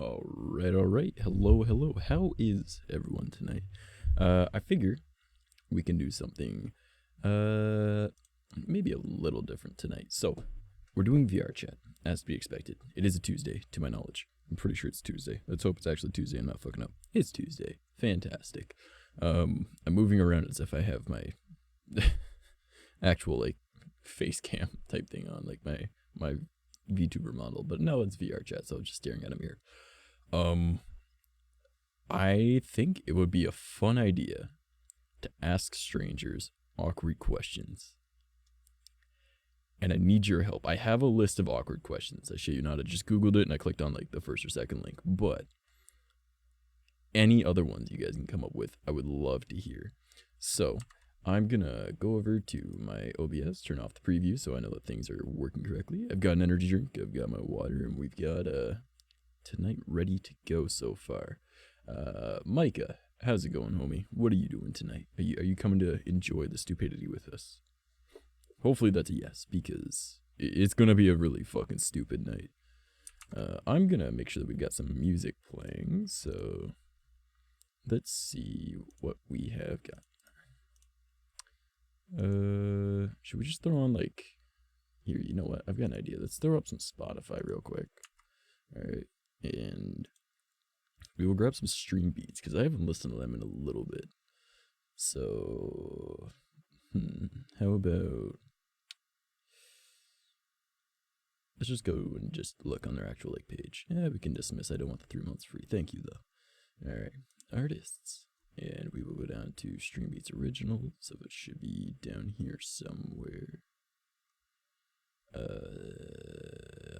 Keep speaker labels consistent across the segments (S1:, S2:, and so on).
S1: Alright. Hello. How is everyone tonight? I figure we can do something, maybe a little different tonight. So, we're doing VR chat, as to be expected. It is a Tuesday, to my knowledge. I'm pretty sure it's Tuesday. Let's hope it's actually Tuesday. I'm not fucking up. It's Tuesday. Fantastic. I'm moving around as if I have my actual, like, face cam type thing on, like my VTuber model. But no, it's VR chat, so I'm just staring at a mirror. I think it would be a fun idea to ask strangers awkward questions. And I need your help. I have a list of awkward questions. I shit you not. I just Googled it and I clicked on like the first or second link. But any other ones you guys can come up with, I would love to hear. So I'm gonna go over to my OBS, turn off the preview so I know that things are working correctly. I've got an energy drink, I've got my water, and we've got tonight ready to go so far. Micah, how's it going, homie? What are you doing tonight? Are you coming to enjoy the stupidity with us? Hopefully that's a yes, because it's gonna be a really fucking stupid night. I'm gonna make sure that we've got some music playing, so let's see what we have got. Should we just throw on like, here, you know what? I've got an idea. Let's throw up some Spotify real quick. Alright, and we will grab some stream beats, because I haven't listened to them in a little bit. So, how about, let's just go and just look on their actual like page. Yeah, we can dismiss. I don't want the 3 months free. Thank you, though. Alright, artists. And we will go down to Stream Beats Original, so it should be down here somewhere.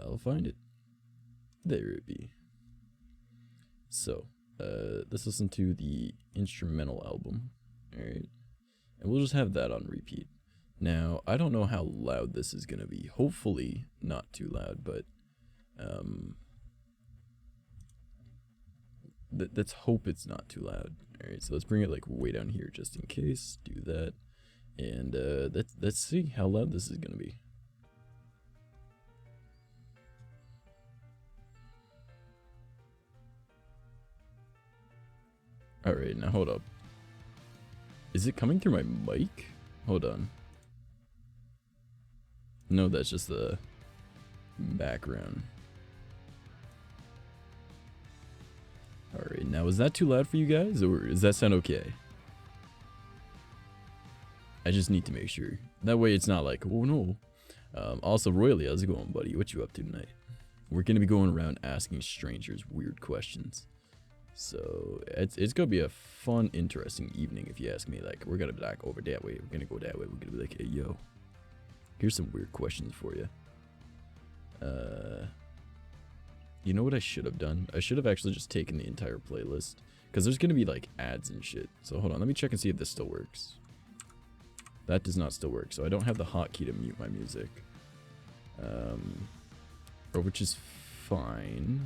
S1: I'll find it. There it be. So, let's listen to the instrumental album. Alright. And we'll just have that on repeat. Now, I don't know how loud this is gonna be. Hopefully not too loud, but let's hope it's not too loud. Alright, so let's bring it like way down here just in case. Do that. And let's see how loud this is gonna be. Alright, now hold up. Is it coming through my mic? Hold on. No, that's just the background. Alright, now is that too loud for you guys, or does that sound okay? I just need to make sure. That way it's not like, oh no. Also, Royally, how's it going, buddy? What you up to tonight? We're going to be going around asking strangers weird questions. So, it's going to be a fun, interesting evening if you ask me. Like, we're going to be like, over that way, we're going to go that way. We're going to be like, hey, yo, here's some weird questions for you. You know what I should have done? I should have actually just taken the entire playlist, because there's going to be like ads and shit. So hold on, let me check and see if this still works. That does not still work, so I don't have the hotkey to mute my music. Which is fine.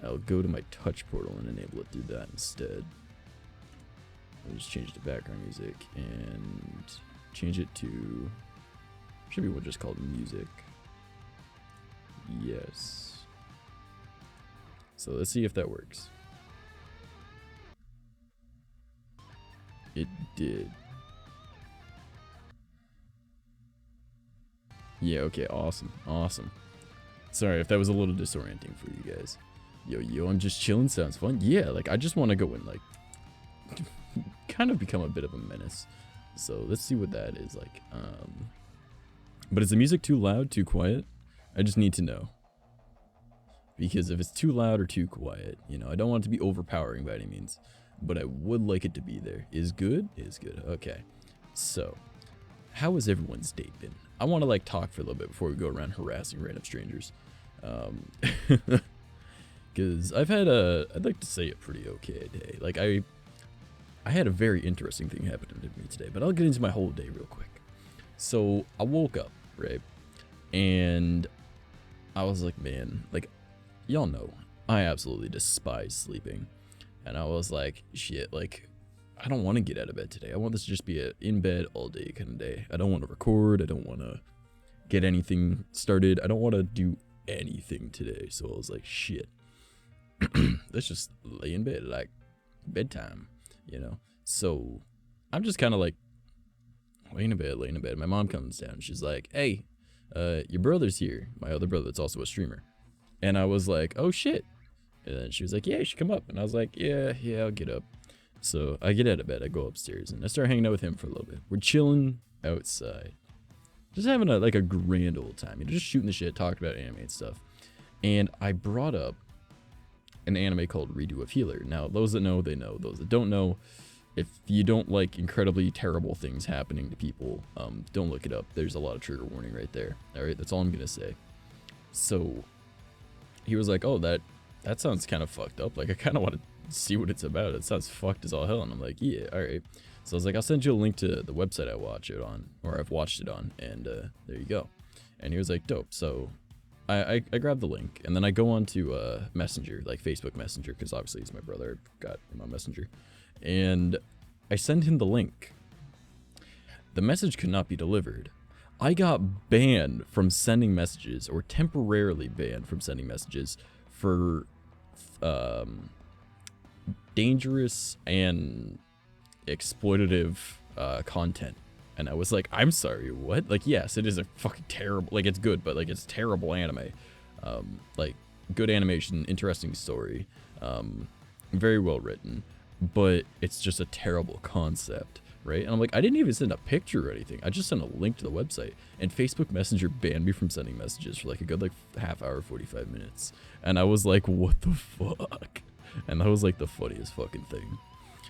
S1: I'll go to my touch portal and enable it through that instead. I'll just change the background music and change it to, should be what just called music. Yes. So let's see if that works. It did. Yeah, okay, awesome. Sorry if that was a little disorienting for you guys. Yo, I'm just chilling, sounds fun. Yeah, like, I just want to go and, like, kind of become a bit of a menace. So, let's see what that is like. But is the music too loud, too quiet? I just need to know. Because if it's too loud or too quiet, you know, I don't want it to be overpowering by any means. But I would like it to be there. Is good? Is good. Okay. So, how has everyone's date been? I want to, like, talk for a little bit before we go around harassing random strangers. Because I've had I'd like to say a pretty okay day. Like, I had a very interesting thing happen to me today, but I'll get into my whole day real quick. So, I woke up, right? And I was like, man, like, y'all know, I absolutely despise sleeping. And I was like, shit, like, I don't want to get out of bed today. I want this to just be a in bed all day kind of day. I don't want to record. I don't want to get anything started. I don't want to do anything today. So I was like, shit. let's just lay in bed, like bedtime, you know. So I'm just kind of like laying in bed. My mom comes down. She's like, hey, your brother's here. My other brother that's also a streamer. And I was like, oh shit. And then she was like, yeah, you should come up. And I was like, yeah, I'll get up. So I get out of bed. I go upstairs and I start hanging out with him for a little bit. We're chilling outside. Just having a grand old time. You know, just shooting the shit, talking about anime and stuff. And I brought up an anime called Redo of Healer. Now, those that know, they know. Those that don't know, if you don't like incredibly terrible things happening to people, don't look it up. There's a lot of trigger warning right there. All right, that's all I'm gonna say. So he was like, oh, that sounds kind of fucked up. Like, I kind of want to see what it's about. It sounds fucked as all hell. And I'm like, yeah, all right. So I was like, I'll send you a link to the website I watch it on, or I've watched it on, and there you go. And he was like, dope. So I grabbed the link, and then I go on to Messenger, like Facebook Messenger, because obviously he's my brother. I've got him on Messenger. And I send him the link. The message could not be delivered. I got banned from sending messages, or temporarily banned from sending messages, for dangerous and exploitative content. And I was like, I'm sorry, what? Like, yes, it is a fucking terrible, like, it's good, but like, it's terrible anime. Like, good animation, interesting story, very well written, but it's just a terrible concept, right? And I'm like, I didn't even send a picture or anything. I just sent a link to the website, and Facebook Messenger banned me from sending messages for like a good like half hour, 45 minutes. And I was like, what the fuck? And that was like the funniest fucking thing.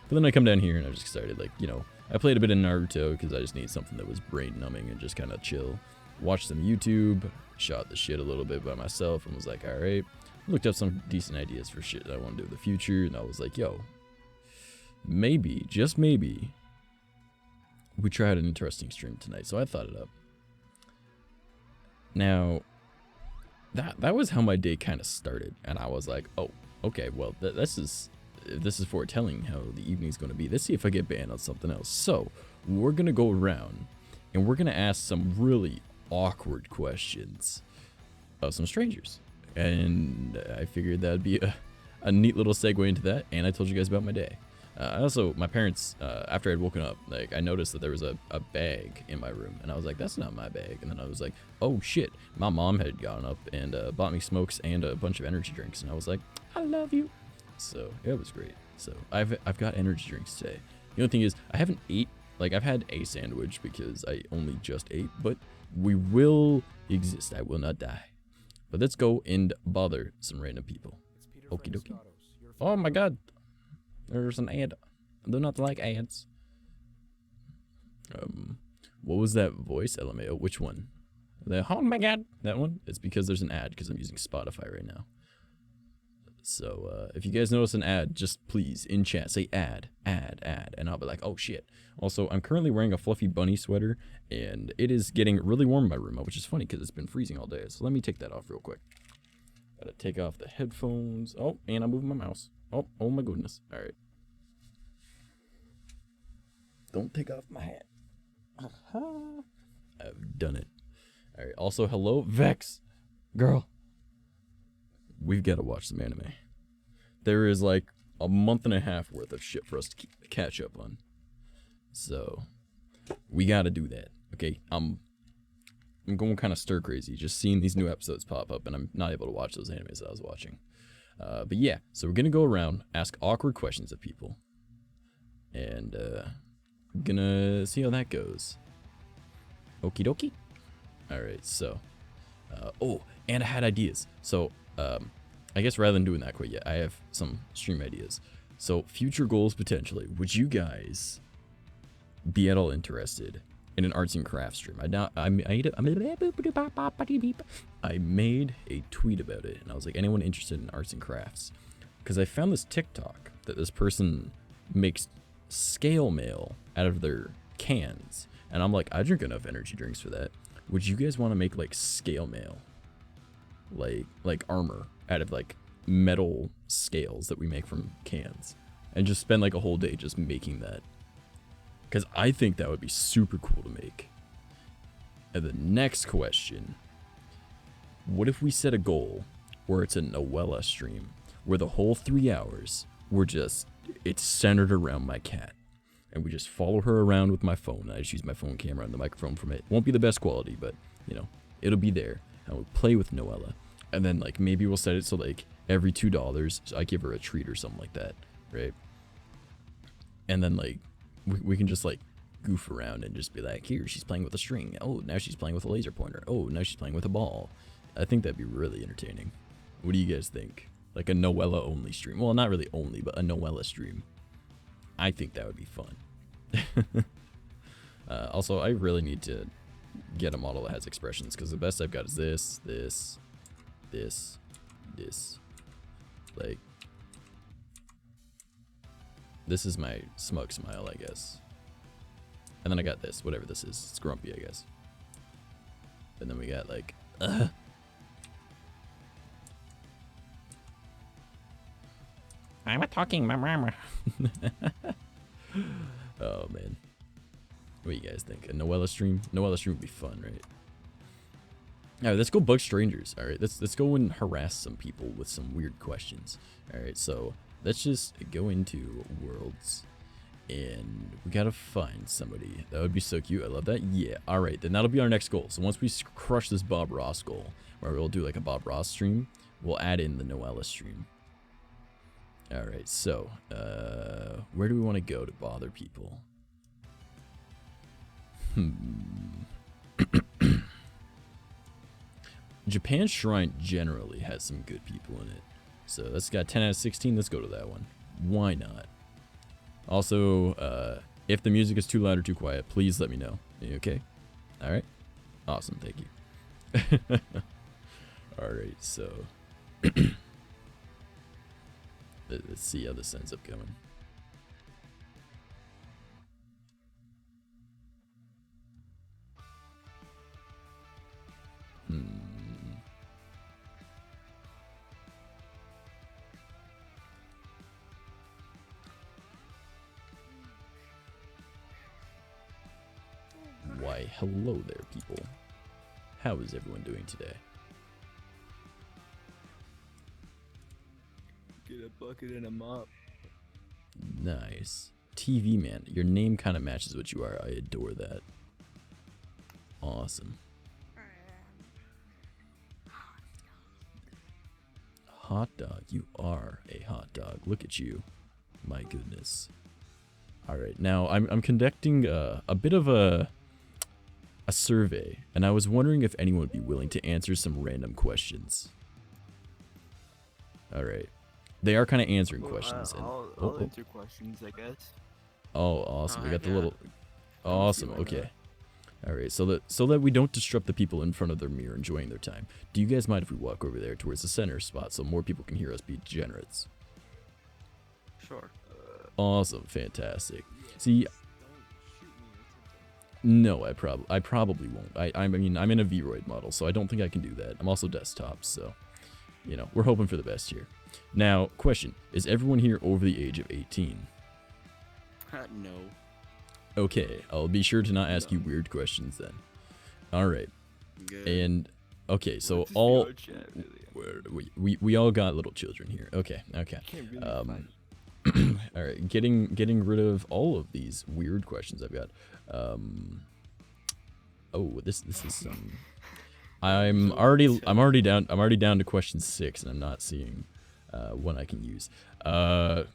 S1: But then I come down here and I just started, like, you know, I played a bit of Naruto because I just needed something that was brain numbing and just kind of chill. Watched some YouTube, shot the shit a little bit by myself, and was like, all right. Looked up some decent ideas for shit that I want to do in the future, and I was like, yo, maybe, just maybe, we try out an interesting stream tonight. So I thought it up. Now, that was how my day kind of started, and I was like, oh, okay, well, this is foretelling how the evening's going to be. Let's see if I get banned on something else. So we're going to go around and we're going to ask some really awkward questions of some strangers. And I figured that'd be a neat little segue into that. And I told you guys about my day. Also, my parents, after I'd woken up, like, I noticed that there was a bag in my room, and I was like, that's not my bag. And then I was like, oh shit, my mom had gotten up and bought me smokes and a bunch of energy drinks. And I was like, I love you. So it was great. So I've got energy drinks today. The only thing is, I haven't ate, like, I've had a sandwich because I only just ate, but we will exist. I will not die. But let's go and bother some random people. Okie dokie. Oh my god. There's an ad. I do not like ads. What was that voice, LMAO? Which one? Oh my god. That one? It's because there's an ad because I'm using Spotify right now. So if you guys notice an ad, just please in chat say ad, and I'll be like, oh shit. Also, I'm currently wearing a fluffy bunny sweater, and it is getting really warm in my room, which is funny because it's been freezing all day. So let me take that off real quick. Gotta take off the headphones. Oh, and I'm moving my mouse. Oh my goodness. All right. Don't take off my hat. I've done it. All right. Also, hello, Vex, girl. We've got to watch some anime. There is like a month and a half worth of shit for us to catch up on. So we got to do that. Okay. I'm going kind of stir crazy just seeing these new episodes pop up, and I'm not able to watch those animes that I was watching. But yeah, so we're going to go around, ask awkward questions of people, and gonna see how that goes. Okie dokie. All right. So, oh, and I had ideas. So, I guess rather than doing that quite yet, I have some stream ideas. So, future goals potentially. Would you guys be at all interested in an arts and crafts stream? I made a tweet about it, and I was like, anyone interested in arts and crafts? Because I found this TikTok that this person makes scale mail out of their cans, and I'm like, I drink enough energy drinks for that. Would you guys want to make like scale mail, like armor out of like metal scales that we make from cans, and just spend like a whole day just making that? Because I think that would be super cool to make. And the next question, what if we set a goal where it's a Noella stream where the whole 3 hours it's centered around my cat. And we just follow her around with my phone. I just use my phone camera and the microphone from it. Won't be the best quality, but, you know, it'll be there. And we'll play with Noella. And then, like, maybe we'll set it so, like, every $2, I give her a treat or something like that, right? And then, like, we can just, like, goof around and just be like, here, she's playing with a string. Oh, now she's playing with a laser pointer. Oh, now she's playing with a ball. I think that'd be really entertaining. What do you guys think? Like a Noella-only stream. Well, not really only, but a Noella stream. I think that would be fun. Also, I really need to get a model that has expressions, because the best I've got is this, this, this, this. Like, this is my smug smile, I guess. And then I got this, whatever this is. It's grumpy, I guess. And then we got, like, I'm a talking mama. Oh, man. What do you guys think? A Noella stream? Noella stream would be fun, right? Alright, let's go bug strangers. Alright, let's go and harass some people with some weird questions. Alright, so let's just go into worlds. And we gotta find somebody. That would be so cute. I love that. Yeah, alright, then that'll be our next goal. So once we crush this Bob Ross goal, where we'll do like a Bob Ross stream, we'll add in the Noella stream. Alright, so, where do we want to go to bother people? Japan Shrine generally has some good people in it. So that's got 10 out of 16. Let's go to that one. Why not? Also, if the music is too loud or too quiet, please let me know. Are you okay? Alright. Awesome, thank you. Alright, so... Let's see how this ends up going. Why, hello there, people. How is everyone doing today?
S2: Get a bucket and a mop.
S1: Nice. TV man, your name kind of matches what you are. I adore that. Awesome. Hot dog, you are a hot dog. Look at you. My goodness. Alright, now I'm conducting a bit of a survey, and I was wondering if anyone would be willing to answer some random questions. Alright. They are kind of answering questions. And,
S2: I'll answer questions, I guess.
S1: Oh, awesome. We got the little... Awesome, okay. Alright, so that we don't disrupt the people in front of their mirror enjoying their time. Do you guys mind if we walk over there towards the center spot so more people can hear us be degenerates?
S2: Sure.
S1: Awesome, fantastic. See... No, I probably won't. I mean, I'm in a Vroid model, so I don't think I can do that. I'm also desktop, so... You know, we're hoping for the best here. Now, question. Is everyone here over the age of 18?
S2: No.
S1: Okay, I'll be sure to not ask you weird questions then. Alright. And, okay, so all... We all got little children here. Okay, okay. Alright, getting rid of all of these weird questions I've got. Oh, this is some... I'm already down to question 6, and I'm not seeing one I can use.
S2: I'm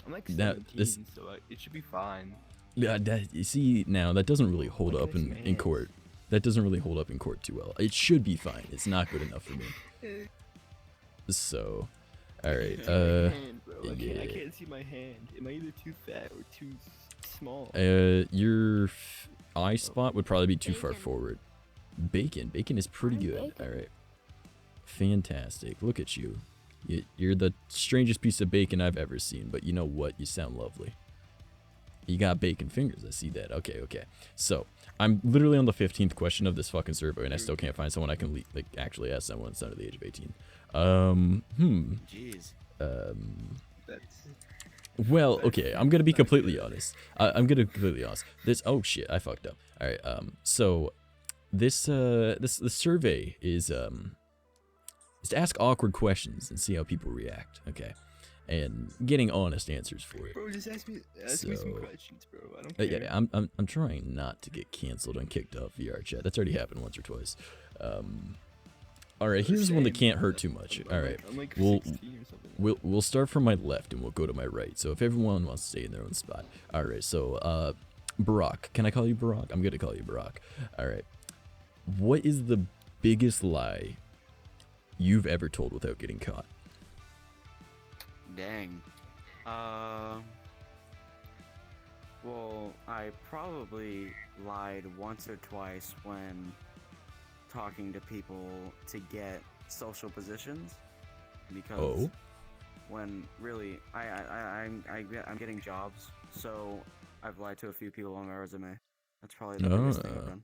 S2: like 17, so it should be fine.
S1: Yeah, you see, now that doesn't really hold up in court. That doesn't really hold up in court too well. It should be fine. It's not good enough for me. So, all right.
S2: Yeah. I can't see my hand. Am I either too fat or too small?
S1: Your eye spot would probably be too far forward. Bacon is pretty good. All right. Fantastic. Look at you. You're the strangest piece of bacon I've ever seen, but you know what? You sound lovely. You got bacon fingers. I see that. Okay, okay. So, I'm literally on the 15th question of this fucking survey, and I still can't find someone I can actually ask someone that's under the age of 18.
S2: Jeez.
S1: Well, okay, I'm gonna be completely honest. Oh shit, I fucked up. All right. So, this survey is Just ask awkward questions and see how people react. Okay. And getting honest answers for it.
S2: Bro, just ask me some questions, bro. I don't care.
S1: Yeah, I'm trying not to get canceled and kicked off VR chat. That's already happened once or twice. All right, here's one that can't hurt too much. All right,
S2: I'm like 16 or something.
S1: we'll start from my left and we'll go to my right. So if everyone wants to stay in their own spot. All right, so Barack, can I call you Barack? I'm gonna call you Barack. All right, what is the biggest lie you've ever told without getting caught?
S3: Dang. Well, I probably lied once or twice when talking to people to get social positions, because when really I'm getting jobs, so I've lied to a few people on my resume. That's probably the biggest thing I've done.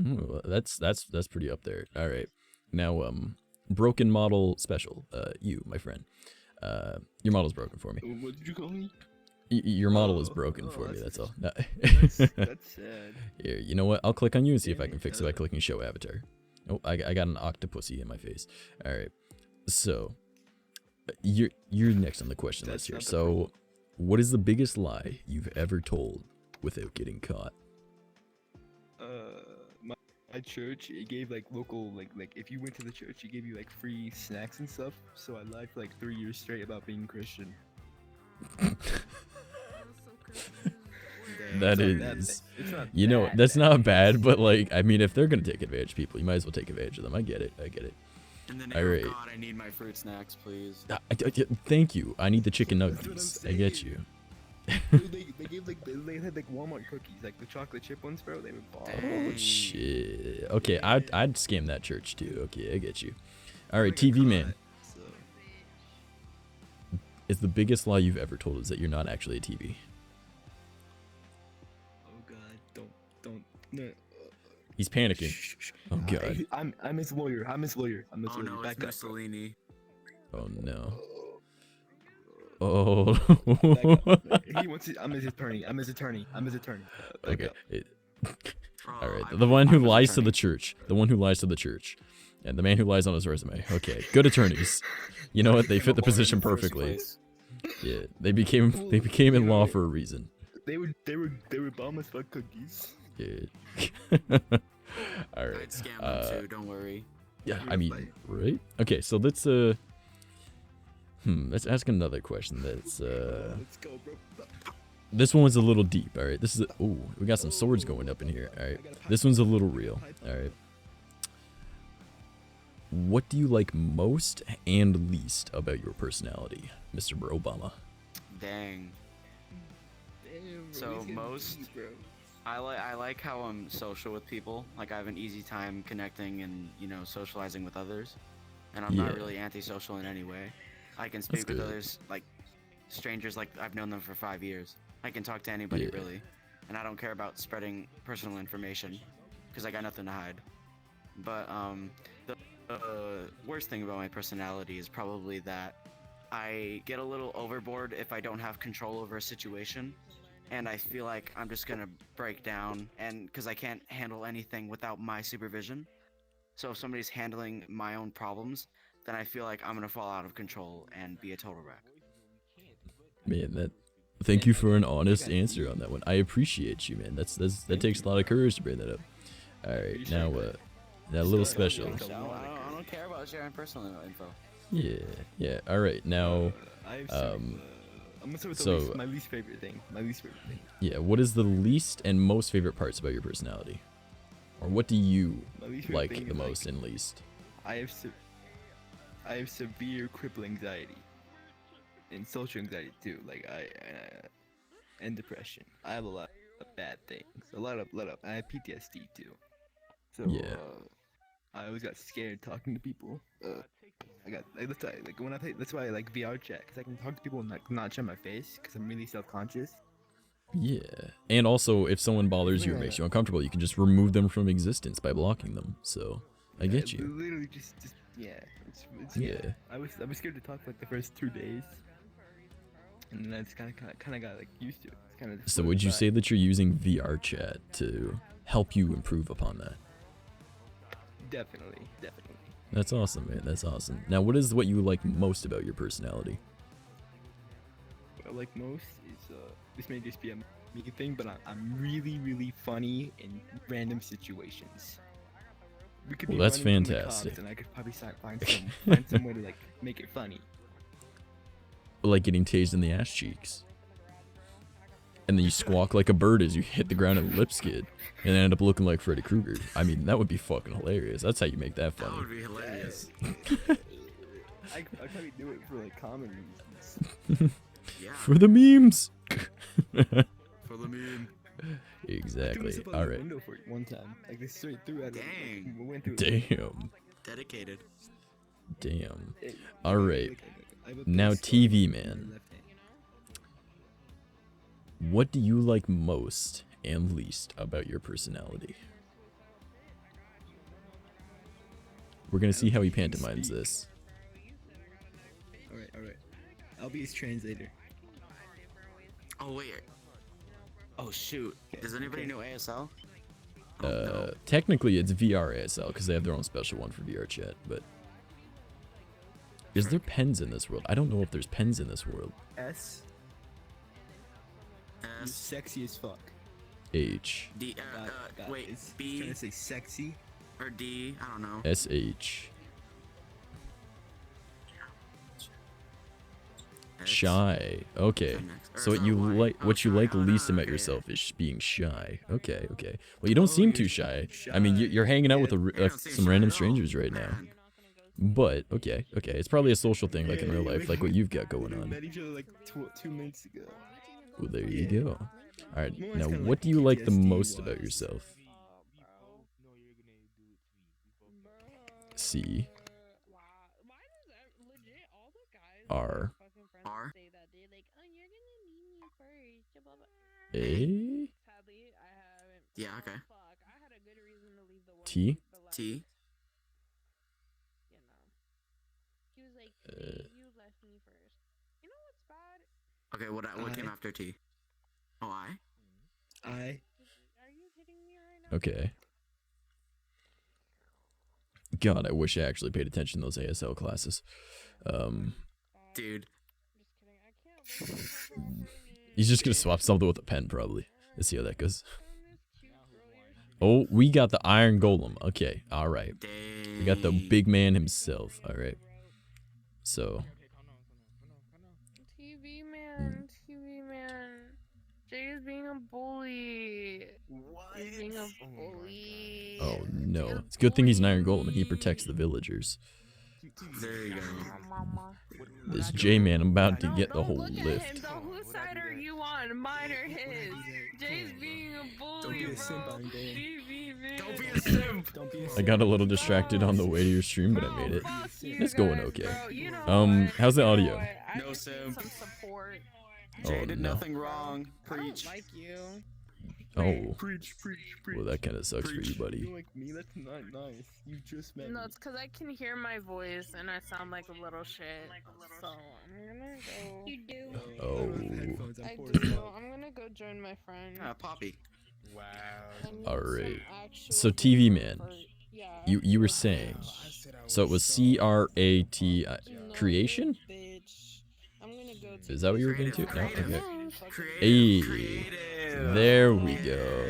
S1: Ooh, that's pretty up there. All right, now broken model special. You, my friend. Your model's broken for me.
S2: What did you call me?
S1: Your model is broken for me, that's all.
S2: That's sad.
S1: Here, you know what? I'll click on you and see if I can fix it by clicking show avatar. Oh, I got an octopusy in my face. All right. So, you're next on the question list here. So, what is the biggest lie you've ever told without getting caught?
S2: My church, it gave like local, like if you went to the church, it gave you like free snacks and stuff. So I lied for like 3 years straight about being Christian.
S1: That is, you know, that's not bad, but like, I mean, if they're gonna take advantage of people, you might as well take advantage of them. I get it.
S3: In the name of God, I need my fruit snacks, please.
S1: Thank you. I need the chicken nuggets. I get you.
S2: they gave like they had like Walmart cookies, like the chocolate chip ones, bro. They were bomb.
S1: Oh shit. Okay, I'd scam that church too. Okay, I get you. All right, TV man. Is the biggest lie you've ever told is that you're not actually a TV?
S2: Oh god, don't. No.
S1: He's panicking. Oh god.
S2: I'm his lawyer. I'm his lawyer.
S3: Oh no, it's Mussolini.
S1: Oh no. Oh.
S2: He wants it. I'm his attorney.
S1: Okay. All right. The one who lies to the church. The one who lies to the church. And the man who lies on his resume. Okay. Good attorneys. You know what? They fit the position perfectly. Yeah. They became in law for a reason.
S2: They were bomb as fuck cookies.
S1: Yeah. All right.
S3: I'd scam them too. Don't worry.
S1: Yeah. I mean, right? Okay. So let's ask another question. That's
S2: Let's go, bro.
S1: This one was a little deep. All right. This is we got some swords going up in here. All right. This one's a little real. All right. What do you like most and least about your personality, Mr. Obama?
S3: Dang.
S2: Damn, bro,
S3: So most, I like how I'm social with people. Like I have an easy time connecting and socializing with others, and I'm not really antisocial in any way. I can speak with others, like strangers, like I've known them for 5 years. I can talk to anybody really, and I don't care about spreading personal information because I got nothing to hide. But the worst thing about my personality is probably that I get a little overboard if I don't have control over a situation, and I feel like I'm just gonna break down, and because I can't handle anything without my supervision. So if somebody's handling my own problems, then I feel like I'm gonna fall out of control and be a total wreck.
S1: Man, thank you for an honest answer on that one. I appreciate you, man. That takes a lot of courage to bring that up. All right, now that little special.
S3: I don't care about sharing personal info.
S1: Yeah. All right, now
S2: I'm gonna start with my least favorite thing.
S1: Yeah, what is the least and most favorite parts about your personality? Or what do you like the most and least?
S2: I have severe crippling anxiety and social anxiety too. Like and depression. I have a lot of bad things. A lot of. I have PTSD too. So I always got scared talking to people. That's why I like VR chat, because I can talk to people and like not show my face because I'm really self-conscious.
S1: Yeah, and also if someone bothers you or makes you uncomfortable, you can just remove them from existence by blocking them. So I get you.
S2: Literally just I was scared to talk for like the first 2 days, and then I just kind of got like used to it.
S1: So would you say that you're using VR chat to help you improve upon that?
S2: Definitely.
S1: That's awesome, man. That's awesome. Now, what is what you like most about your personality?
S2: What I like most is this may just be a me thing, but I'm really funny in random situations. We could
S1: Well,
S2: be
S1: that's
S2: running from the
S1: fantastic.
S2: cops, and I could probably find some way to like make it funny.
S1: Like getting tased in the ass cheeks. And then you squawk like a bird as you hit the ground and lip skid. And end up looking like Freddy Krueger. I mean, that would be fucking hilarious. That's how you make that
S3: That
S1: funny.
S3: would be hilarious.
S2: I probably do it for like comedy reasons.
S3: Yeah.
S1: For the memes.
S3: For the meme.
S1: Exactly.
S2: All
S1: All
S2: right.
S1: right.
S2: Window for it one time, like this straight through.
S3: Dang.
S2: We went through.
S1: Damn.
S3: Dedicated.
S1: Damn.
S2: It.
S1: All right.
S2: I have a
S1: Now,
S2: big scar
S1: TV
S2: on my
S1: man.
S2: left hand.
S1: What do you like most and least about your personality? We're gonna see how he pantomimes this.
S2: All right. I'll be his translator.
S3: Oh wait. Oh shoot. Does anybody know ASL?
S1: Technically it's VR ASL because they have their own special one for VR chat, but is there pens in this world? I don't know if there's pens in this world.
S2: S. You're
S3: S
S2: sexy as fuck.
S1: H.
S3: D. Wait.
S2: It's
S3: B
S2: trying to say sexy.
S3: or D. I don't know.
S1: SH.
S3: X.
S1: Shy. Okay. So what you like, what you like least about yourself is being shy. Okay. Well, you don't seem too shy. I mean, you're hanging out with some random strangers right now. But okay. It's probably a social thing, like in real life, like what you've got going
S2: We
S1: on.
S2: met each other like 2 minutes ago.
S1: Well, there you go. All right. Now, what do you like the most about yourself? C. R.
S3: R.
S1: A.
S3: Yeah. Okay.
S1: T.
S3: T. Okay. What came
S2: I.
S3: after T? Oh, I.
S2: I.
S1: Okay. God, I wish I actually paid attention to those ASL classes.
S3: Dude.
S1: He's just gonna swap something with a pen, probably. Let's see how that goes. Oh, we got the Iron Golem. Okay, all right.
S3: Dang.
S1: We got the big man himself. All right. So.
S4: TV man. Jay is being a bully.
S3: What?
S4: He's being a bully.
S1: Oh no! It's a good thing he's an Iron Golem and he protects the villagers.
S3: There you go.
S1: This J-man about to get the whole
S4: Look at
S1: lift.
S4: him, though. Whose side are you on? Mine or his? Jay's being a bully,
S2: Don't be a simp,
S4: bro.
S2: Iron Golem.
S4: TV man.
S3: Don't be a simp.
S2: Don't be a
S1: I got a little distracted on the way to your stream, but I made it.
S4: Fuck you
S1: It's going
S4: guys,
S1: okay.
S4: bro. You know what?
S1: How's the
S4: You know
S1: audio?
S4: what? I
S3: No
S4: just need
S3: simp.
S4: some support.
S3: Jay
S1: Oh
S3: did
S1: no.
S3: nothing wrong.
S4: I don't
S3: Preach.
S4: like you.
S1: Oh,
S2: Preach.
S1: well that kind of sucks for you,
S3: Preach.
S1: buddy.
S2: You're like me, that's not nice. You just met
S4: No,
S2: me.
S4: it's because I can hear my voice and I sound like a little shit. So I'm gonna go.
S5: You do.
S1: Oh.
S2: Headphones, I'm
S4: I
S2: poor.
S4: do. I'm gonna go join my friend.
S3: Poppy.
S2: Wow.
S4: I need
S1: Alright.
S4: some actual
S1: So TV man,
S4: support. Yeah.
S1: you were saying, so it was CRAT
S4: No,
S1: creation?
S4: bitch. I'm gonna go to
S1: Is that what you were getting to?
S3: Creative,
S1: No.
S3: creative.
S1: Okay.
S3: Creative.
S1: Hey,
S3: Creative.
S1: there we go.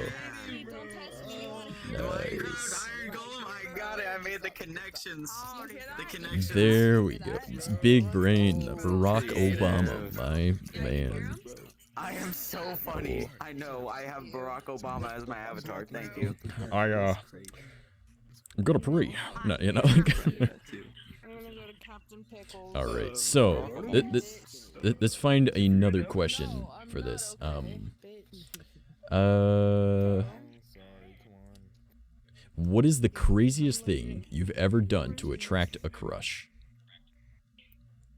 S5: Don't test me.
S1: Nice.
S3: Iron Golem, I got it. I made the connections.
S4: Oh,
S3: The connections.
S1: There we go. It's big brain, Barack Obama, my man.
S3: I am so funny. I know. I have Barack Obama as my avatar. Thank you.
S1: I got a pre. No, you know.
S4: I'm gonna go to Captain Pickles.
S1: All right. So let's find another question for this. What is the craziest thing you've ever done to attract a crush?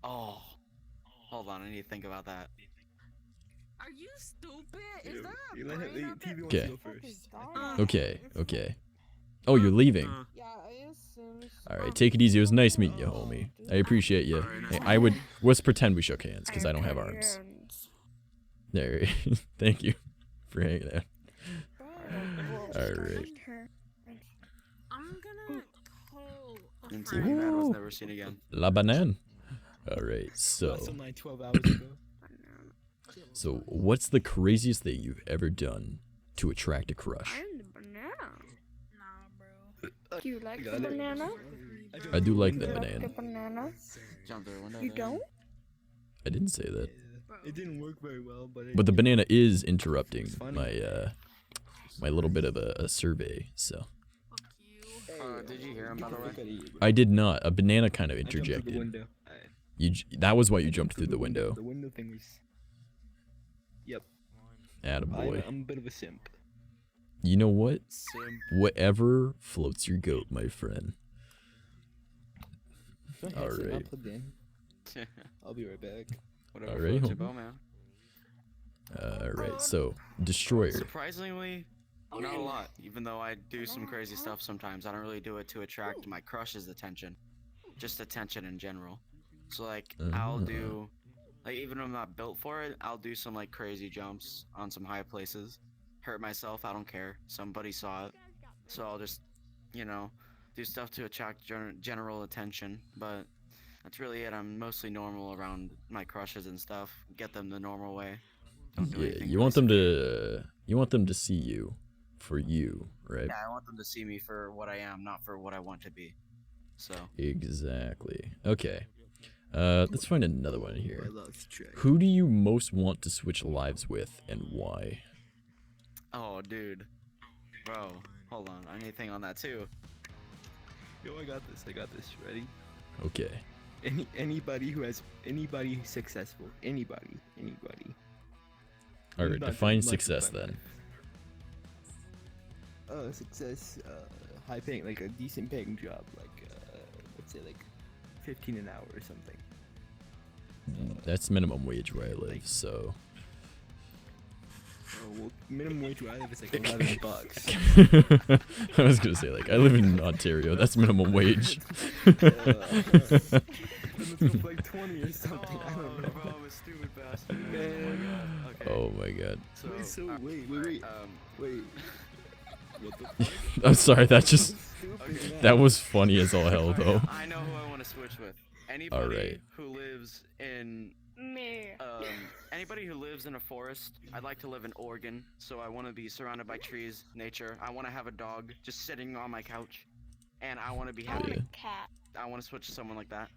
S3: Oh. Hold on. I need to think about that.
S4: Are you stupid? Is that a
S2: You let him,
S4: brain up
S2: TV wants
S1: Okay.
S2: to go first.
S1: Okay. Oh, you're leaving.
S4: Yeah, I assume.
S1: All right, take it easy. It was nice meeting you, homie. I appreciate you. Hey, let's pretend we shook hands because I don't have arms. There. Thank you for hanging out. All right.
S4: I'm gonna
S3: And TV Man was never seen again.
S1: La banane. All right, so
S2: Last online 12 hours ago.
S1: what's the craziest thing you've ever done to attract a crush?
S5: I'm the banana.
S4: Nah, bro.
S5: Do you like the
S2: Got it.
S5: banana?
S1: I do like the
S5: You like the
S1: banana.
S5: banana?
S3: Jump through a window.
S5: You don't?
S1: I didn't say that.
S2: It didn't work very well, but
S1: But the banana is interrupting
S2: It's funny.
S1: my little bit of a survey. So
S4: Fuck you.
S3: Did you hear him, by the way?
S1: I did not. A banana kind of
S2: I jumped through the
S1: interjected.
S2: window.
S1: That was why you jumped through the window.
S2: The window thing was. Yep.
S1: Attaboy.
S2: I'm a bit of a simp.
S1: You know what?
S3: Simp.
S1: Whatever floats your goat, my friend.
S2: All
S1: Alright.
S2: I'll plug in. I'll be right back.
S3: Whatever
S1: Alright,
S3: floats your
S1: homie.
S3: boat, man.
S1: Alright, so Destroyer.
S3: Surprisingly, not a lot. Even though I do some crazy stuff sometimes, I don't really do it to attract my crush's attention. Just attention in general. So like, I'll do, like even if I'm not built for it, I'll do some like crazy jumps on some high places. Hurt myself, I don't care. Somebody saw it. So I'll just, you know, do stuff to attract general attention. But that's really it. I'm mostly normal around my crushes and stuff. Get them the normal way. Don't do
S1: Yeah,
S3: anything
S1: you
S3: really
S1: want them
S3: severe.
S1: to see you for you, right?
S3: Yeah, I want them to see me for what I am, not for what I want to be. So,
S1: Exactly. Okay. Let's find another one
S2: I
S1: here.
S2: lost track.
S1: Who do you most want to switch lives with and why?
S3: oh, dude. Bro, hold on. I need to think on that too.
S2: Yo, I got this. Ready?
S1: Okay.
S2: Anybody who's successful. Anybody.
S1: Alright,
S2: Not
S1: define
S2: much
S1: success
S2: of my
S1: then.
S2: life. Success, high paying, like a decent paying job, like let's say like 15 an hour or something.
S1: That's minimum wage where I live, so.
S2: Oh, well, minimum wage where I live is like $11.
S1: I was gonna say, like, I live in Ontario, that's minimum wage.
S2: Then let's go for like 20 or something. I don't know.
S3: bro, I'm a stupid bastard.
S2: Man.
S3: Okay.
S1: Oh my god.
S3: So,
S2: Wait, wait. What the fuck?
S1: I'm sorry, that just.
S2: Stupid, man.
S1: That was funny as all hell, though.
S3: I know who I want to switch with. Anybody
S1: Alright.
S3: who lives in
S5: Me.
S3: anybody who lives in a forest. I'd like to live in Oregon, so I want to be surrounded by trees, nature. I want to have a dog just sitting on my couch, and I want to be
S5: I want
S3: happy.
S5: a cat.
S3: I want to switch to someone like that.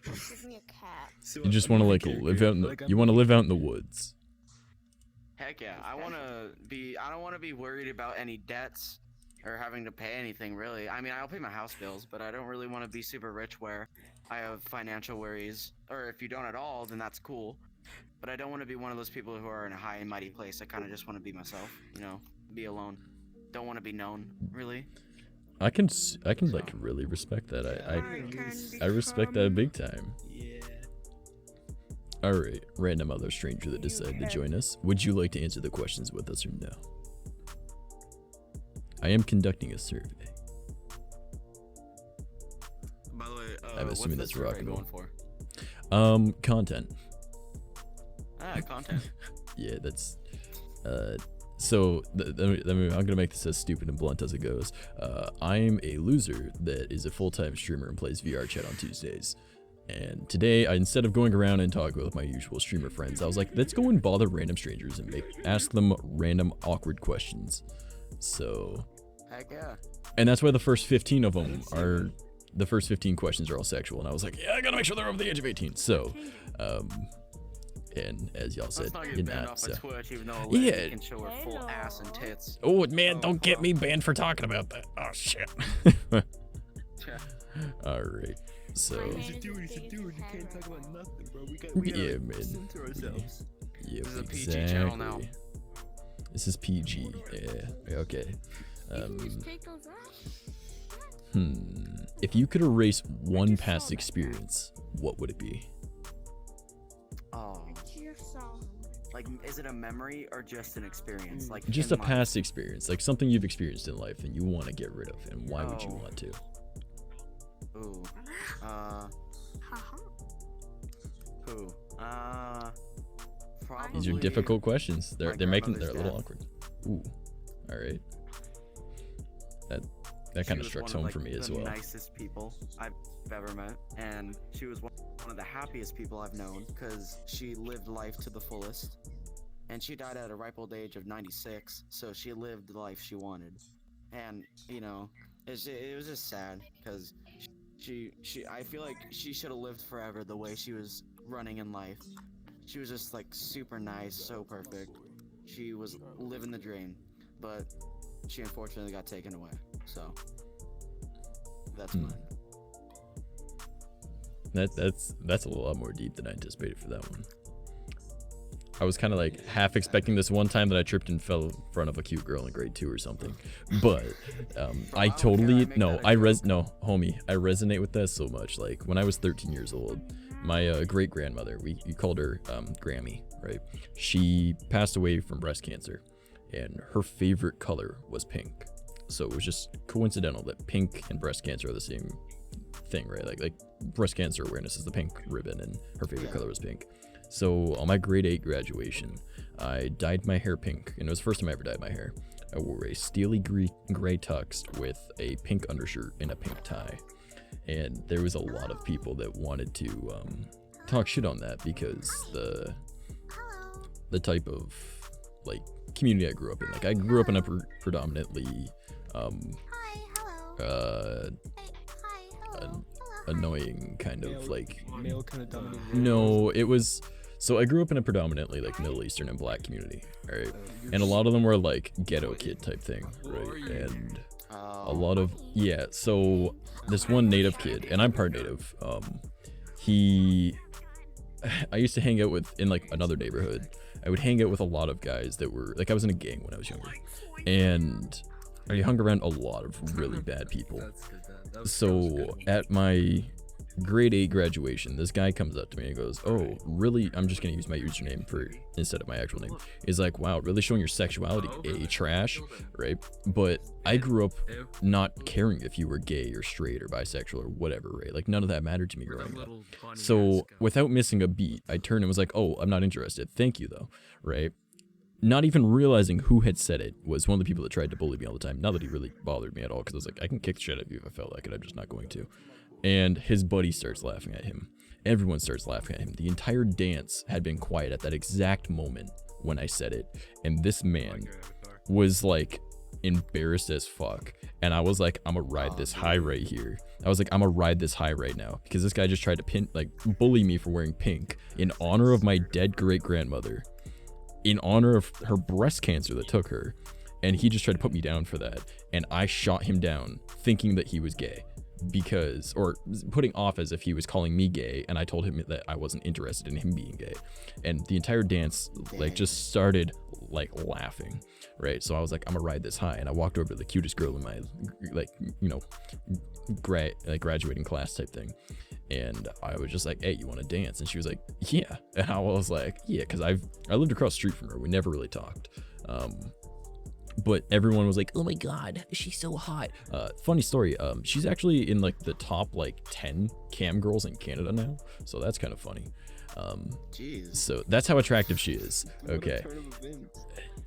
S5: Give me a cat.
S2: So,
S1: You just
S2: I'm
S1: want to
S2: a
S1: like
S2: character,
S1: live out in the,
S2: like,
S1: you want to live out in the woods.
S3: Heck yeah, I don't want to be worried about any debts or having to pay anything really. I mean, I'll pay my house bills, but I don't really want to be super rich where I have financial worries. Or if you don't at all, then that's cool. But I don't want to be one of those people who are in a high and mighty place. I kind of just want to be myself, you know, be alone. Don't want to be known, really.
S1: I can like really respect that. I respect that big time.
S2: Yeah.
S1: All right, random other stranger that decided to join us. Would you like to answer the questions with us or no? I am conducting a survey.
S3: By the way,
S1: I'm
S3: what's
S1: assuming
S3: the
S1: that's
S3: survey
S1: rock and roll.
S3: going for?
S1: Content.
S3: Content.
S1: Yeah, that's so I'm gonna make this as stupid and blunt as it goes. I'm a loser that is a full-time streamer and plays VR chat on Tuesdays. And today, instead of going around and talking with my usual streamer friends, I was like, let's go and bother random strangers and ask them random awkward questions. So,
S3: Heck yeah.
S1: and that's why the first 15 of them are, the first 15 questions are all sexual. And I was like, yeah, I gotta make sure they're over the age of 18. So, and as y'all said,
S3: Let's not
S1: you're
S3: get banned
S1: not.
S3: off
S1: So.
S3: of Twitch, even though
S1: Yeah.
S3: can show her full ass and tits.
S1: Oh man, don't get
S3: bro.
S1: me banned for talking about that. Oh shit. All right. So
S2: He's a dude. You can't talk about nothing, bro. We gotta
S1: yeah, man.
S2: censor ourselves.
S1: Yeah,
S3: This is a PG
S1: exactly.
S3: channel now.
S1: This is PG. Yeah. Okay.
S5: Just take those out.
S1: If you could erase one past experience, what would it be?
S3: Oh,
S5: To yourself.
S3: like, is it a memory or just an experience? Like,
S1: Just a
S3: in life?
S1: past experience, like something you've experienced in life and you want to get rid of, and why would you
S3: Oh.
S1: want to?
S3: Ooh.
S5: Haha.
S3: Who? Probably.
S1: These are difficult questions.
S3: my
S1: They're making they're a
S3: grandmother's
S1: little
S3: death.
S1: awkward. Ooh. All right. that kind of
S3: was
S1: struck
S3: one
S1: home
S3: like,
S1: for me as
S3: the
S1: well.
S3: nicest people I've ever met, and she was one of the happiest people I've known because she lived life to the fullest, and she died at a ripe old age of 96. So she lived the life she wanted, and you know, it was just sad because she I feel like she should have lived forever the way she was running in life. She was just like super nice, so perfect. She was living the dream, but she unfortunately got taken away. So that's mine.
S1: That's a lot more deep than I anticipated for that one. I was kind of like half expecting this one time that I tripped and fell in front of a cute girl in grade 2 or something, but I totally no homie, I resonate with that so much. Like when I was 13 years old, my great grandmother, we called her Grammy, right? She passed away from breast cancer, and her favorite color was pink. So it was just coincidental that pink and breast cancer are the same thing, right? Like breast cancer awareness is the pink ribbon, and her favorite color was pink. So on my grade 8 graduation, I dyed my hair pink, and it was the first time I ever dyed my hair. I wore a steely gray tux with a pink undershirt and a pink tie. And there was a lot of people that wanted to talk shit on that because the type of like community I grew up in. Like I grew up in a predominantly annoying kind of like
S2: male kind of dominated.
S1: No, it was. So I grew up in a predominantly like Middle Eastern and Black community, right? And a lot of them were like ghetto kid type thing, right? And a lot of so this one native kid, and I'm part native. I used to hang out with in like another neighborhood. I would hang out with a lot of guys that were like I was in a gang when I was younger, and I hung around a lot of really bad people. So at my grade 8 graduation, this guy comes up to me and goes, "Oh, really? I'm just gonna use my username instead of my actual name." He's like, "Wow, really showing your sexuality, trash, right?" But I grew up not caring if you were gay or straight or bisexual or whatever, right? Like none of that mattered to me growing up. So without missing a beat, I turned and was like, "Oh, I'm not interested. Thank you though," right? Not even realizing who had said it was one of the people that tried to bully me all the time. Not that he really bothered me at all, because I was like, I can kick the shit out of you if I felt like it. I'm just not going to. And his buddy starts laughing at him. Everyone starts laughing at him. The entire dance had been quiet at that exact moment when I said it. And this man was like embarrassed as fuck. And I was like, I'm gonna ride this high right here. I was like, I'm gonna ride this high right now. Because this guy just tried to bully me for wearing pink in honor of my dead great grandmother. In honor of her breast cancer that took her. And he just tried to put me down for that. And I shot him down thinking that he was gay. Or putting off as if he was calling me gay, and I told him that I wasn't interested in him being gay, and the entire dance like just started like laughing, right? So I was like, I'm gonna ride this high, and I walked over to the cutest girl in my graduating class type thing, and I was just like, "Hey, you want to dance?" And she was like, "Yeah," and I was like, "Yeah," because I lived across the street from her. We never really talked. But everyone was like, "Oh my god, she's so hot." Funny story, she's actually in like the top like 10 cam girls in Canada now, so that's kind of funny.
S3: Jeez.
S1: So that's how attractive she is. Okay.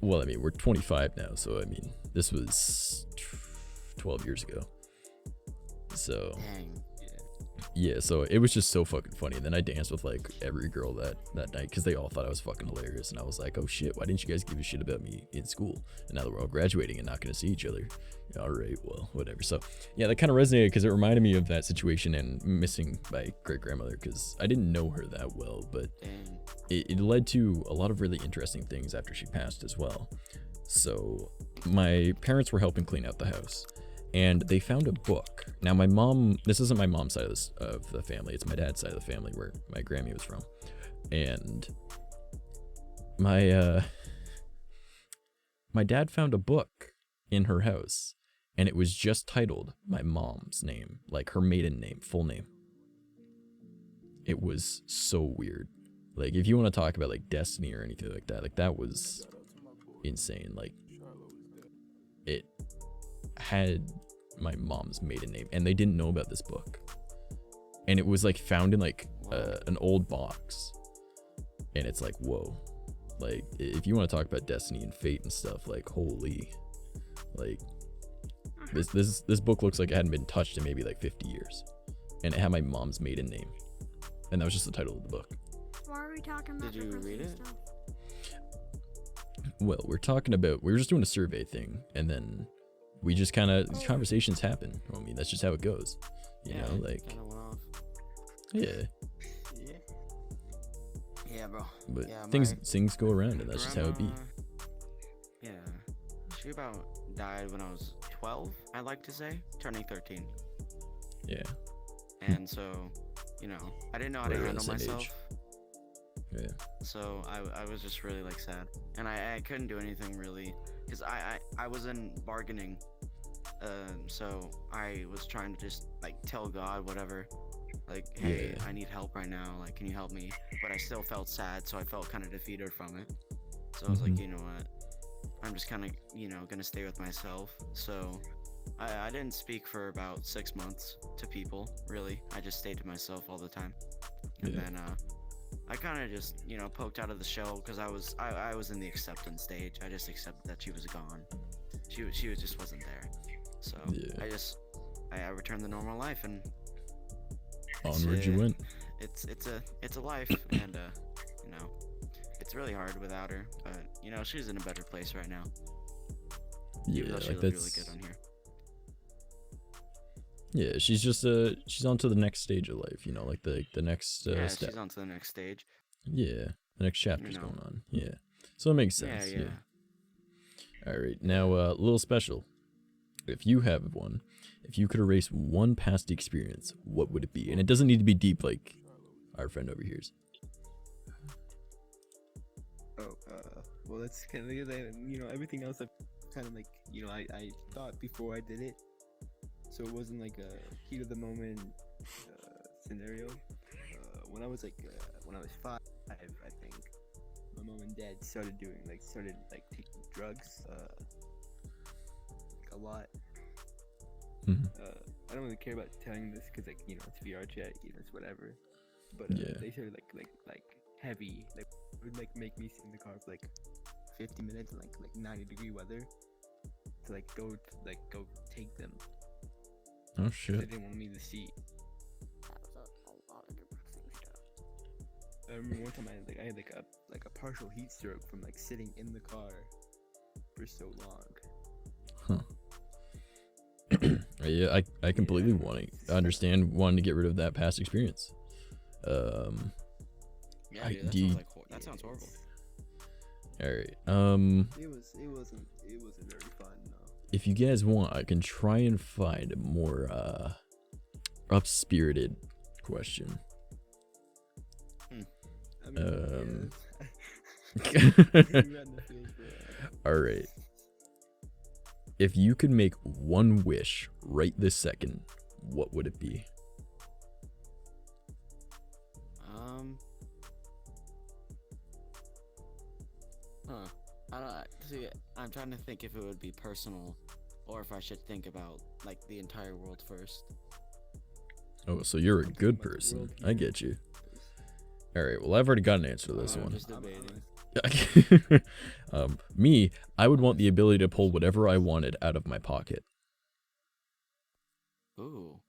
S1: Well, I mean, we're 25 now, so I mean, this was 12 years ago. So
S3: Dang.
S1: yeah, so it was just so fucking funny. And then I danced with like every girl that night because they all thought I was fucking hilarious. And I was like, "Oh shit, why didn't you guys give a shit about me in school? And now that we're all graduating and not gonna see each other, all right, well, whatever." So yeah, that kind of resonated because it reminded me of that situation and missing my great grandmother, because I didn't know her that well, but it led to a lot of really interesting things after she passed as well. So my parents were helping clean out the house, and they found a book. Now my mom, this isn't my mom's side of the family, it's my dad's side of the family where my Grammy was from. And my dad found a book in her house, and it was just titled my mom's name, like her maiden name, full name. It was so weird. Like if you want to talk about like destiny or anything like that was insane. Like it had my mom's maiden name, and they didn't know about this book, and it was like found in like an old box, and it's like, whoa. Like if you want to talk about destiny and fate and stuff, like holy, like This book looks like it hadn't been touched in maybe like 50 years, and it had my mom's maiden name, and that was just the title of the book.
S5: Why are we talking about
S3: Did you read it?
S5: stuff?
S1: Well, we were just doing a survey thing, and then we just kind of conversations happen. I mean, that's just how it goes, you know, like
S3: Kinda went off.
S1: yeah.
S3: Yeah, bro.
S1: But
S3: Yeah,
S1: things go around, and that's just how it be.
S3: grandma- Yeah, she about died when I was 12. I'd like to say, turning 13.
S1: Yeah,
S3: And so, you know, I didn't know how to
S1: Right around
S3: handle
S1: the same
S3: myself.
S1: age. yeah,
S3: So I was just really like sad, and I couldn't do anything really, because I was in bargaining, so I was trying to just like tell God whatever, like, hey,
S1: Yeah.
S3: I need help right now, like, can you help me? But I still felt sad, so I felt kind of defeated from it. So I was like,
S1: Mhm.
S3: you know what, I'm just kind of, you know, gonna stay with myself. So I didn't speak for about 6 months to people, really. I just stayed to myself all the time. And
S1: Yeah.
S3: then I kind of just, you know, poked out of the shell because I was in the acceptance stage. I just accepted that she was gone. She just wasn't there. So
S1: Yeah.
S3: I returned to normal life, and
S1: onward you went.
S3: it's a life, and you know, it's really hard without her. But you know, she's in a better place right now.
S1: Yeah,
S3: Even though she
S1: like
S3: looked
S1: that's
S3: really good on here.
S1: yeah. She's just she's on to the next stage of life, you know, like the next
S3: Yeah,
S1: step.
S3: she's on to the next stage.
S1: Yeah, the next chapter's
S3: know.
S1: going on. Yeah, so it makes
S3: Yeah,
S1: sense.
S3: yeah.
S1: All right, now a little special. If you have one, if you could erase one past experience, what would it be? And it doesn't need to be deep like our friend over here's.
S2: Oh, well, that's kind of, you know, everything else I've kind of like, you know, I thought before I did it, so it wasn't like a heat of the moment scenario. When I was 5, I think, my mom and dad started taking drugs, like a lot.
S1: Mhm.
S2: I don't really care about telling this because, like, you know, it's VR chat, you know, it's whatever. But
S1: Yeah.
S2: they started like heavy, like it would like make me sit in the car for like 50 minutes in like 90-degree weather to go take them.
S1: Oh
S2: They
S1: shit.
S2: didn't want me to see.
S5: That was a lot of depressing stuff.
S2: I remember one time I had a partial heat stroke from like sitting in the car for so long.
S1: Yeah, I completely understand wanting to get rid of that past experience.
S3: Yeah,
S1: I-
S3: dude, that
S1: do
S3: sounds
S1: you-
S3: like that sounds horrible.
S1: All right.
S2: It wasn't very fun. No.
S1: If you guys want, I can try and find a more up-spirited question.
S2: I mean,
S1: Um,
S2: you ran the field, bro.
S1: All right. If you could make one wish right this second, what would it be?
S3: I don't see. I'm trying to think if it would be personal, or if I should think about like the entire world first.
S1: Oh, so you're a
S2: I'm
S1: good
S2: thinking about the
S1: person.
S2: world
S1: I
S2: here.
S1: get you. All right. Well, I've already got an answer to this
S3: I'm
S1: one.
S3: just debating.
S1: Me, I would want the ability to pull whatever I wanted out of my pocket.
S3: Ooh.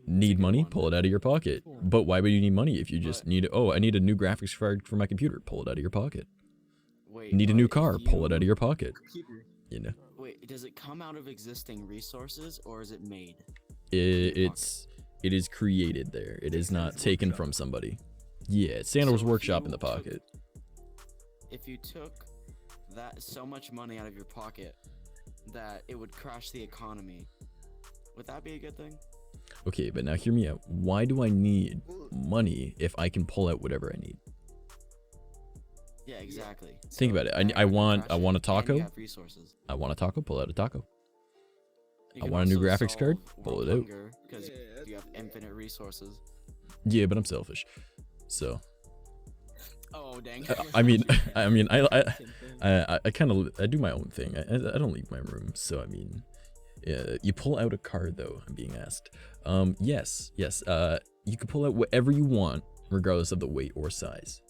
S1: Need
S3: good
S1: money?
S3: one.
S1: Pull it out of your pocket. But why would you need money if you just
S3: But-
S1: need? Oh, I need a new graphics card for my computer. Pull it out of your pocket.
S3: Wait.
S1: Need a
S3: but
S1: new
S3: if
S1: car? Pull it out of
S3: you-
S1: your pocket.
S2: Computer.
S1: You know,
S3: Wait, does it come out of existing resources, or is it made?
S1: it is created there. It is not
S2: Santa's
S1: taken
S2: Workshop.
S1: from somebody. Yeah, it's Santa's
S3: So if
S1: Workshop
S3: you
S1: in the
S3: took-
S1: pocket.
S3: If you took that so much money out of your pocket that it would crash the economy, would that be a good thing?
S1: Okay, but now hear me out. Why do I need money if I can pull out whatever I need?
S3: Yeah, exactly.
S1: Think about it. I want a taco.
S3: You have resources.
S1: I want a taco. Pull out a taco.
S3: You
S1: I
S3: can
S1: want a new
S3: also
S1: graphics card,
S3: solve
S1: pull
S3: world
S1: it out.
S3: hunger, because
S2: Yeah,
S3: you have infinite resources.
S1: Yeah, but I'm selfish. So
S3: Oh dang.
S1: I mean, I
S2: Same thing.
S1: kind of I do my own thing. I don't leave my room. So I mean, you pull out a card though. I'm being asked. Yes. You can pull out whatever you want, regardless of the weight or size.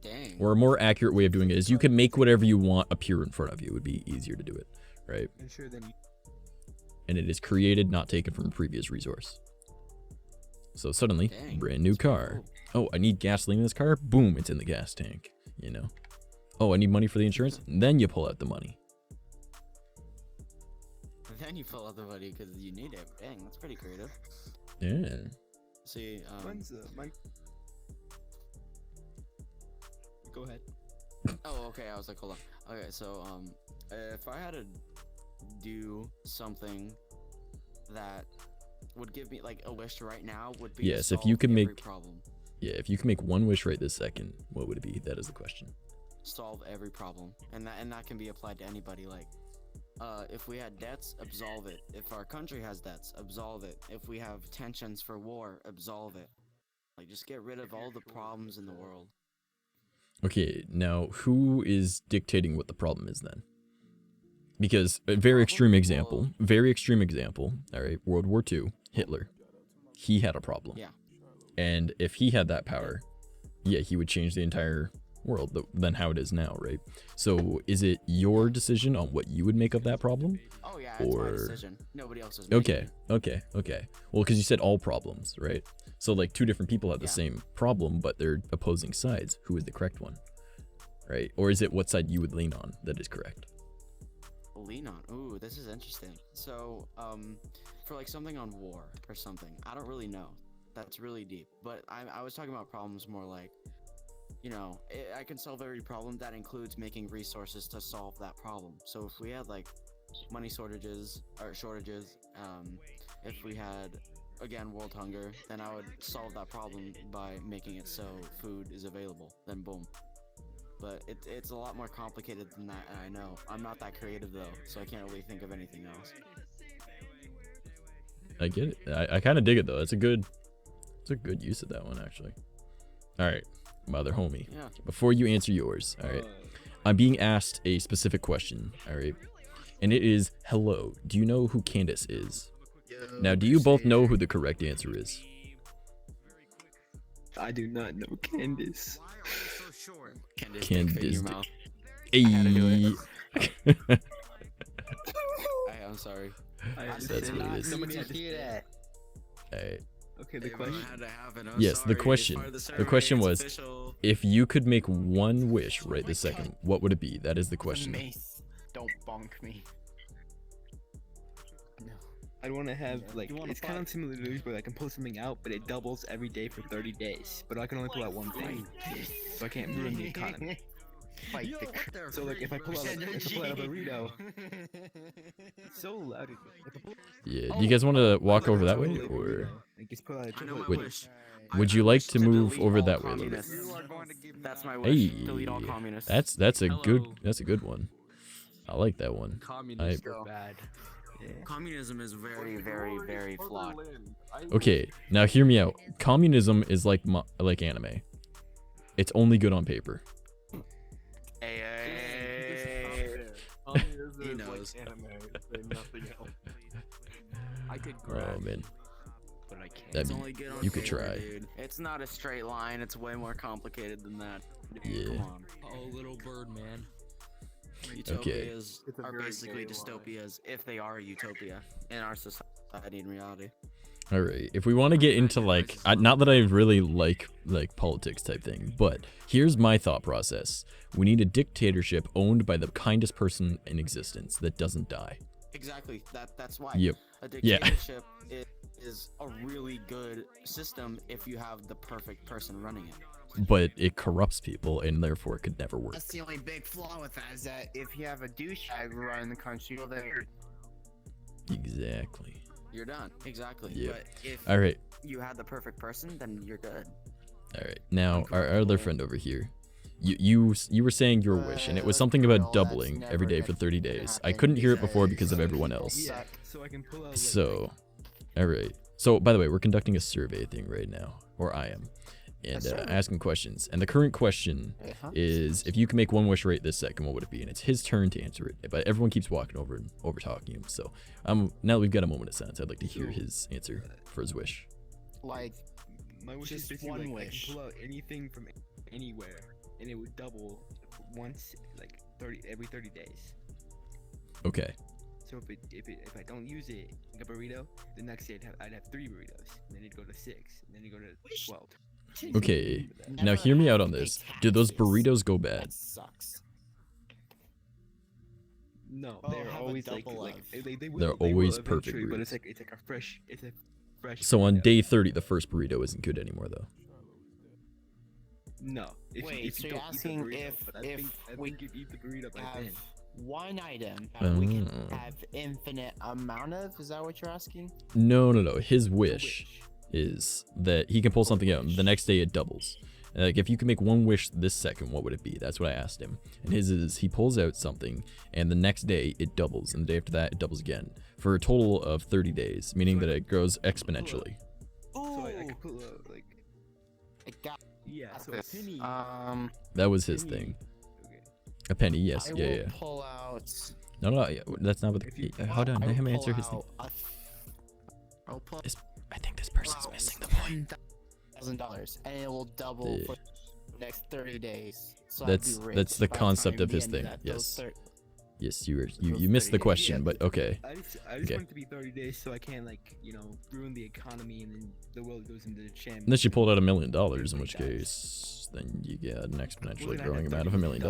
S3: Dang.
S1: Or a more accurate way of doing it is you can make whatever you want appear in front of you. It would be easier to do it, right?
S2: And sure, then
S1: And it is created, not taken from a previous resource. So suddenly,
S3: Dang,
S1: brand new
S3: that's pretty
S1: car.
S3: cool.
S1: Oh, I need gasoline in this car. Boom, it's in the gas tank. You know. Oh, I need money for the insurance. Then you pull out the money.
S3: Then you pull out the money because you need it. Dang, that's pretty creative.
S1: Yeah.
S3: See,
S2: mine's go ahead.
S3: oh, okay. I was like, hold on. Okay, so if I had to do something that would give me like a wish right now, would be to
S1: Yes, if
S3: solve
S1: you could
S3: every
S1: make-
S3: problem.
S1: Yeah, if you can make one wish right this second, what would it be? That is the question.
S3: Solve every problem, and that can be applied to anybody. Like, if we had debts, absolve it. If our country has debts, absolve it. If we have tensions for war, absolve it. Like, just get rid of all the problems in the world.
S1: Okay, now who is dictating what the problem is then? Because a very extreme example, all right, World War II, Hitler, he had a problem.
S3: Yeah.
S1: And if he had that power, yeah, he would change the entire world than how it is now, right? So is it your decision on what you would make of that problem?
S3: Oh yeah, it's my
S1: Or-
S3: decision. Nobody else is. making
S1: Okay,
S3: it.
S1: okay. Well, because you said all problems, right? So like two different people have the
S3: Yeah.
S1: same problem, but they're opposing sides. Who is the correct one? Right? Or is it what side you would lean on that is correct?
S3: Lean on. Ooh, this is interesting. So, for like something on war or something, I don't really know. That's really deep. But I was talking about problems more like, you know, I can solve every problem. That includes making resources to solve that problem. So if we had like money shortages, if we had again world hunger, then I would solve that problem by making it so food is available. Then boom. But it's a lot more complicated than that, and I know. I'm not that creative though, so I can't really think of anything else.
S1: I get it. I kind of dig it though. It's a good use of that one actually. All right, my other homie.
S3: Yeah.
S1: Before you answer yours, all right, I'm being asked a specific question, all right, and it is, hello, do you know who Candace is? Now, do you both know who the correct answer is?
S2: I do not know Candace.
S3: Candace,
S1: Candace
S3: dick fit in your
S1: dick.
S3: mouth.
S1: Hey.
S3: had to do I'm sorry.
S1: That's what it is.
S2: Somebody had to say that.
S1: All right.
S2: Okay, the question.
S1: Yes, the question was, if you could make one wish right this second, what would it be? That is the question.
S6: Mace, don't bonk me. No.
S2: I'd want to have like
S6: You wanna
S2: it's kind
S6: fight?
S2: of similar to yours, where I can pull something out, but it doubles every day for 30 days. But I can only pull out one thing, so I can't ruin the economy.
S6: Fight the
S2: So like if I pull out a burrito, so loud. If I pull
S1: Yeah. Do you guys want to walk over that way, or
S2: I just pull out a
S3: I know my
S1: Wait,
S3: wish.
S1: would
S3: I
S1: you like
S3: wish
S1: to move
S3: delete
S1: over
S3: all
S1: that way a little bit?
S3: communists. That's my wish.
S1: Hey,
S3: Delete all communists.
S1: that's a good one. I like that one.
S6: Communists
S1: I-
S6: are bad.
S3: Communism is very, very, very flawed.
S1: Okay, now hear me out. Communism is like anime. It's only good on paper.
S3: Hey, He knows.
S6: I could
S1: Oh
S6: grab,
S1: man,
S6: but I can't.
S1: that'd
S3: It's
S1: be
S3: only good on
S1: you could
S3: paper,
S1: try.
S3: dude. It's not a straight line. It's way more complicated than that.
S1: Yeah.
S3: Come on.
S6: Oh, little bird man.
S3: Utopias
S6: It's a
S3: are
S6: very
S3: basically
S6: gay line.
S3: dystopias if they are a utopia in our society in reality.
S1: All right, if we want to get into like, not that I really like politics type thing, but here's my thought process. We need a dictatorship owned by the kindest person in existence that doesn't die.
S3: Exactly. That's why.
S1: Yep.
S3: A
S1: Yeah.
S3: dictatorship is a really good system if you have the perfect person running it.
S1: But it corrupts people and therefore it could never work.
S6: That's the only big flaw with that is that if you have a douchebag running the country, well then
S1: Exactly.
S3: You're done. Exactly.
S1: Yep.
S3: But if
S1: All right.
S3: you had the perfect person, then you're good.
S1: All right. Now our other friend over here. You were saying your wish, and it was something about doubling every day for 30 days. I couldn't hear it before because of everyone else.
S2: yeah, so I can pull out. Like,
S1: So, all right. So, by the way, we're conducting a survey thing right now, or I am, and asking questions. And the current question is, if you can make one wish right this second, what would it be? And it's his turn to answer it. But everyone keeps walking over and over talking him. So, now that we've got a moment of silence, I'd like to hear his answer for his wish.
S6: like
S2: my wish
S6: just
S2: is basically
S6: one
S2: like,
S6: wish.
S2: I can pull out anything from anywhere, and it would double once, like every 30 days.
S1: Okay.
S2: So if I don't use it, like a burrito, the next day I'd have 3 burritos. And then it'd go to 6. And then it'd go to 12.
S1: Okay, now hear me out on this. Do those burritos go bad?
S6: That sucks.
S2: No,
S6: Oh,
S2: they're
S6: have a
S2: always like,
S6: double
S2: like
S6: life.
S2: they will,
S1: They're
S2: they will
S1: always perfect
S2: eventually, but
S1: burritos.
S2: it's like a fresh, it's a fresh.
S1: So on
S2: burrito.
S1: day 30, the first burrito isn't good anymore, though.
S2: No.
S6: Wait,
S2: if
S6: so
S2: you
S6: you're
S2: don't eat the
S6: asking
S2: burrito, but I think
S6: we
S2: you eat the burrito by
S6: have
S2: then.
S6: one item that we can
S1: Oh.
S6: have infinite amount of? Is that what you're asking?
S1: No. His wish is that he can pull something out, and the next day it doubles. Like, if you could make one wish this second, what would it be? That's what I asked him. And his is he pulls out something, and the next day it doubles, and the day after that it doubles again, for a total of 30 days, meaning that it grows exponentially.
S2: So I could pull out like
S6: I got
S2: yeah. So
S6: this.
S2: a penny.
S1: That was his thing.
S2: Okay.
S1: A penny, yes,
S6: I
S1: yeah,
S6: will
S1: yeah.
S6: pull out.
S1: No, that's not what
S2: If you-
S1: the. Hold on,
S6: I
S1: let him
S6: will
S1: answer
S6: pull
S1: his thing.
S6: out I'll pull
S1: I think this person's
S6: out
S1: missing the point.
S6: $1,000, and it will double
S1: Yeah.
S6: for the next 30 days. So
S1: That's-
S6: I'd be rich
S1: that's the
S6: by
S1: concept
S6: time
S1: of
S6: the
S1: his
S6: end of
S1: thing,
S6: that, those
S1: yes.
S6: thir-
S1: Yes, you
S6: Those
S1: missed the
S6: 30 days.
S1: question,
S2: Yeah.
S1: but okay.
S2: I just
S1: Okay.
S2: want it to be 30 days so I can't like ruin the economy and then the world goes into the channel.
S1: Unless you pulled out $1 million, in which case then you get an exponentially growing amount of $1 million.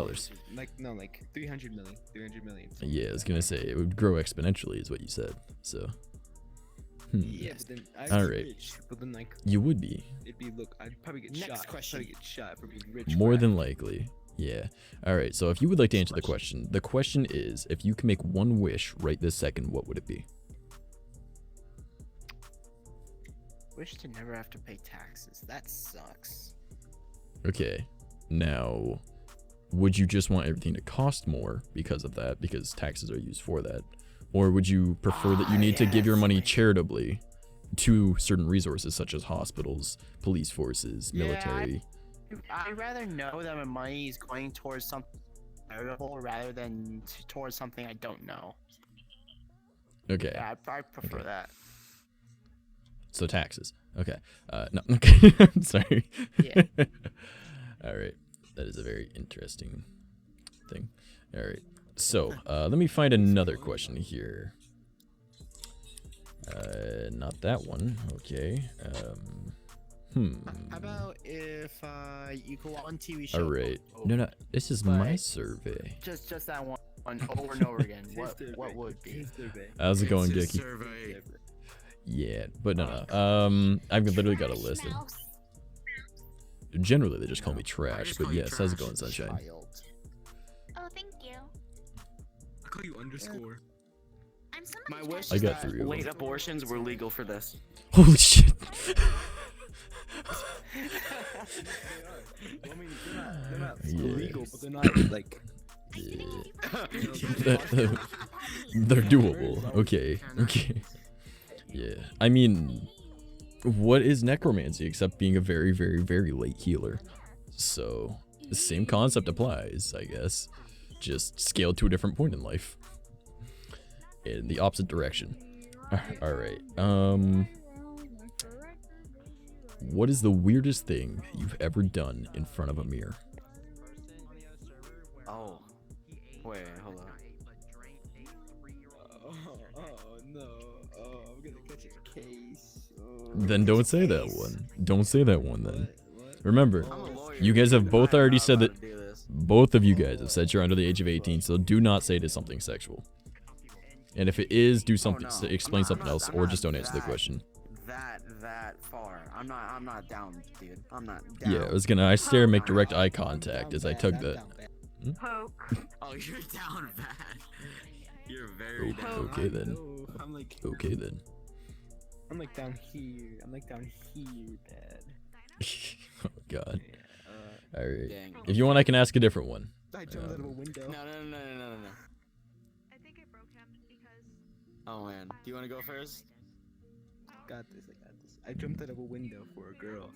S2: Like no, like 300 million. 300 million.
S1: Yeah, I was gonna say it would grow exponentially, is what you said. So,
S2: Yeah, but then I'd
S1: Alright.
S2: be rich. But then like
S1: you would be
S2: it'd be look, I'd probably get
S6: Next
S2: shot.
S6: question.
S2: I'd probably get shot for being rich.
S1: more
S2: crap.
S1: than likely. Yeah. All right. So if you would like to answer the question is, if you can make one wish right this second, what would it be?
S6: Wish to never have to pay taxes. That sucks.
S1: Okay. Now, would you just want everything to cost more because of that, because taxes are used for that? Or would you prefer that you need to give your money charitably to certain resources such as hospitals, police forces,
S6: Yeah,
S1: military?
S6: I'd rather know that my money is going towards something charitable rather than towards something I don't know.
S1: Okay.
S6: Yeah, I prefer
S1: Okay.
S6: that.
S1: So taxes. Okay. No. Okay. I'm sorry.
S6: Yeah.
S1: All right. That is a very interesting thing. All right. So let me find another question here. Not that one. Okay.
S6: How about if you go on TV show?
S1: All right. No. This is my survey.
S6: Just that one over and over again. What would be?
S1: How's it going,
S3: It's his
S1: Dicky?
S3: survey.
S1: Yeah, but no. I've literally got a list. Generally, they just call me trash,
S3: just
S1: but
S3: call you
S1: yes, how's it
S3: trash.
S1: going, Sunshine?
S6: Child.
S5: Oh, thank you.
S2: I call you underscore.
S5: I'm
S3: My
S5: somebody's
S3: wish
S1: I
S3: is
S1: got
S3: that
S1: 3 of
S3: late
S1: them.
S3: abortions were legal for this.
S1: Holy shit!
S2: I mean, they're not
S1: Yeah.
S2: illegal, but they're not like.
S1: They're doable. Okay. Yeah. I mean, what is necromancy except being a very, very, very late healer? So, the same concept applies, I guess. Just scaled to a different point in life. In the opposite direction. Alright. What is the weirdest thing you've ever done in front of a mirror?
S3: Oh. Wait, hold on.
S2: Oh no! Oh, I'm gonna catch a case. Oh,
S1: Then don't say that one. Don't say that one then.
S2: What?
S1: Remember,
S3: I'm a lawyer.
S1: you guys have both
S3: I'm
S1: already
S3: not
S1: said
S3: allowed
S1: that.
S3: to do this.
S1: Both of you guys have said you're under the age of 18, so do not say it is something sexual. And if it is, do something.
S3: Oh, no.
S1: Explain
S3: I'm
S1: something
S3: not-
S1: else,
S3: I'm
S1: or
S3: not
S1: just don't answer the
S3: that-
S1: question.
S3: That far. I'm not down, dude. I'm not down.
S1: Yeah, I stare and make
S3: down.
S1: direct eye contact as I tug that.
S4: Poke.
S3: Oh, you're down bad. You're
S1: Oh,
S3: very down.
S1: okay then.
S2: No, I'm like.
S1: Okay then.
S2: I'm like down here. I'm like down here, Dad.
S1: Oh god.
S2: Yeah,
S1: All right.
S3: Dang.
S1: If you want, I can ask a different one.
S2: I jumped out of a window.
S3: No.
S5: I think I broke him because
S3: Oh man. Do you want to go first?
S2: Got this. I got this. I jumped out of a window for a girl.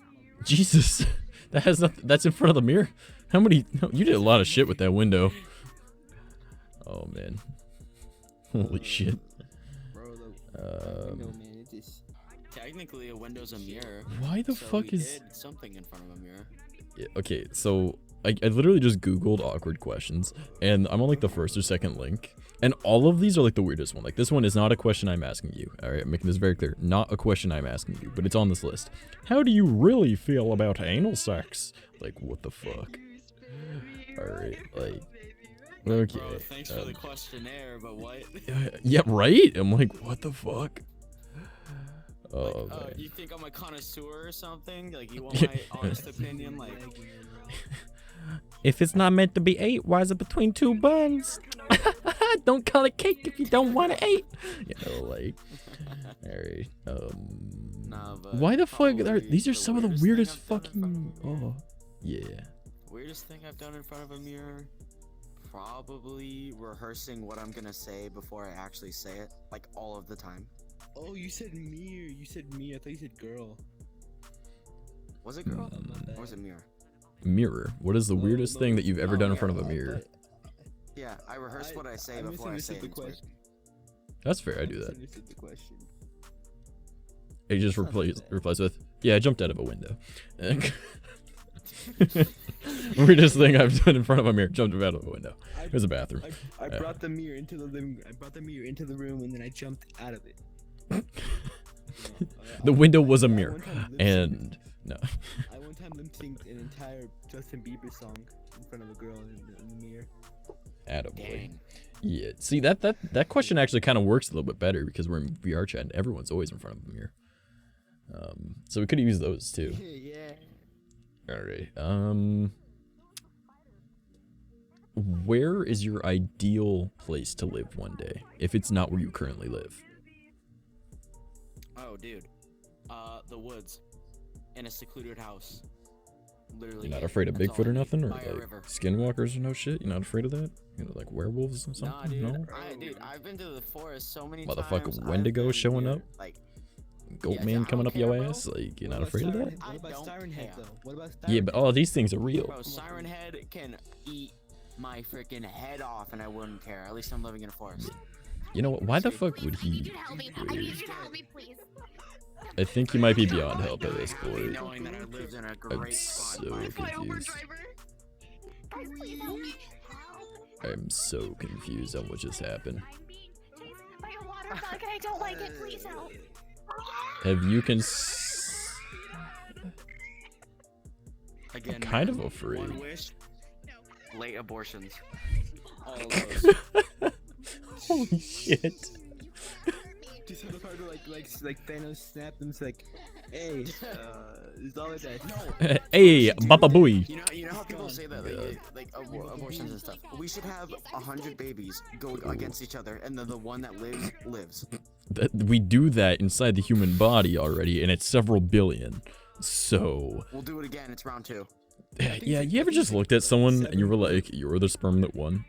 S1: Jesus, that has nothing. That's in front of the mirror. How many? No, you did a lot of shit with that window. Oh man. Holy shit.
S2: Bro, the window, man, it just.
S3: Technically, a window's a mirror.
S1: Why the
S3: so
S1: fuck
S3: we
S1: is?
S3: did something in front of a mirror.
S1: Yeah, okay, so I literally just Googled awkward questions, and I'm on like the first or second link, and all of these are like the weirdest one. Like this one is not a question I'm asking you. All right, I'm making this very clear. Not a question I'm asking you, but it's on this list. How do you really feel about anal sex? Like what the fuck? All right, like okay.
S3: Bro, thanks for the questionnaire, but what?
S1: Yeah, right. I'm like, what the fuck? Oh,
S3: Like,
S1: man.
S3: you think I'm a connoisseur or something? Like, you want my honest opinion? Like,
S1: If it's not meant to be ate, why is it between two buns? Don't call it cake if you don't want to eat. You know, like, alright.
S3: nah, but
S1: Why the fuck?
S3: probably
S1: These are some of the
S3: weirdest
S1: weirdest
S3: thing I've done in front
S1: fucking.
S3: of
S1: Oh, yeah.
S3: weirdest thing I've done in front of a mirror? Probably rehearsing what I'm gonna say before I actually say it, like all of the time.
S2: Oh, you said mirror. You said me. I thought you said girl.
S3: Was it girl?
S1: Mm.
S3: Or was it mirror?
S1: Mirror. What is the weirdest thing that you've ever done in front of a mirror?
S3: Yeah, I rehearse what I say before I say it.
S2: the
S3: It's weird.
S2: question.
S1: That's fair. I do that.
S2: Misunderstood the question.
S1: It just replies with, "Yeah, I jumped out of a window." Weirdest thing I've done in front of a mirror: jumped out of a window. It was a bathroom.
S2: I brought the mirror into the living. I brought the mirror into the room, and then I jumped out of it.
S1: The window was a
S2: I
S1: mirror,
S2: one time lip-synced-
S1: and no.
S2: I one time lip synced an entire Justin Bieber song in front of a girl in the mirror.
S1: Attaboy.
S3: Dang.
S1: Yeah. See that question actually kind of works a little bit better because we're in VR chat and everyone's always in front of a mirror. So we could use those too.
S2: Yeah.
S1: All right. Where is your ideal place to live one day if it's not where you currently live?
S3: Oh, dude. The woods. In a secluded house. Literally.
S1: You're not afraid of
S3: That's
S1: Bigfoot
S3: all
S1: or
S3: I need.
S1: nothing, or
S3: By a
S1: like
S3: river.
S1: skinwalkers or no shit? You're not afraid of that? You know, like werewolves or something?
S3: Nah, dude.
S1: No.
S3: Dude, I've been to the forest so many
S1: Motherfucker
S3: times. I've
S1: Wendigo
S3: been
S1: showing
S3: near,
S1: up?
S3: Like,
S1: Goat
S3: Yeah,
S1: man
S3: I
S1: coming
S3: don't
S1: up your
S3: care, bro.
S1: ass? Like, you're
S2: What
S1: not
S2: about
S1: afraid of
S2: Siren
S1: that?
S2: Head?
S3: I
S2: What about
S3: don't
S2: Siren Head
S3: care.
S2: though? What about
S1: Yeah,
S2: Siren
S1: but
S2: Head?
S1: all these things are real.
S3: bro, Siren Head can eat my freaking head off and I wouldn't care. At least I'm living in a forest.
S1: You know what? Why the fuck would
S5: I need
S1: he?
S5: you to help me. I need you to help me, please.
S1: I think he might be beyond help at this
S3: Happy
S1: point.
S3: knowing that I lived in a
S1: I'm
S3: great spot.
S1: so
S3: in life.
S1: confused.
S5: Guys, please help me.
S1: I'm so confused on what just happened.
S5: My water bug and I don't like it. Please help.
S1: Have you
S3: Again,
S1: kind
S3: man,
S1: of afraid.
S3: One wish. Late abortions. All of those.
S1: Holy shit.
S2: Just have the part where like Thanos snapped him. It's like, hey, it's all of that.
S1: Hey, Baba Booey.
S3: You know how people say that like abortions and stuff. We should have 100 babies go against each other, and then the one that lives lives.
S1: We do that inside the human body already, and it's several billion. So,
S3: We'll do it again. It's round 2.
S1: yeah, you ever just looked at someone and you were like, you're the sperm that won?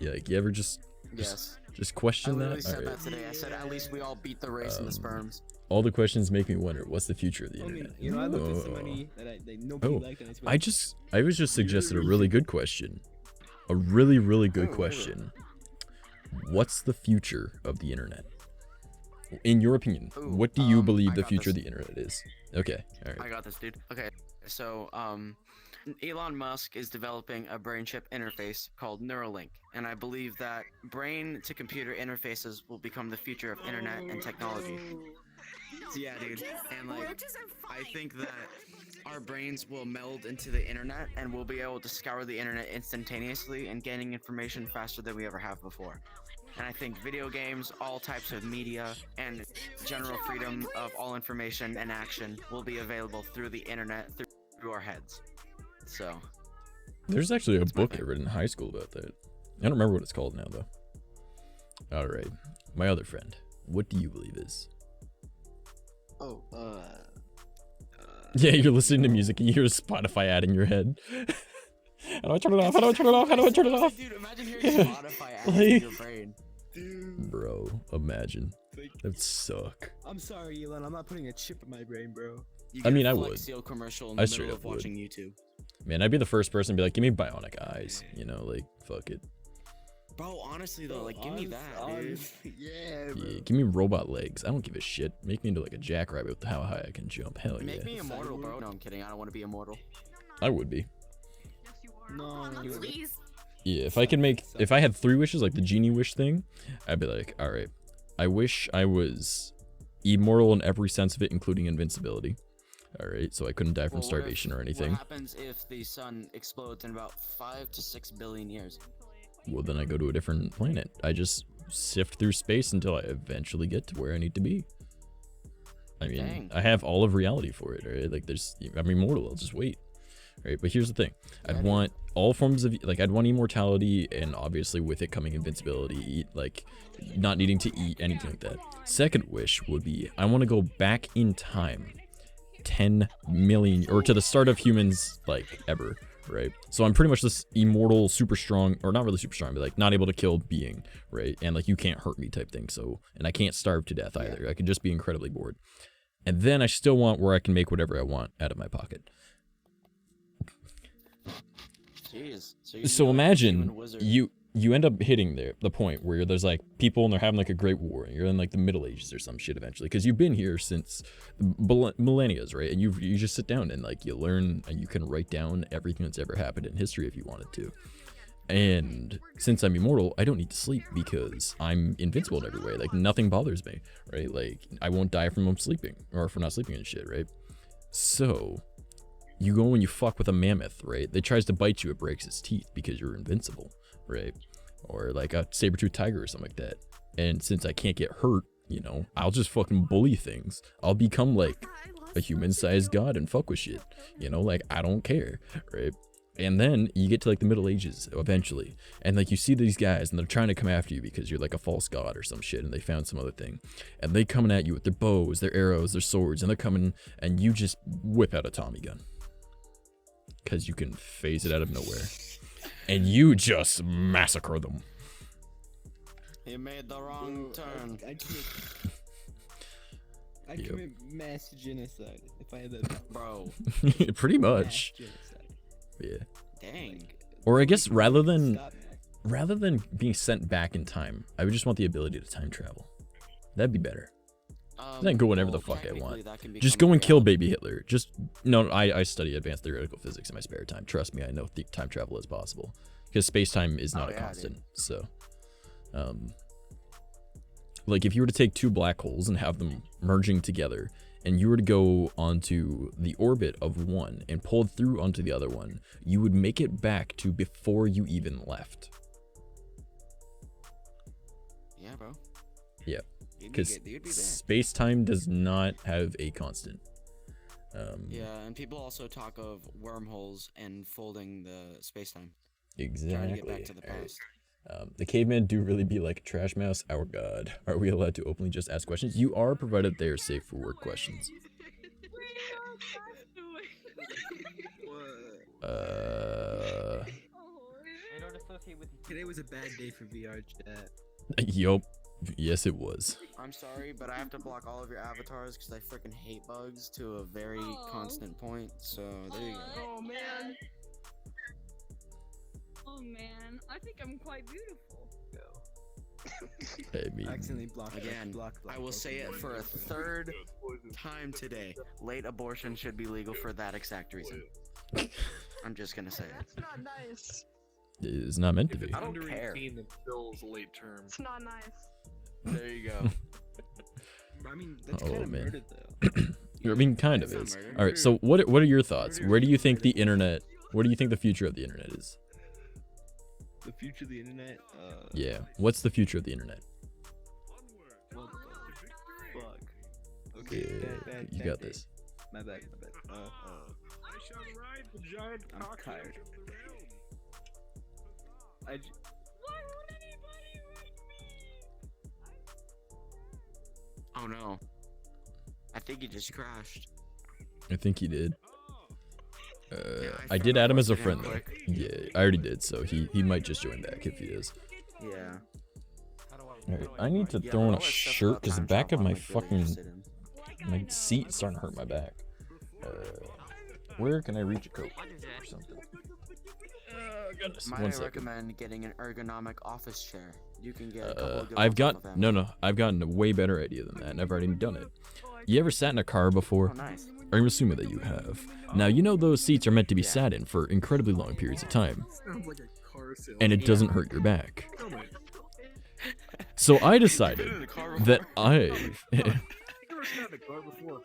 S1: Yeah, like, you ever just
S3: Yes.
S1: Just
S3: I
S1: question
S3: literally
S1: that?
S3: said
S1: Alright.
S3: that today. I said at least we all beat the race in the sperms.
S1: All the questions make me wonder, what's the future of the
S2: I mean,
S1: internet?
S2: you know, I looked at
S1: Oh.
S2: somebody that nobody
S1: Oh,
S2: liked, and
S1: I was just suggested a really good question. A really, really good
S3: Oh,
S1: question. What's the future of the internet? In your opinion,
S3: Ooh,
S1: what do you
S3: I
S1: believe the
S3: got
S1: future of
S3: this.
S1: the internet is? Okay,
S3: I
S1: alright.
S3: got this, dude. Okay, so Elon Musk is developing a brain chip interface called Neuralink, and I believe that brain-to-computer interfaces will become the future of internet and technology. Yeah, dude. And like, I think that our brains will meld into the internet, and we'll be able to scour the internet instantaneously and gaining information faster than we ever have before. And I think video games, all types of media, and general freedom of all information and action will be available through the internet, through our heads. So,
S1: There's actually a
S3: That's my
S1: book I
S3: thing.
S1: read in high school about that. I don't remember what it's called now, though. Alright, my other friend, what do you believe is?
S2: Oh,
S1: Yeah, you're listening to music and you hear a Spotify ad in your head. How do I turn it off? How do I turn it off? How do I turn it off?
S3: Dude, imagine hearing Spotify ads
S1: Like-
S3: in your brain.
S2: dude.
S1: Bro, imagine.
S2: Like,
S1: That'd suck.
S2: I'm sorry, Elon. I'm not putting a chip in my brain, bro.
S3: You
S1: I
S3: get a
S1: mean, I
S3: Flex
S1: would.
S3: Seal commercial in
S1: I
S3: the
S1: straight
S3: middle
S1: up
S3: of
S1: would.
S3: watching YouTube.
S1: Man, I'd be the first person to be like, give me bionic eyes. You know, like, fuck it.
S3: Bro, honestly though, like, give me that, dude.
S2: Yeah, bro.
S1: Yeah, give me robot legs. I don't give a shit. Make me into like a jackrabbit with how high I can jump. Hell
S3: Make
S1: yeah.
S3: me immortal, bro. No, I'm kidding. I don't want to be immortal.
S1: I would be.
S2: No, no, no.
S4: Please.
S1: Yeah, if I had 3 wishes, like the genie wish thing, I'd be like, all right, I wish I was immortal in every sense of it, including invincibility. All right, so I couldn't die from
S3: Well,
S1: starvation or anything.
S3: What happens if the sun explodes in about 5 to 6 billion years?
S1: Well, then I go to a different planet. I just sift through space until I eventually get to where I need to be. I mean,
S3: Dang.
S1: I have all of reality for it, right? Like, I'm immortal. I'll just wait. Right, but here's the thing. I'd want all forms of, like, I'd want immortality, and obviously with it coming invincibility, like, not needing to eat, anything like that. Second wish would be, I want to go back in time 10 million, or to the start of humans, like, ever, right? So I'm pretty much this immortal, super strong, or not really super strong, but, like, not able to kill being, right? And, like, you can't hurt me type thing, so, and I can't starve to death either. I could just be incredibly bored. And then I still want where I can make whatever I want out of my pocket.
S3: Jeez.
S1: So imagine you end up hitting the point where there's like people and they're having like a great war, and you're in like the Middle Ages or some shit eventually, because you've been here since millennia, right? And you just sit down and like you learn, and you can write down everything that's ever happened in history if you wanted to. And since I'm immortal, I don't need to sleep because I'm invincible in every way. Like, nothing bothers me, right? Like, I won't die from sleeping, or from not sleeping and shit, right? So you go and you fuck with a mammoth, right? That tries to bite you, it breaks its teeth because you're invincible, right? Or like a saber-toothed tiger or something like that. And since I can't get hurt, you know, I'll just fucking bully things. I'll become like a human-sized god and fuck with shit, you know? Like, I don't care, right? And then you get to like the Middle Ages eventually, and like you see these guys and they're trying to come after you because you're like a false god or some shit, and they found some other thing, and they coming at you with their bows, their arrows, their swords, and they're coming, and you just whip out a Tommy gun because you can phase it out of nowhere, and you just massacre them.
S3: He made the wrong turn.
S2: I'd commit mass genocide if I had that.
S3: Bro.
S1: Pretty much. Yeah.
S3: Dang.
S1: Or I guess rather than being sent back in time, I would just want the ability to time travel. That'd be better. Then go whenever the fuck I want. Just go and kill baby Hitler. Just no. I study advanced theoretical physics in my spare time. Trust me, I know time travel is possible because space-time is not a constant. Dude. So, like if you were to take 2 black holes and have them merging together, and you were to go onto the orbit of one and pull through onto the other one, you would make it back to before you even left.
S3: Yeah, bro.
S1: Yeah, because space-time does not have a constant.
S3: Yeah, and people also talk of wormholes and folding the space-time.
S1: Exactly.
S3: Trying to get back to the past.
S1: The cavemen do really be like a trash mouse. Our god. Are we allowed to openly just ask questions? You are, provided they are safe for work questions.
S2: Today was a bad day for VR chat.
S1: Yup. Yes, it was.
S3: I'm sorry, but I have to block all of your avatars because I freaking hate bugs to a very constant point. So there you go.
S5: Oh man. Oh man, I think I'm quite beautiful.
S1: I mean,
S2: Accidentally blocked.
S3: Again, I will say it for a 3rd time today. Late abortion should be legal for that exact reason. I'm just gonna say it.
S5: That's not nice.
S1: it's not meant to be.
S3: I don't care.
S7: Bill's late term.
S5: It's not nice.
S3: There you go.
S2: I mean, that's
S1: Oh,
S2: kind of
S1: man.
S2: murdered though.
S1: I mean, kind of
S3: It's not
S1: is.
S3: murder.
S1: All right. So, what are your thoughts? Where do you think the internet? What do you think the future of the internet is?
S2: The future of the internet.
S1: Yeah. What's the future of the internet?
S2: What the fuck? Okay.
S1: Yeah,
S2: bad,
S1: you
S2: bad
S1: got
S2: day.
S1: this.
S2: My bad.
S7: I shall ride the giant
S2: I'm
S7: cockroach
S2: tired.
S7: of the realm.
S2: I
S5: Why won't anybody like me?
S3: Oh no. I think he just crashed.
S1: I think he did.
S3: I
S1: I did
S3: found
S1: add him
S3: out
S1: as a
S3: today
S1: friend
S3: real
S1: though.
S3: quick.
S1: Yeah, I already did. So he might just join back if he is.
S3: Yeah.
S1: All right. I need to
S3: Yeah,
S1: throw on
S3: all
S1: a
S3: that stuff
S1: shirt
S3: about
S1: because the
S3: time
S1: back of
S3: travel,
S1: my
S3: I'm, like, really
S1: fucking
S3: interested in.
S1: my seat's starting to hurt my back. Where can I reach a coat or something? Goodness.
S3: Might
S1: One
S3: I
S1: second.
S3: recommend getting an ergonomic office chair? You can get a couple of good
S1: I've
S3: ones
S1: got
S3: off of
S1: no.
S3: Amazon.
S1: I've gotten a way better idea than that, and I've already done it. You ever sat in a car before?
S3: Oh, nice.
S1: I'm assuming that you have. Now, you know those seats are meant to be
S3: Yeah.
S1: sat in for incredibly long periods of time,
S7: Sounds like a car sale.
S1: and it
S3: Yeah.
S1: doesn't hurt your back.
S7: Tell me,
S1: So I
S3: You've been
S1: decided
S3: in a car
S1: that
S3: before?
S1: I,
S7: you ever sat in a car before?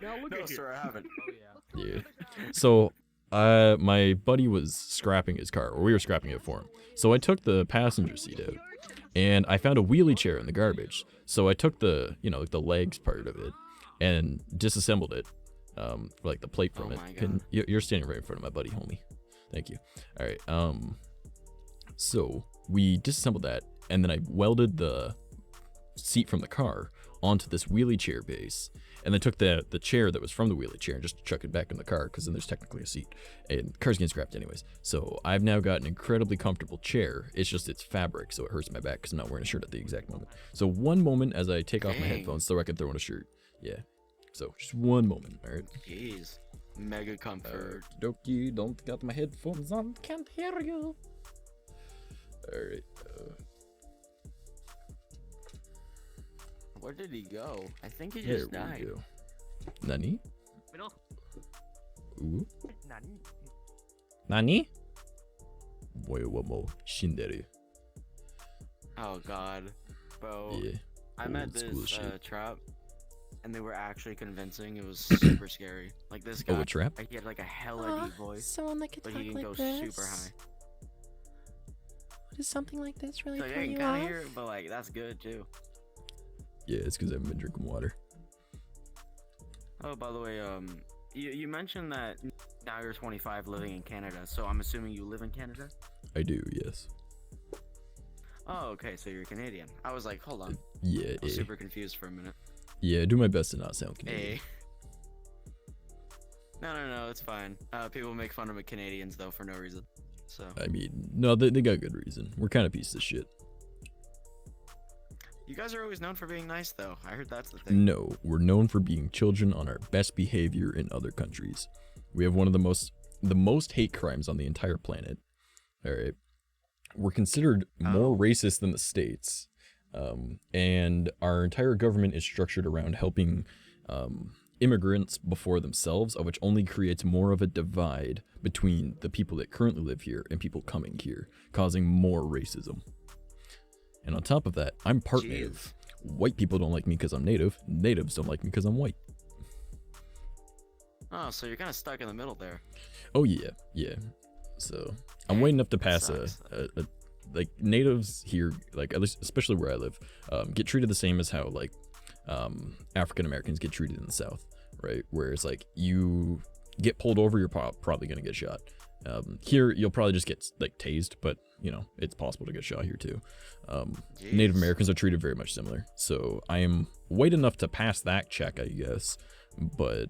S7: Now look
S3: No,
S7: at you.
S3: sir, I haven't.
S1: yeah. So my buddy was scrapping his car, or we were scrapping it for him. So I took the passenger seat out, and I found a wheelie chair in the garbage. So I took the, like the legs part of it, and disassembled it, like the plate from
S3: Oh
S1: it.
S3: my God.
S1: You're standing right in front of my buddy, homie. Thank you. All right. So we disassembled that, and then I welded the seat from the car onto this wheelie chair base, and then took the chair that was from the wheelie chair and just chuck it back in the car, because then there's technically a seat, and the car's getting scrapped anyways. So I've now got an incredibly comfortable chair. It's just it's fabric, so it hurts my back because I'm not wearing a shirt at the exact moment. So one moment as I take off my
S3: Dang.
S1: headphones so I can throw in a shirt. Yeah. So just one moment. All right.
S3: Jeez. Mega comfort.
S1: Dokie, don't got my headphones on, can't hear you. All right.
S3: Where did he go? I think he
S1: There
S3: just
S1: we
S3: died.
S1: go. Nani? Ooh. Nani? Boy, what more? Shinderu.
S3: Oh god. Bro.
S1: Yeah.
S3: I met
S1: old school
S3: this
S1: shit.
S3: trap, and they were actually convincing. It was super scary. Like this guy,
S1: Oh, a trap?
S3: he had like a hella deep voice,
S5: Someone that could
S3: but
S5: talk
S3: he can
S5: like
S3: go
S5: this.
S3: super high.
S5: Does something like this really
S3: So
S5: throw
S3: yeah, you
S5: you
S3: kind
S5: off?
S3: of hear it, but like that's good too.
S1: Yeah, it's because I haven't been drinking water.
S3: Oh, by the way, you mentioned that now you're 25 living in Canada, so I'm assuming you live in Canada?
S1: I do, yes.
S3: Oh, okay, so you're Canadian. I was like, hold on.
S1: Yeah,
S3: I was
S1: eh.
S3: super confused for a minute.
S1: Yeah, I do my best to not sound Canadian.
S3: Hey. No, it's fine. People make fun of Canadians though for no reason. So
S1: I mean, no, they got good reason. We're kind of pieces of shit.
S3: you guys are always known for being nice though. I heard that's the thing.
S1: No, we're known for being children on our best behavior in other countries. We have one of the most hate crimes on the entire planet. All right. We're considered more racist than the states. And our entire government is structured around helping immigrants before themselves, of which only creates more of a divide between the people that currently live here and people coming here, causing more racism. And on top of that, I'm part native. White people don't like me because I'm native. Natives don't like me because I'm white.
S3: Oh, so you're kind of stuck in the middle there.
S1: Oh yeah, yeah. So I'm waiting up to pass
S3: sucks.
S1: like natives here, like at least especially where I live, get treated the same as how like African Americans get treated in the South, right? Whereas like you get pulled over, you're probably gonna get shot. Here you'll probably just get like tased, but you know it's possible to get shot here too. Native
S3: Jeez.
S1: Americans are treated very much similar, so I am white enough to pass that check, I guess, but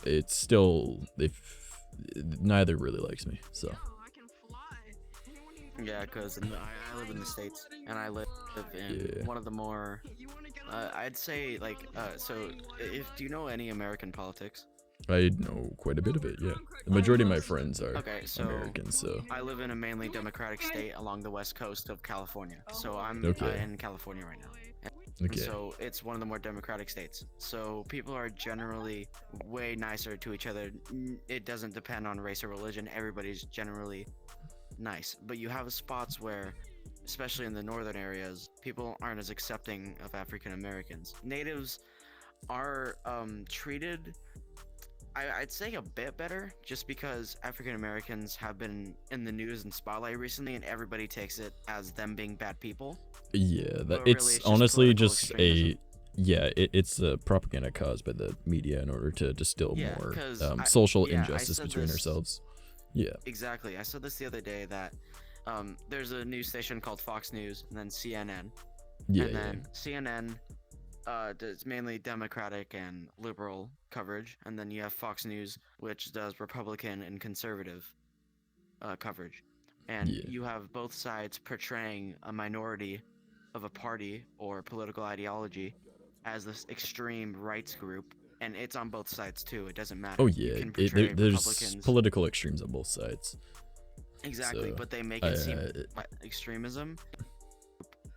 S1: it's still neither really likes me. So
S3: Yeah, because I live in the States, and I live in
S1: Yeah.
S3: one of the more, I'd say, like, so, do you know any American politics?
S1: I know quite a bit of it, yeah. The majority of my friends are
S3: Okay, so
S1: Americans, so
S3: I live in a mainly Democratic state along the west coast of California. So I'm
S1: Okay.
S3: in California right now. And
S1: okay.
S3: so it's one of the more democratic states. So people are generally way nicer to each other. It doesn't depend on race or religion. Everybody's generally nice. But you have spots where, especially in the northern areas, people aren't as accepting of African Americans. Natives are treated, I'd say, a bit better, just because African Americans have been in the news and spotlight recently, and everybody takes it as them being bad people.
S1: Yeah, that
S3: But really,
S1: it's
S3: it's just
S1: honestly
S3: political
S1: just
S3: extremism.
S1: it's a propaganda caused by the media in order to distill
S3: Yeah,
S1: more
S3: 'cause
S1: social
S3: I
S1: injustice
S3: said
S1: between
S3: this-
S1: ourselves. Yeah.
S3: Exactly. I said this the other day that there's a news station called Fox News, and then CNN.
S1: Yeah,
S3: And
S1: yeah.
S3: then CNN does mainly Democratic and liberal coverage, and then you have Fox News, which does Republican and conservative coverage. And
S1: Yeah.
S3: you have both sides portraying a minority of a party or political ideology as this extreme rights group, and it's on both sides too. It doesn't matter.
S1: Oh
S3: You
S1: yeah,
S3: can portray
S1: there's
S3: Republicans.
S1: political extremes on both sides.
S3: Exactly,
S1: So,
S3: but they make it seem like extremism,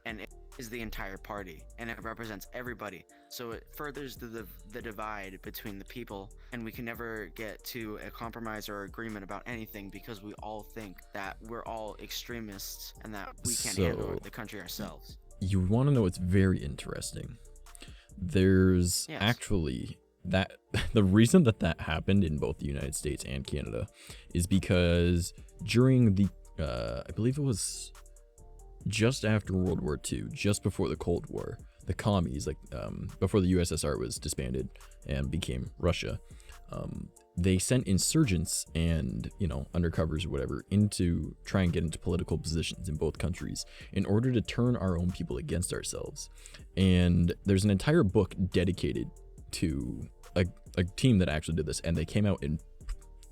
S3: and is the entire party, and it represents everybody. So it furthers the divide between the people, and we can never get to a compromise or agreement about anything because we all think that we're all extremists and that we can't handle
S1: So-
S3: the country ourselves.
S1: You want to know what's very interesting? There's
S3: Yes.
S1: actually that the reason that happened in both the United States and Canada is because during the I believe it was just after World War II, just before the Cold War, the commies, like before the USSR was disbanded and became Russia, they sent insurgents and, you know, undercovers or whatever into try and get into political positions in both countries in order to turn our own people against ourselves. And there's an entire book dedicated to a team that actually did this, and they came out and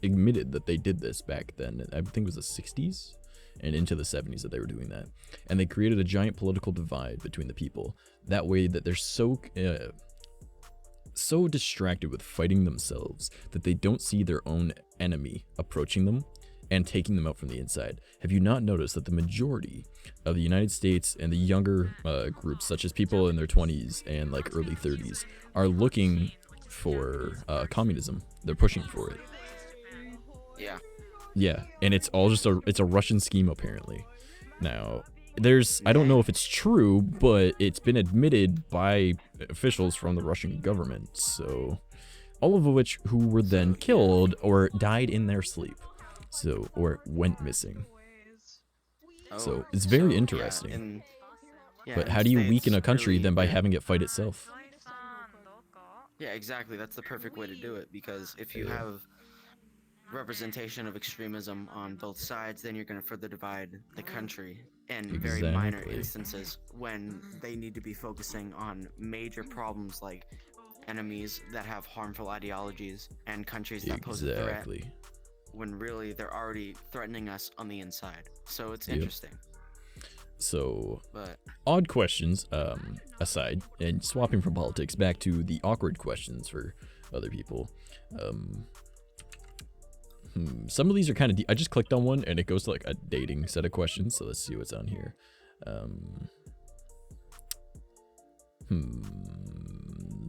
S1: admitted that they did this back then. I think it was the 60s and into the 70s that they were doing that, and they created a giant political divide between the people that way that they're so distracted with fighting themselves that they don't see their own enemy approaching them and taking them out from the inside. Have you not noticed that the majority of the United States and the younger groups, such as people in their 20s and like early 30s, are looking for communism? They're pushing for it. Yeah, and it's all just a Russian scheme apparently. Now, I don't know if it's true, but it's been admitted by officials from the Russian government. So, all of which who were then killed or died in their sleep. So, or went missing. So, it's very interesting. But how do you weaken a country than by having it fight itself?
S3: Yeah, exactly. That's the perfect way to do it, because if you have representation of extremism on both sides, then you're going to further divide the country in very minor
S1: Exactly.
S3: instances when they need to be focusing on major problems like enemies that have harmful ideologies and countries that pose a threat,
S1: Exactly.
S3: when really they're already threatening us on the inside. So it's
S1: Yep.
S3: interesting.
S1: So,
S3: But
S1: odd questions aside, and swapping from politics back to the awkward questions for other people. Some of these are kind of I just clicked on one and it goes to like a dating set of questions. So let's see what's on here.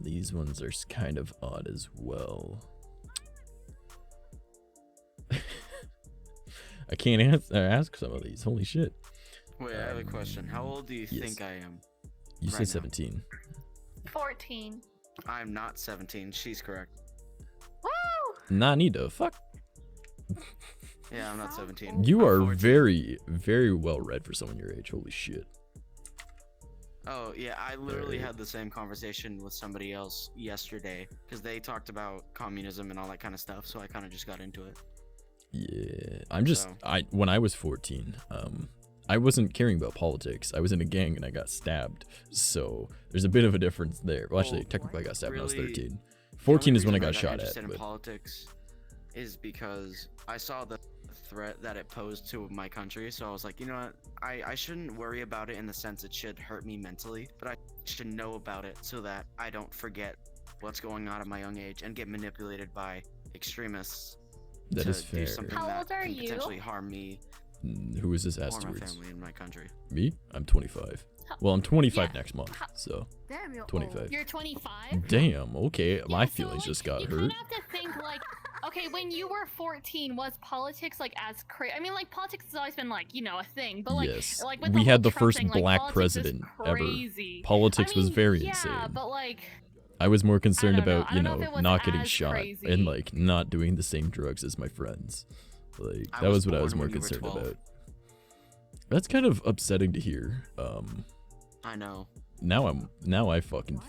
S1: These ones are kind of odd as well. I can't ask some of these. Holy shit.
S3: wait, I have a question. How old do you
S1: yes.
S3: think I am?
S1: You
S3: Right
S1: said
S3: now.
S1: 17.
S5: 14.
S3: I'm not 17. She's correct.
S5: Woo!
S1: Nah, need to fuck.
S3: Yeah, I'm not 17.
S1: You
S3: I'm
S1: are
S3: 14.
S1: very, very well read for someone your age. Holy shit.
S3: Oh, yeah, I literally
S1: Right.
S3: had the same conversation with somebody else yesterday because they talked about communism and all that kind of stuff, so I kind of just got into it.
S1: Yeah, I'm just
S3: So-
S1: when I was 14, I wasn't caring about politics. I was in a gang and I got stabbed. So there's a bit of a difference there. Well, actually,
S3: Well,
S1: technically I got stabbed when I was
S3: really,
S1: 13.
S3: The
S1: 14
S3: only
S1: is when I
S3: reason
S1: got shot at.
S3: interested in
S1: But
S3: politics is because I saw the threat that it posed to my country, so I was like, you know what, I shouldn't worry about it in the sense it should hurt me mentally, but I should know about it so that I don't forget what's going on at my young age and get manipulated by extremists
S1: that
S3: to
S1: is
S3: do
S1: fair.
S3: something
S5: How
S3: that
S5: old are
S3: can
S5: you?
S3: potentially harm me
S1: Who is this
S3: or my
S1: afterwards?
S3: family and my country.
S1: Me? I'm 25. Well, I'm 25 next month. So
S5: Damn, you're
S1: 25.
S5: old. You're 25?
S1: damn. Okay, my
S5: Yeah,
S1: feelings
S5: so,
S1: just
S5: like,
S1: got
S5: you
S1: hurt.
S5: kind of have to think, like, okay, when you were 14, was politics, like, as crazy? I mean, like, politics has always been, like, you know, a thing, but, like,
S1: Yes.
S5: like with
S1: We
S5: the
S1: had
S5: whole
S1: the
S5: Trump
S1: first
S5: thing, like,
S1: black
S5: politics is
S1: president ever.
S5: crazy.
S1: Politics
S5: I
S1: was
S5: mean,
S1: very
S5: yeah,
S1: insane.
S5: but, like,
S1: I was more concerned
S5: don't know.
S1: about,
S5: I
S1: you
S5: don't know
S1: know,
S5: if it was
S1: not getting
S5: as
S1: shot
S5: crazy.
S1: and like not doing the same drugs as my friends. Like
S3: I
S1: that
S3: was
S1: was what I was
S3: born
S1: more
S3: when you were
S1: concerned
S3: 12.
S1: about. That's kind of upsetting to hear.
S3: I know.
S1: Now I fucking
S3: See,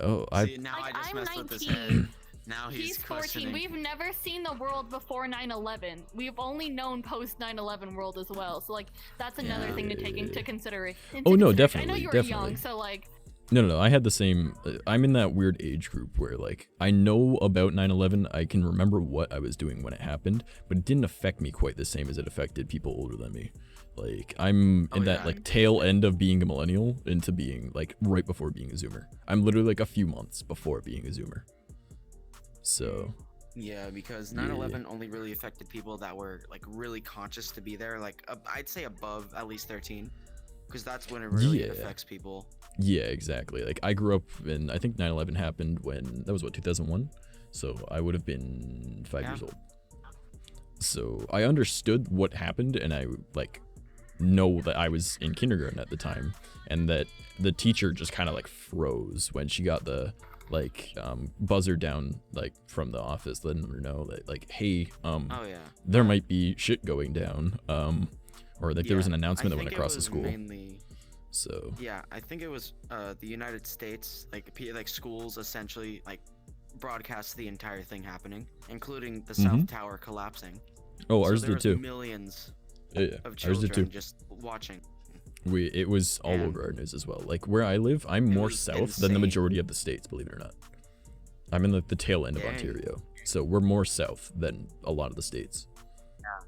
S3: now
S5: Like,
S3: I just
S5: I'm
S3: messed with his
S5: 19.
S3: head. Now he's,
S5: he's 14.
S3: questioning.
S5: We've never seen the world before 9/11. We've only known post 9/11 world as well. So, like, that's another thing to take into consideration.
S1: Oh, no,
S5: I know
S1: definitely,
S5: you were
S1: definitely.
S5: young, so, like,
S1: No, I had the same. I'm in that weird age group where like I know about 9/11. I can remember what I was doing when it happened, but it didn't affect me quite the same as it affected people older than me. Like I'm in that
S3: yeah.
S1: like tail end of being a millennial into being like right before being a zoomer. I'm literally like a few months before being a zoomer. So
S3: Yeah, because
S1: Yeah.
S3: 9/11 only really affected people that were like really conscious to be there. Like I'd say above at least 13. because that's when it really
S1: Yeah.
S3: affects people.
S1: Yeah, exactly. Like I grew up in, I think 9/11 happened when, that was what, 2001? So I would have been 5 years old. So I understood what happened, and I like know that I was in kindergarten at the time, and that the teacher just kind of like froze when she got the like buzzer down like from the office, letting her know that like, hey,
S3: Oh yeah.
S1: there might be shit going down, or like there was an announcement that
S3: I
S1: went
S3: think it
S1: across the
S3: was
S1: school.
S3: Mainly,
S1: So
S3: yeah, I think it was the United States, like schools essentially like broadcast the entire thing happening, including the South Tower collapsing.
S1: oh,
S3: So
S1: ours
S3: there
S1: did
S3: was
S1: too.
S3: Millions
S1: Yeah,
S3: of
S1: ours did too.
S3: children just watching.
S1: It was all
S3: And
S1: over our news as well. Like where I live, I'm
S3: it
S1: more
S3: was
S1: south than the
S3: insane.
S1: majority of the states, believe it or not. I'm in the tail end of
S3: Dang.
S1: Ontario, so we're more south than a lot of the states.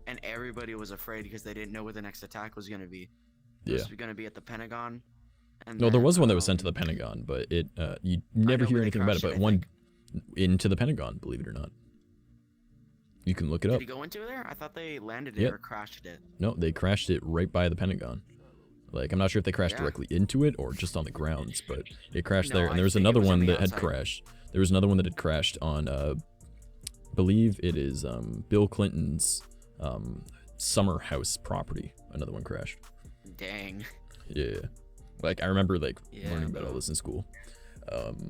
S3: And everybody was afraid because they didn't know where the next attack was going to be. It
S1: Yeah.
S3: was going to be at the Pentagon. And
S1: No, there
S3: then,
S1: was one that was sent to the Pentagon, but it you never
S3: know,
S1: hear
S3: but they
S1: anything about it.
S3: crashed
S1: But
S3: it, I
S1: one into the Pentagon, believe it or not. You can look it
S3: Did
S1: up.
S3: he go into there? I thought they landed it
S1: Yep.
S3: or crashed it.
S1: No, they crashed it right by the Pentagon. Like I'm not sure if they crashed
S3: Yeah.
S1: directly into it or just on the grounds, but it crashed
S3: No,
S1: there. And
S3: I
S1: there was
S3: think it
S1: another
S3: was on
S1: one
S3: the
S1: that had
S3: outside.
S1: crashed. There was another one that had crashed on believe it is Bill Clinton's summer house property. Another one crashed.
S3: Dang.
S1: Yeah. Like I remember like
S3: Yeah,
S1: learning about all
S3: bro.
S1: this in school.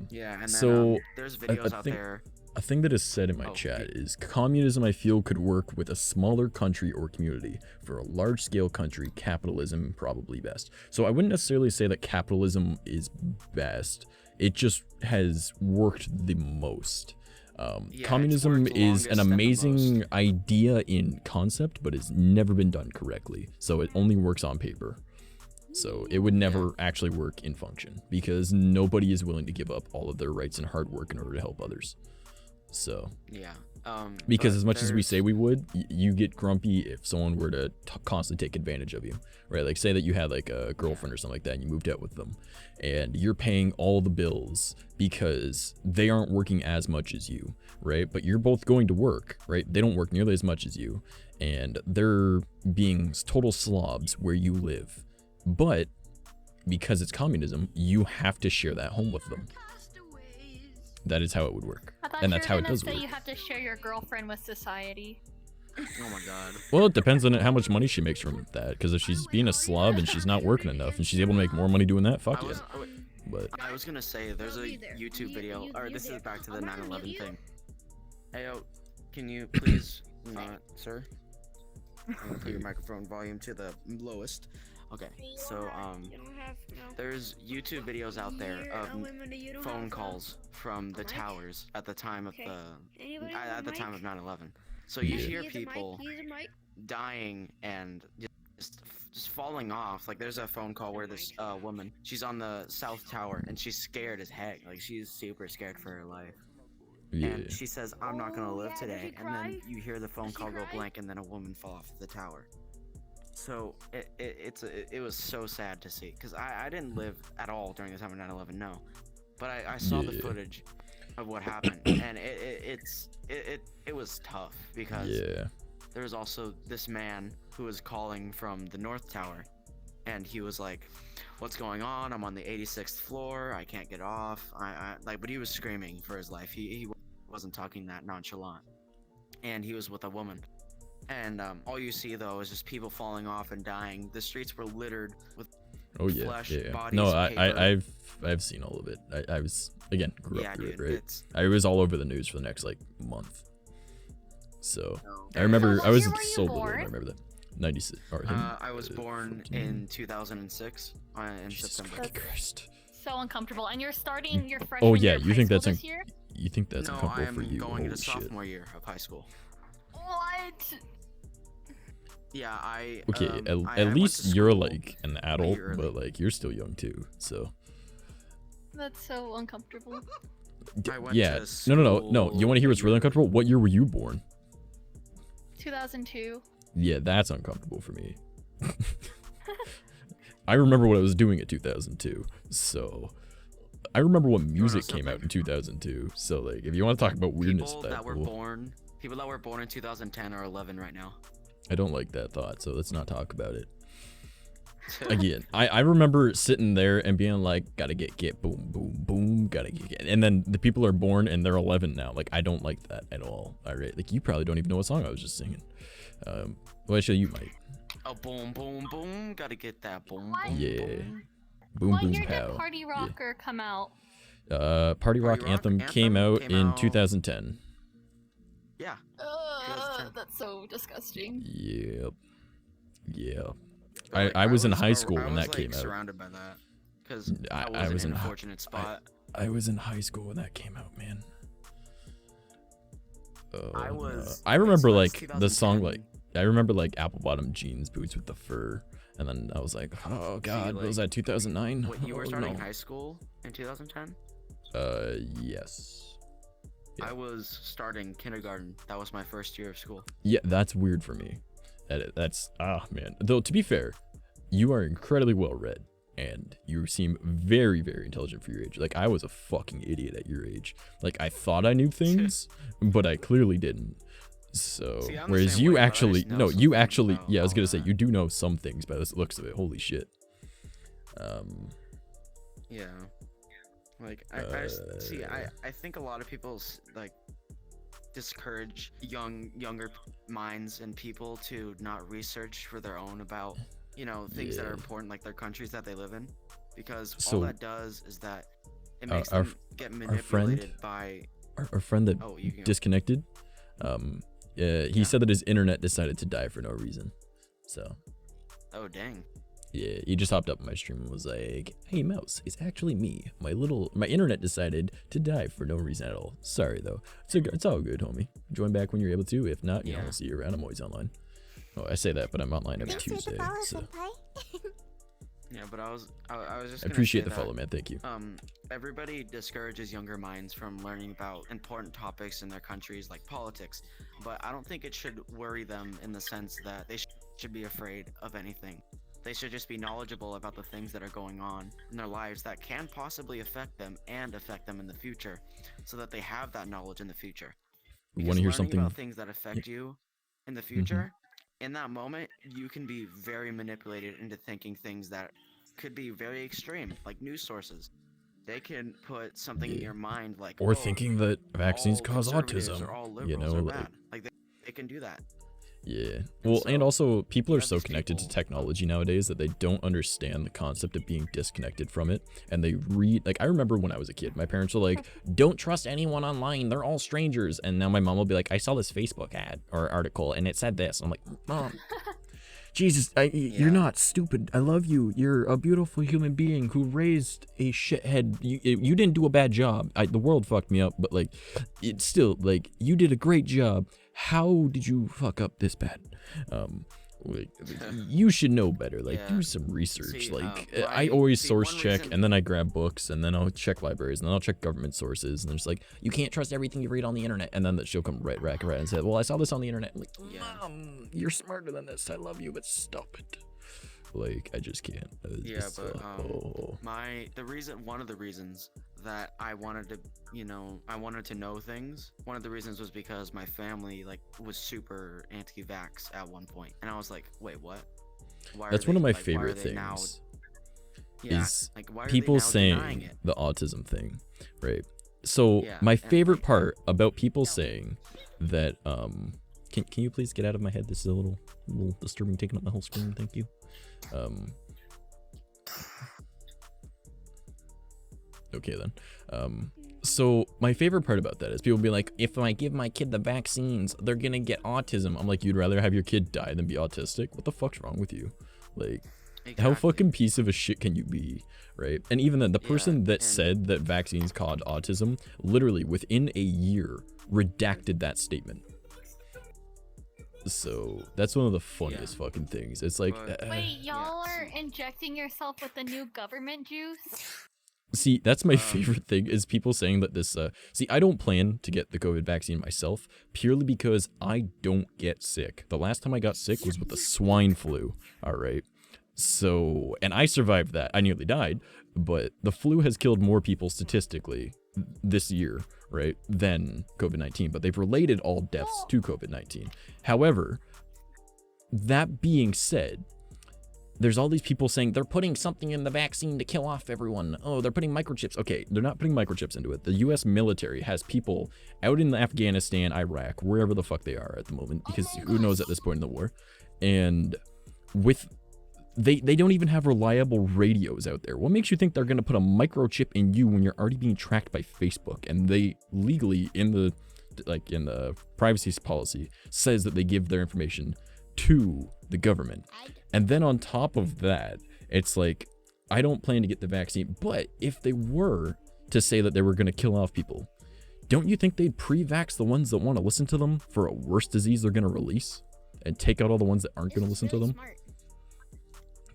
S3: Yeah, and then
S1: So,
S3: there's
S1: I
S3: videos out
S1: think-
S3: there.
S1: A thing that is said in my
S3: Oh,
S1: chat
S3: okay.
S1: is communism, I feel, could work with a smaller country or community. For a large scale country, capitalism probably best. So I wouldn't necessarily say that capitalism is best. It just has worked the most.
S3: it's
S1: Communism
S3: worked
S1: is
S3: longest
S1: an
S3: and the
S1: amazing
S3: most.
S1: idea in concept, but it's never been done correctly. So it only works on paper. So it would never actually work in function because nobody is willing to give up all of their rights and hard work in order to help others. So
S3: Yeah.
S1: because
S3: but
S1: as much as we
S3: there's-
S1: say we would, you get grumpy if someone were to constantly take advantage of you, right? Like say that you had like a girlfriend or something like that and you moved out with them and you're paying all the bills because they aren't working as much as you, right? But you're both going to work, right? They don't work nearly as much as you and they're being total slobs where you live. But because it's communism, you have to share that home with them. That is how it would work.
S5: I thought
S1: And
S5: you
S1: that's
S5: were
S1: how it
S5: gonna
S1: does
S5: say
S1: work.
S5: you have to share your girlfriend with society.
S3: Oh my god.
S1: Well, it depends on how much money she makes from that. Because if she's being a slob and she's not working enough and she's able to make more money doing that, fuck
S3: I
S1: yeah.
S3: was,
S1: But
S3: I was gonna say there's a YouTube video, or this is back to the 9/11 thing. Hey yo, can you please not, sir? I'm gonna put your microphone volume to the lowest. Okay, so there's YouTube videos out there of phone calls from the towers at the time of at the time of 9/11. So you
S1: Yeah.
S3: hear people dying and just falling off. Like there's a phone call where this woman, she's on the South Tower and she's scared as heck. Like she's super scared for her life.
S1: yeah.
S3: And she says, "I'm not gonna live today." And then you hear the phone call go blank, and then a woman fall off the tower. So it was so sad to see, because I didn't live at all during the time of 9/11, no, but I saw the
S1: Yeah.
S3: footage of what happened, and it was tough because
S1: Yeah.
S3: there was also this man who was calling from the North Tower, and he was like, "What's going on? I'm on the 86th floor. I can't get off." But he was screaming for his life. He wasn't talking that nonchalant, and he was with a woman. And all you see though is just people falling off and dying. The streets were littered with
S1: Oh yeah.
S3: flesh,
S1: Yeah.
S3: bodies,
S1: No,
S3: paper.
S1: I've seen all of it. I was again grew
S3: Yeah,
S1: up through
S3: dude,
S1: it, right?
S3: it's
S1: I was all over the news for the next like month. So
S3: no.
S1: I remember
S5: what
S1: I was
S5: year were you
S1: so little.
S5: born?
S1: I remember that. 96 or him.
S3: I was born
S1: 14.
S3: in 2006 in
S1: Jesus
S3: September.
S1: fucking Christ.
S5: So uncomfortable. And you're starting your freshman
S1: Oh yeah,
S5: year of
S1: you
S5: high
S1: think
S5: school
S1: that's
S5: this year?
S1: you think that's
S3: No, I
S1: uncomfortable
S3: am
S1: for you?
S3: going
S1: Holy
S3: into
S1: shit.
S3: sophomore year of high school.
S5: What?
S3: Yeah, I
S1: Okay,
S3: I
S1: at
S3: went to
S1: least you're
S3: school
S1: like an adult,
S3: early.
S1: but like you're still young too. So
S5: That's so uncomfortable.
S3: I went
S1: yeah,
S3: to
S1: no. You want to hear what's really uncomfortable? What year were you born?
S5: 2002.
S1: Yeah, that's uncomfortable for me. I remember what I was doing at 2002, so I remember when music came out in 2002. So like, if you want to talk about weirdness,
S3: people
S1: with
S3: that were
S1: cool.
S3: born people that were born in 2010 are 11 right now.
S1: I don't like that thought, so let's not talk about it. Again, I remember sitting there and being like, gotta get, boom, boom, boom, gotta get. And then the people are born and they're 11 now. Like, I don't like that at all. All right, like, you probably don't even know what song I was just singing. Well, actually, you might.
S3: Oh, boom, boom, boom. Gotta get that boom,
S5: What?
S3: boom,
S1: Yeah.
S3: boom.
S1: Boom,
S5: What
S1: boom,
S5: year
S1: pow.
S5: did Party Rocker come out?
S1: Party Rock Anthem came out in 2010.
S3: Yeah.
S5: That's so disgusting.
S1: Yep. Yeah.
S3: Like,
S1: I was in high
S3: I
S1: school when
S3: was,
S1: that came out.
S3: Surrounded by that, because
S1: I was
S3: in
S1: in
S3: a fortunate spot.
S1: I was in high school when that came out, man.
S3: I was.
S1: I remember
S3: so
S1: like
S3: that's
S1: the song
S3: 2010.
S1: like I remember like apple bottom jeans, boots with the fur, and then I was like, oh god,
S3: like,
S1: was that 2009?
S3: What, you were starting
S1: no.
S3: high school in 2010?
S1: Yes. Yeah.
S3: I was starting kindergarten. That was my first year of school.
S1: Yeah, that's weird for me. That's man. Though to be fair, you are incredibly well read and you seem very, very intelligent for your age. Like I was a fucking idiot at your age. Like I thought I knew things, but I clearly didn't. So
S3: See, I'm the
S1: whereas
S3: same
S1: you
S3: way, but I
S1: actually
S3: just know
S1: no,
S3: some
S1: you
S3: things
S1: actually
S3: about
S1: yeah, I was
S3: all
S1: gonna say
S3: that.
S1: you do know some things by the looks of it. Holy shit.
S3: Yeah. Like I just see. I think a lot of people like discourage younger minds and people to not research for their own about things that are
S1: Yeah.
S3: important, like their countries that they live in, because
S1: So,
S3: all that does is that it makes
S1: our
S3: them get
S1: friend-
S3: manipulated by.
S1: Our friend that
S3: Oh, you can go.
S1: disconnected, he said that his internet decided to die for no reason. So
S3: Oh dang.
S1: yeah, he just hopped up on my stream and was like, "Hey, Mouse, it's actually me. My internet decided to die for no reason at all. Sorry though. It's all good, homie. Join back when you're able to. If not,
S3: Yeah.
S1: I'll see you around. I'm always online. Oh, I say that, but I'm online every
S8: Thanks for
S1: Tuesday.
S8: the follow,
S1: So
S8: senpai.
S3: Yeah, but I was just.
S1: I
S3: Gonna
S1: appreciate
S3: say
S1: the follow,
S3: that,
S1: man. Thank you.
S3: Everybody discourages younger minds from learning about important topics in their countries like politics, but I don't think it should worry them in the sense that they should be afraid of anything. They should just be knowledgeable about the things that are going on in their lives that can possibly affect them and affect them in the future, so that they have that knowledge in the future.
S1: Want
S3: Because
S1: to hear
S3: learning
S1: something?
S3: about things that affect you in the future, in that moment, you can be very manipulated into thinking things that could be very extreme, like news sources. They can put something in
S1: Yeah.
S3: your mind like,
S1: Or
S3: "Oh,
S1: thinking that vaccines
S3: all
S1: cause
S3: conservatives
S1: autism.
S3: or all
S1: You
S3: liberals
S1: know,
S3: are
S1: like
S3: bad." Like they can do that.
S1: yeah. Well, and
S3: so,
S1: also people
S3: you
S1: are
S3: have
S1: so
S3: these
S1: connected to
S3: people-
S1: technology nowadays that they don't understand the concept of being disconnected from it. And they read, like, I remember when I was a kid, my parents were like, don't trust anyone online. They're all strangers. And now my mom will be like, I saw this Facebook ad or article and it said this. I'm like, Mom, Jesus, you're not stupid. I love you. You're a beautiful human being who raised a shithead. You didn't do a bad job. The world fucked me up, but like, it's still like you did a great job. How did you fuck up this bad? Like, you should know better. Like,
S3: Yeah.
S1: do some research.
S3: See,
S1: Like,
S3: my-
S1: I always
S3: see,
S1: source
S3: one
S1: check,
S3: reason-
S1: and then I grab books, and then I'll check libraries, and then I'll check government sources, and it's like, you can't trust everything you read on the internet. And then she'll come right back and say, well, I saw this on the internet. I'm like,
S3: Yeah.
S1: Mom, you're smarter than this. I love you, but stop it. Like, I just can't.
S3: Yeah,
S1: It's,
S3: but
S1: oh.
S3: one of the reasons that I wanted to know things. One of the reasons was because my family was super anti-vax at one point, and I was like, wait, what? Why are
S1: That's one of
S3: they-
S1: my
S3: why are
S1: favorite
S3: they
S1: things.
S3: now- Yeah,
S1: is
S3: why are they
S1: people
S3: now denying
S1: saying
S3: it?
S1: the autism thing, right? So
S3: Yeah,
S1: my
S3: and,
S1: favorite part about people saying that can you please get out of my head? This is a little disturbing, taking up my whole screen. Thank you. Okay then. So my favorite part about that is people be like, if I give my kid the vaccines, they're gonna get autism. I'm like, you'd rather have your kid die than be autistic? What the fuck's wrong with you? Like, how
S3: Exactly.
S1: fucking piece of a shit can you be, right? And even then, the person that
S3: and-
S1: said that vaccines caused autism, literally within a year, redacted that statement. So that's one of the funniest fucking things. It's like,
S3: But-
S5: Wait, y'all
S3: yeah,
S5: are injecting yourself with the new government juice?
S1: see, that's my favorite thing is people saying that this. See, I don't plan to get the COVID vaccine myself purely because I don't get sick. The last time I got sick was with the swine flu. All right. So, and I survived that. I nearly died, but the flu has killed more people statistically this year, right, than COVID-19. But they've related all deaths to COVID-19. However, that being said, there's all these people saying they're putting something in the vaccine to kill off everyone. Oh, they're putting microchips. Okay, they're not putting microchips into it. The US military has people out in Afghanistan, Iraq, wherever the fuck they are at the moment, because who knows at this point in the war. And with they don't even have reliable radios out there. What makes you think they're going to put a microchip in you when you're already being tracked by Facebook? And they legally in the privacy policy says that they give their information to the government. And then on top of that, it's like, I don't plan to get the vaccine, but if they were to say that they were going to kill off people, don't you think they'd pre-vax the ones that want to listen to them for a worse disease they're going to release and take out all the ones that aren't going to listen to them?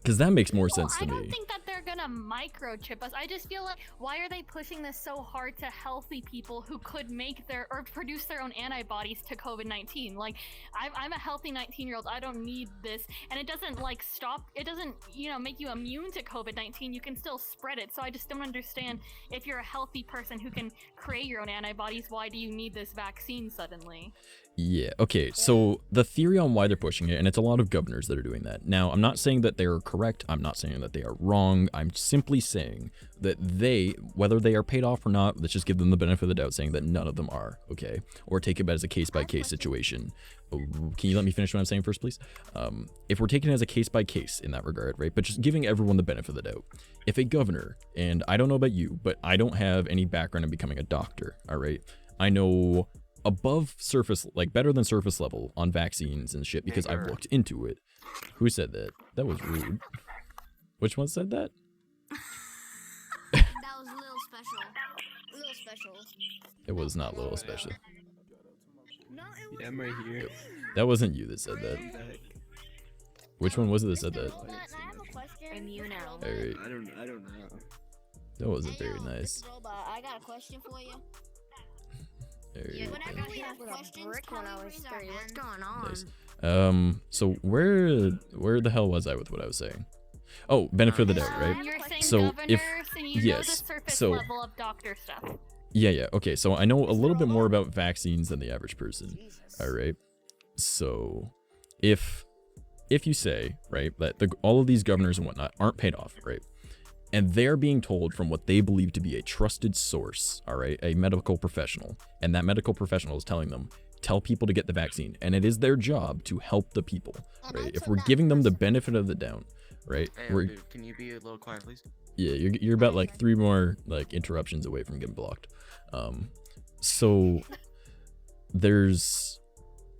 S1: Because that makes more sense to me.
S5: I don't think that they're gonna microchip us. I just feel like, why are they pushing this so hard to healthy people who could make their or produce their own antibodies to COVID-19? Like, I'm a healthy 19-year-old. I don't need this, and it doesn't like stop. It doesn't, you know, make you immune to COVID-19. You can still spread it. So I just don't understand, if you're a healthy person who can create your own antibodies, why do you need this vaccine suddenly?
S1: Yeah, okay, so the theory on why they're pushing it, and it's a lot of governors that are doing that. Now, I'm not saying that they're correct, I'm not saying that they are wrong, I'm simply saying that they, whether they are paid off or not, let's just give them the benefit of the doubt, saying that none of them are, okay? Or take it as a case-by-case situation. Can you let me finish what I'm saying first, please? If we're taking it as a case-by-case in that regard, right, but just giving everyone the benefit of the doubt. If a governor, and I don't know about you, but I don't have any background in becoming a doctor, all right? I know above surface, like better than surface level on vaccines and shit because I've looked into it. Who said that? That was rude. Which one said that?
S8: That was a little special. A little special.
S1: It was not little special.
S8: No, it was
S2: Yeah, I'm right here.
S1: That wasn't you that said that. Which one was it that said that?
S8: I have a question.
S4: And you know.
S1: Alright,
S2: I don't know.
S1: that wasn't very nice.
S8: Robot, I got a question for you.
S1: Alright,
S8: Whenever we have questions,
S4: Brick when I was
S8: raise
S4: 3.
S8: our
S4: What's
S8: hand.
S4: going on?
S1: nice. So where the hell was I with what I was saying? Oh, benefit of the doubt, right?
S5: You're saying
S1: So
S5: governors,
S1: if-
S5: and you know
S1: yes,
S5: the surface
S1: so-
S5: level of doctor stuff.
S1: Yeah, okay, so I know a little bit more about vaccines than the average person. Alright. So if you say, right, that all of these governors and whatnot aren't paid off, right? And they're being told from what they believe to be a trusted source, all right, a medical professional, and that medical professional is telling them, tell people to get the vaccine, and it is their job to help the people, right? If we're giving them the benefit of the doubt, right?
S3: Hey,
S1: We're,
S3: dude, can you be a little quiet, please?
S1: yeah, you're about like 3 more like interruptions away from getting blocked. So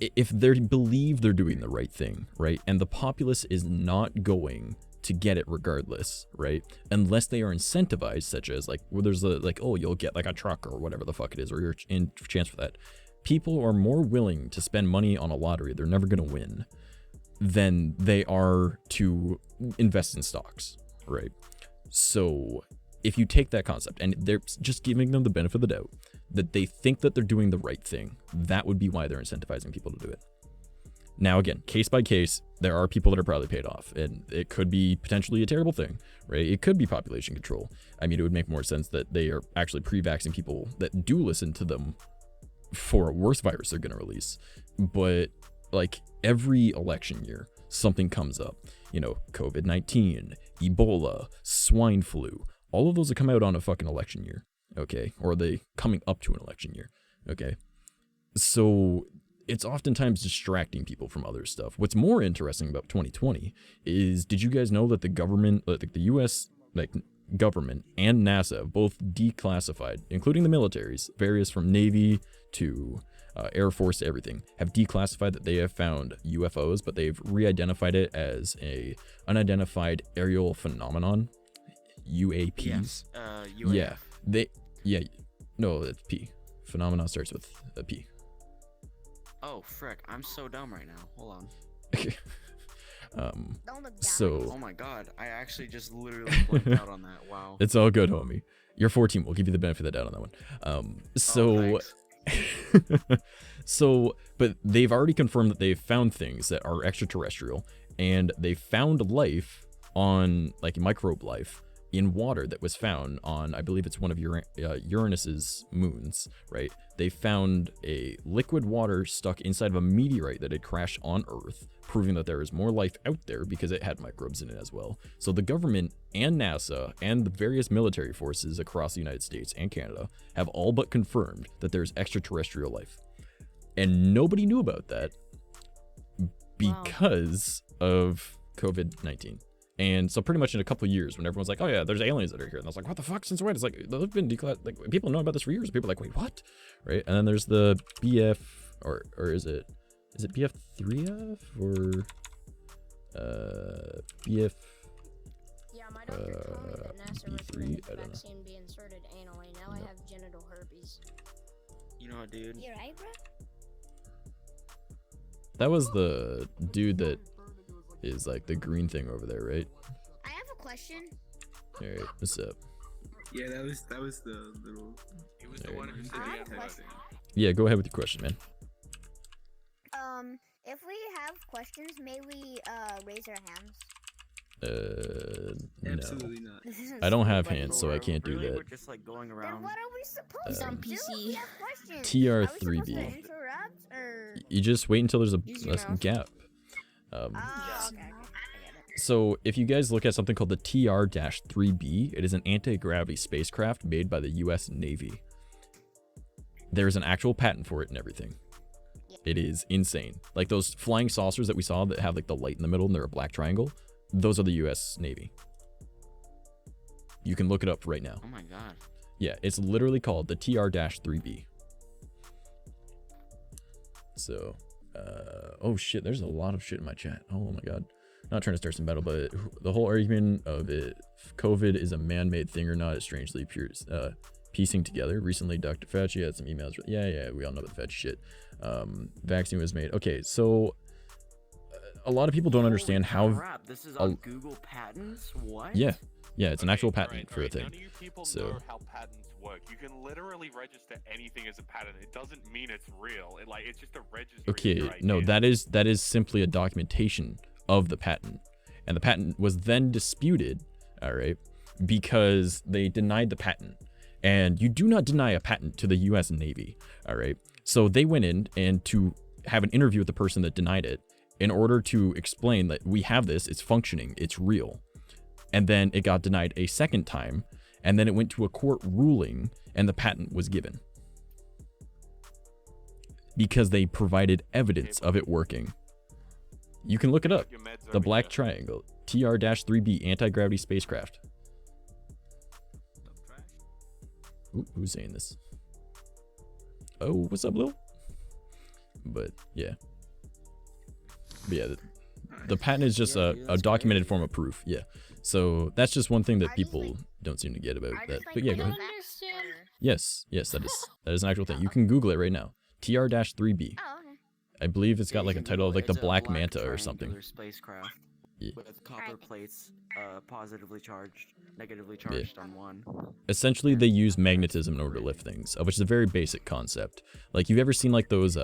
S1: if they believe they're doing the right thing, right, and the populace is not going to get it regardless, right, unless they are incentivized, such as like where there's a like, oh, you'll get like a truck or whatever the fuck it is, or you're in chance for that. People are more willing to spend money on a lottery they're never going to win than they are to invest in stocks, right? So if you take that concept and they're just giving them the benefit of the doubt that they think that they're doing the right thing, that would be why they're incentivizing people to do it. Now, again, case by case, there are people that are probably paid off, and it could be potentially a terrible thing, right? It could be population control. I mean, it would make more sense that they are actually pre-vaxxing people that do listen to them for a worse virus they're going to release. But like every election year, something comes up, you know, COVID-19, Ebola, swine flu, all of those that come out on a fucking election year, okay? Or are they coming up to an election year, okay? So it's oftentimes distracting people from other stuff. What's more interesting about 2020 is, did you guys know that the government, like the US, like government and NASA both declassified, including the militaries, various from Navy to Air Force to everything, have declassified that they have found UFOs, but they've re-identified it as a unidentified aerial phenomenon, UAP.
S3: Yes. UAF.
S1: Yeah, no, it's P. Phenomenon starts with a P.
S3: Oh, frick. I'm so dumb right now. Hold on.
S8: Don't look down.
S1: So
S3: Oh my god. I actually just literally blanked out on that. Wow.
S1: it's all good, homie. You're 14. We'll give you the benefit of the doubt on that one.
S3: Oh,
S1: So, but they've already confirmed that they've found things that are extraterrestrial, and they found life on, like, microbe life in water that was found on, I believe it's one of Uranus's moons, right? They found a liquid water stuck inside of a meteorite that had crashed on Earth, proving that there is more life out there because it had microbes in it as well. So the government and NASA and the various military forces across the United States and Canada have all but confirmed that there's extraterrestrial life. And nobody knew about that because of COVID-19. And so pretty much in a couple of years, when everyone's like, oh yeah, there's aliens that are here. And I was like, what the fuck? Since when? It's like, they've been declassified. Like, people know about this for years. People are like, wait, what? Right? And then there's the BF, or is it BF3F or BF?
S8: Yeah, my doctor told me that NASA
S1: B3,
S8: recommended
S1: I
S8: the
S1: don't know.
S8: vaccine be inserted anally. Now I have genital herpes.
S3: You know what, dude?
S8: You right, bro?
S1: That was the dude that is like the green thing over there, right?
S8: I have a question.
S1: All right, what's up?
S9: Yeah, that was the little.
S7: He was the
S1: There
S7: one
S1: you
S7: who
S1: go.
S7: said
S8: I
S7: he
S8: have
S7: had
S8: a
S7: that
S8: question.
S7: thing.
S1: Yeah, go ahead with your question, man.
S8: If we have questions, may we raise our hands?
S1: No.
S9: Absolutely not.
S8: This isn't
S1: I don't have
S8: stupid.
S1: hands, so I can't do
S3: Really,
S1: that.
S3: We're just like going
S8: Then
S3: around.
S8: what are we supposed
S1: Um,
S8: to do if we have questions?
S1: TR3B.
S8: Are we supposed to interrupt or?
S1: You just wait until there's
S8: Use your
S1: a
S8: mouth.
S1: gap.
S8: Oh, okay. I get it.
S1: So if you guys look at something called the TR-3B, it is an anti-gravity spacecraft made by the US Navy. There's an actual patent for it and everything. It is insane. Like those flying saucers that we saw that have like the light in the middle and they're a black triangle, those are the US Navy. You can look it up right now.
S3: Oh my god.
S1: Yeah, it's literally called the TR-3B. So, oh shit, there's a lot of shit in my chat. Oh my god. Not trying to start some battle, but the whole argument of it, if COVID is a man-made thing or not, is strangely piecing together. Recently, Dr. Fauci had some emails. Yeah, we all know the Fauci shit. Vaccine was made. Okay, so a lot of people don't understand how.
S3: Crap, this is on Google Patents? What?
S1: Yeah, it's an actual patent
S10: right,
S1: for a
S10: right.
S1: thing.
S10: None of you people
S1: So
S10: know how patents work. You can literally register anything as a patent. It doesn't mean it's real. It's just a registry. of
S1: okay,
S10: your
S1: no,
S10: idea.
S1: that is simply a documentation of the patent, and the patent was then disputed. All right, because they denied the patent, and you do not deny a patent to the U.S. Navy. All right, so they went in and to have an interview with the person that denied it in order to explain that we have this, it's functioning, it's real. And then it got denied a second time, and then it went to a court ruling, and the patent was given. Because they provided evidence of it working. You can look it up. The black triangle, TR-3B anti-gravity spacecraft. Ooh, who's saying this? Oh, what's up, Lil? But yeah. But yeah, the patent is just a documented form of proof. Yeah. So that's just one thing that people don't seem to get about that. But yeah, go ahead. Yes, that is an actual thing. You can Google it right now. TR-3B.
S8: Oh, okay.
S1: I believe it's got like a title of like the
S3: It's a
S1: Black Manta or
S3: triangular
S1: something.
S3: Spacecraft
S1: Yeah.
S3: with copper plates, positively charged, negatively charged on one.
S1: Essentially, they use magnetism in order to lift things, which is a very basic concept. Like, you've ever seen like those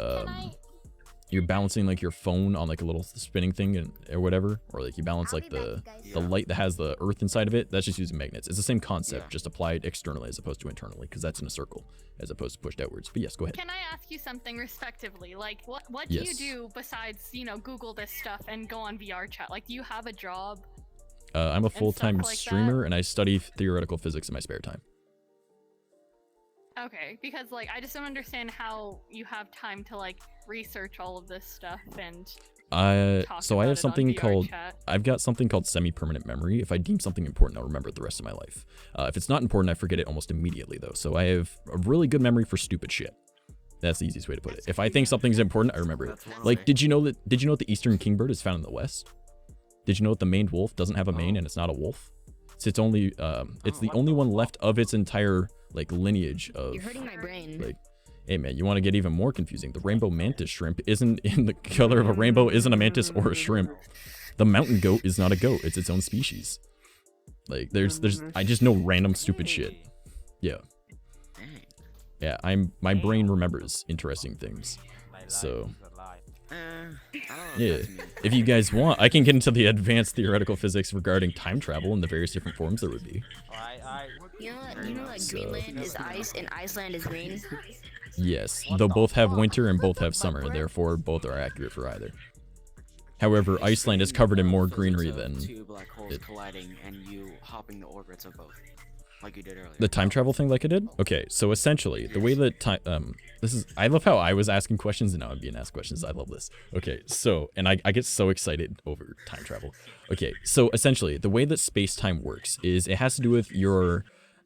S1: you're balancing like your phone on like a little spinning thing or whatever, or like you balance like the light that has the earth inside of it. That's just using magnets. It's the same concept, just applied externally as opposed to internally, because that's in a circle as opposed to pushed outwards. But yes, go ahead.
S5: Can I ask you something respectively? Like, what do you do besides, Google this stuff and go on VR chat? Like, do you have a job?
S1: I'm a full-time
S5: like
S1: streamer, and I study theoretical physics in my spare time.
S5: Okay, because like I just don't understand how you have time to like research all of this stuff and
S1: so I have something called I've got something called semi-permanent memory. If I deem something important, I'll remember it the rest of my life. If it's not important, I forget it almost immediately though. So I have a really good memory for stupid shit. That's the easiest way to put it. If I think something's important, I remember it. Like, did you know that the eastern kingbird is found in the west? Did you know that the maned wolf doesn't have a mane and it's not a wolf? It's only it's the only one left of its entire like lineage of.
S8: You're hurting my brain.
S1: Like, hey man, you want to get even more confusing? The rainbow mantis shrimp isn't in the color of a rainbow, isn't a mantis or a shrimp. The mountain goat is not a goat; it's its own species. Like, there's I just know random stupid shit. Yeah. Yeah, my brain remembers interesting things. So. Yeah. If you guys want, I can get into the advanced theoretical physics regarding time travel and the various different forms there would be.
S8: You know that Greenland is ice and Iceland is green?
S1: Yes, they'll both have winter and both have summer, therefore both are accurate for either. However, Iceland is covered in more greenery than
S3: two black holes colliding and you hopping the orbits of both, like you did earlier.
S1: the time travel thing like I did? Okay, so essentially, the way that time, I love how I was asking questions and now I'm being asked questions. I love this. Okay, so, and I get so excited over time travel. Okay, so essentially, the way that space-time works is it has to do with your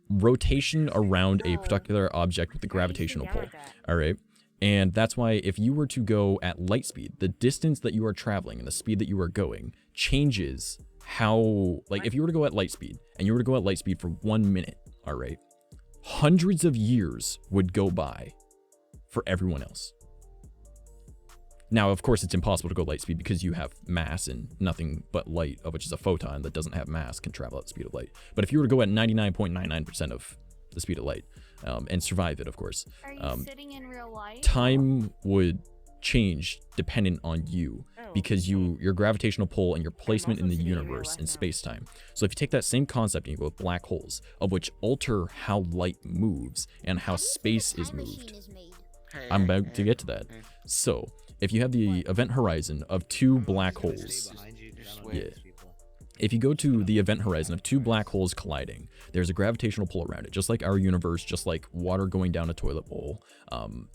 S1: rotation around a particular object with the gravitational pull, all right? And that's why if you were to go at light speed, the distance that you are traveling and the speed that you are going changes how, like if you were to go at light speed and you were to go at light speed for 1 minute, all right, hundreds of years would go by for everyone else. Now, of course, it's impossible to go light speed because you have mass and nothing but light, which is a photon that doesn't have mass, can travel at the speed of light. But if you were to go at 99.99% of the speed of light and survive it, of course,
S5: Are you sitting in real life?
S1: time would change dependent on you because your gravitational pull and your placement in the universe in space-time. So if you take that same concept and you go with black holes, of which alter how light moves and how space is moved. I'm about to get to that. So if you have the event horizon of two black holes, yeah. If you go to the event horizon of two black holes colliding, there's a gravitational pull around it, just like our universe, just like water going down a toilet bowl,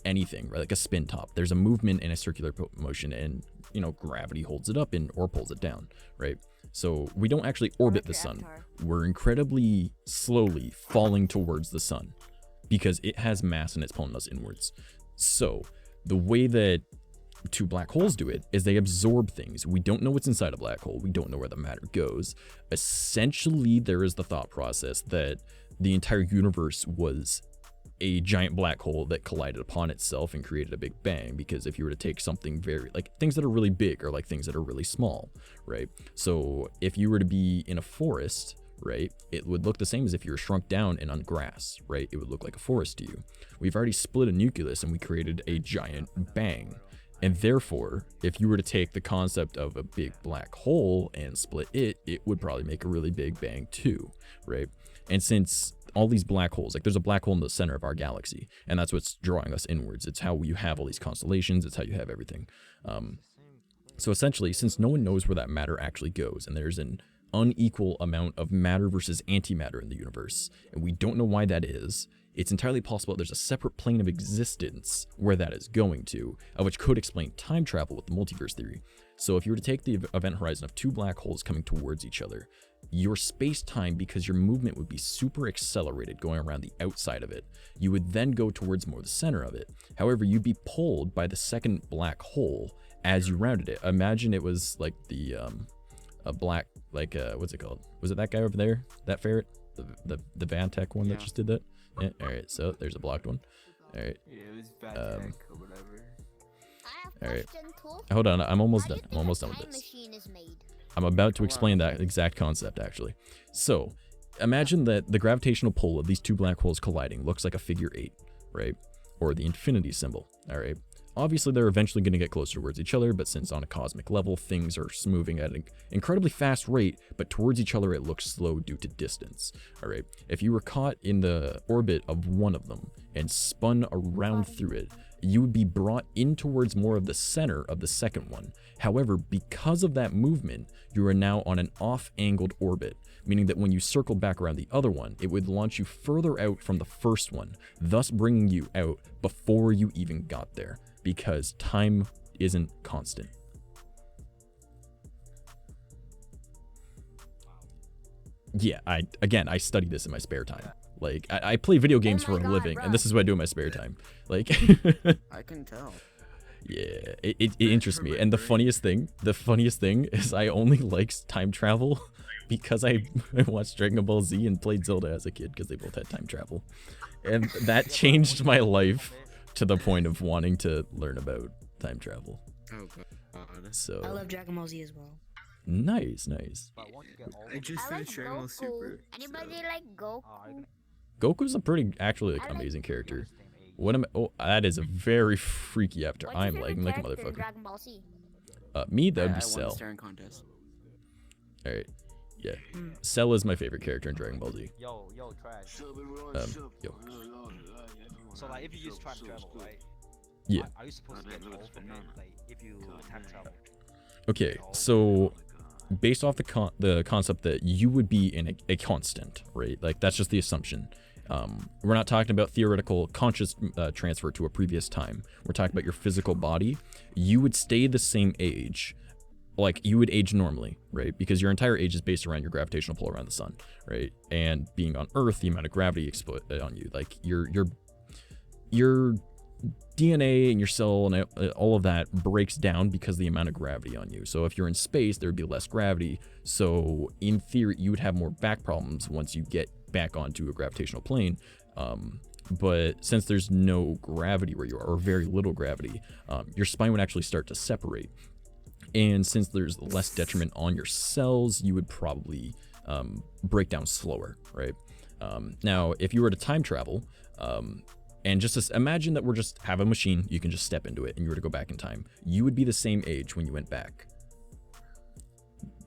S1: anything, right? Like a spin top. There's a movement in a circular motion and, you know, gravity holds it up or pulls it down, right? So we don't actually orbit the sun. We're incredibly slowly falling towards the sun because it has mass and it's pulling us inwards. So the way that two black holes do it is they absorb things. We don't know what's inside a black hole. We don't know where the matter goes. Essentially, there is the thought process that the entire universe was a giant black hole that collided upon itself and created a big bang, because if you were to take something very, like things that are really big are like things that are really small, right? So if you were to be in a forest, right, it would look the same as if you were shrunk down and on grass, right? It would look like a forest to you. We've already split a nucleus and we created a giant bang. And therefore, if you were to take the concept of a big black hole and split it, it would probably make a really big bang too, right? And since all these black holes, like there's a black hole in the center of our galaxy, and that's what's drawing us inwards. It's how you have all these constellations. It's how you have everything. So essentially, since no one knows where that matter actually goes, and there's an unequal amount of matter versus antimatter in the universe, and we don't know why that is, it's entirely possible there's a separate plane of existence where that is going to, which could explain time travel with the multiverse theory. So if you were to take the event horizon of two black holes coming towards each other, your space-time, because your movement would be super accelerated going around the outside of it, you would then go towards more the center of it. However, you'd be pulled by the second black hole as you rounded it. Imagine it was like the a black, like what's it called? Was it that guy over there? That ferret? The Vantech one that just did that? Yeah, alright, so there's a blocked one. Alright.
S2: Yeah, it was bad or whatever.
S1: Alright. Hold on, I'm almost done. I'm almost done with this. I'm about to explain that exact concept, actually. So, imagine that the gravitational pull of these two black holes colliding looks like a figure 8, right? Or the infinity symbol, alright? Obviously, they're eventually going to get closer towards each other, but since on a cosmic level, things are moving at an incredibly fast rate, but towards each other, it looks slow due to distance. All right. If you were caught in the orbit of one of them and spun around through it, you would be brought in towards more of the center of the second one. However, because of that movement, you are now on an off-angled orbit, meaning that when you circle back around the other one, it would launch you further out from the first one, thus bringing you out before you even got there, because time isn't constant. Yeah, I study this in my spare time. Like, I play video games for a living, and this is what I do in my spare time. Like,
S3: I can tell.
S1: Yeah, it interests me. And the funniest thing is I only like time travel because I watched Dragon Ball Z and played Zelda as a kid because they both had time travel. And that changed my life to the point of wanting to learn about time travel.
S3: Oh god.
S1: So
S8: I love Dragon Ball Z as well.
S1: Nice.
S9: I just finished Dragon Ball Super.
S8: Anybody like Goku?
S1: Goku's a pretty actually like amazing character. What am I? Oh, that is a very freaky avatar. I'm lagging like a motherfucker.
S8: Dragon Ball Z?
S1: Me, that would
S3: I
S1: be
S3: won the
S1: Cell.
S3: staring contest.
S1: All right, yeah. Cell is my favorite character in Dragon Ball Z.
S9: Yo, trash.
S1: Yo.
S9: So like, if you use time travel, right?
S1: Yeah.
S9: Are you supposed to get health from it? Like, if you time travel?
S1: Okay, so based off the concept that you would be in a constant, right? Like that's just the assumption. We're not talking about theoretical conscious transfer to a previous time. We're talking about your physical body. You would stay the same age, like you would age normally, right? Because your entire age is based around your gravitational pull around the sun, right? And being on Earth, the amount of gravity on you, like your DNA and your cell and all of that breaks down because of the amount of gravity on you. So if you're in space, there would be less gravity. So in theory, you would have more back problems once you get back onto a gravitational plane. But since there's no gravity where you are, or very little gravity, your spine would actually start to separate. And since there's less detriment on your cells, you would probably break down slower, right? Now, if you were to time travel, and just imagine that we're just have a machine, you can just step into it and you were to go back in time. You would be the same age when you went back.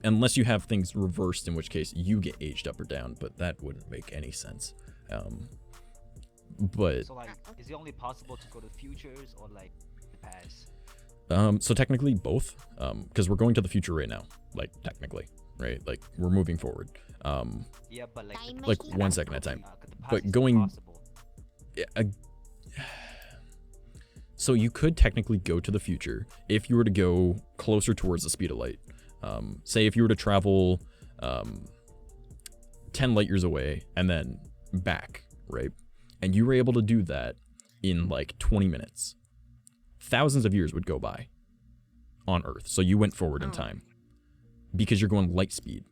S1: Unless you have things reversed, in which case you get aged up or down, but that wouldn't make any sense. But
S9: So like, is it only possible to go to futures or like the past?
S1: so technically both, because we're going to the future right now, like technically, right? Like we're moving forward.
S9: Yeah, but
S1: Like 1 second at a time.
S9: could the past
S1: But
S9: is
S1: going,
S9: possible?
S1: so you could technically go to the future if you were to go closer towards the speed of light. Say if you were to travel 10 light years away and then back, right? And you were able to do that in like 20 minutes. Thousands of years would go by on Earth. So you went forward in time because you're going light speed.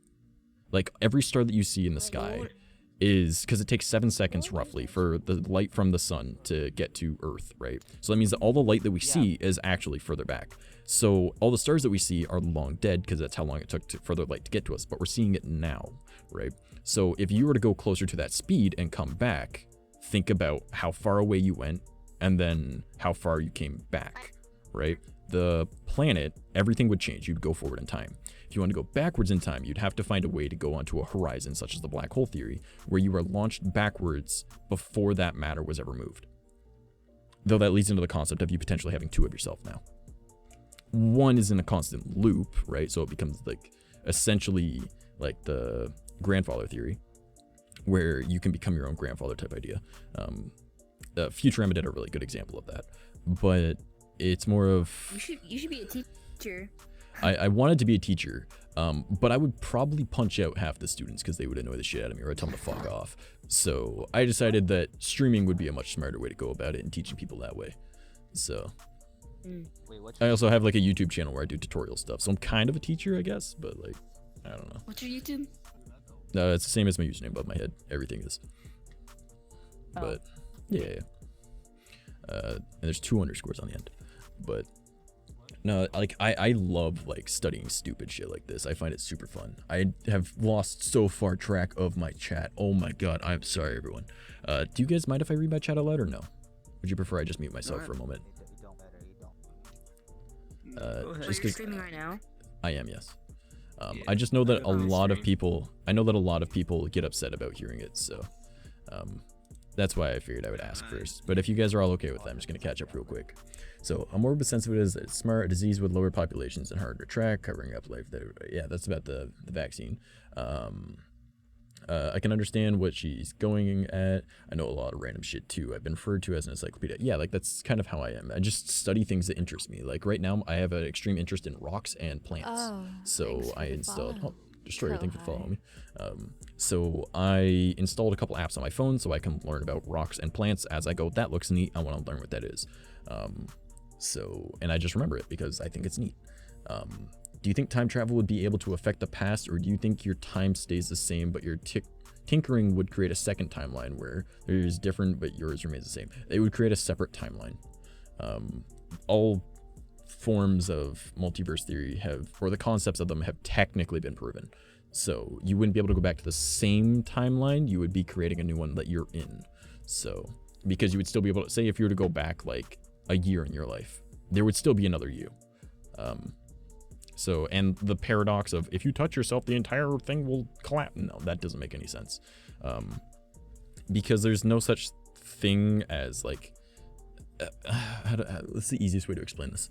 S1: Like every star that you see in the sky is because it takes 7 seconds roughly for the light from the sun to get to Earth, right? So that means that all the light that we see is actually further back. So all the stars that we see are long dead because that's how long it took for the light to get to us, but we're seeing it now, right? So if you were to go closer to that speed and come back, think about how far away you went and then how far you came back, right? The planet, everything would change. You'd go forward in time. If you want to go backwards in time, you'd have to find a way to go onto a horizon, such as the black hole theory, where you are launched backwards before that matter was ever moved. Though that leads into the concept of you potentially having two of yourself now. One is in a constant loop, right? So it becomes like essentially like the grandfather theory, where you can become your own grandfather type idea. Futurama did a really good example of that, but it's more of
S11: you should be a teacher.
S1: I wanted to be a teacher, but I would probably punch out half the students because they would annoy the shit out of me, or I'd tell them to fuck off. So I decided that streaming would be a much smarter way to go about it and teaching people that way. So I also have like a YouTube channel where I do tutorial stuff, so I'm kind of a teacher, I guess, but like, I don't know.
S11: What's your YouTube?
S1: No, it's the same as my username above my head. Everything is. But yeah. And there's 2 underscores on the end. But no, like I love like studying stupid shit like this. I find it super fun. I have lost so far track of my chat. Oh my god, I'm sorry everyone. Do you guys mind if I read my chat out loud or no? Would you prefer I just mute myself for a moment?
S11: So you're streaming right now?
S1: I am, yes. I just know that a lot of people, get upset about hearing it, so that's why I figured I would ask first. But if you guys are all okay with that, I'm just going to catch up real quick. So, a morbid sensitive is a smart disease with lower populations and harder to track, covering up life. Yeah, that's about the vaccine. I can understand what she's going at. I know a lot of random shit too. I've been referred to as an encyclopedia. Yeah, like that's kind of how I am. I just study things that interest me. Like right now, I have an extreme interest in rocks and plants. So I installed. Oh, Destroyer, thanks for following me. So I installed a couple apps on my phone so I can learn about rocks and plants as I go. That looks neat. I want to learn what that is. And I just remember it because I think it's neat. Do you think time travel would be able to affect the past, or do you think your time stays the same, but your tinkering would create a second timeline where there's different, but yours remains the same? It would create a separate timeline. All forms of multiverse theory or the concepts of them have technically been proven. So you wouldn't be able to go back to the same timeline. You would be creating a new one that you're in. So, because you would still be able to, say if you were to go back like a year in your life, there would still be another you. So, and the paradox of if you touch yourself, the entire thing will collapse. No, that doesn't make any sense. Because there's no such thing as like, what's the easiest way to explain this?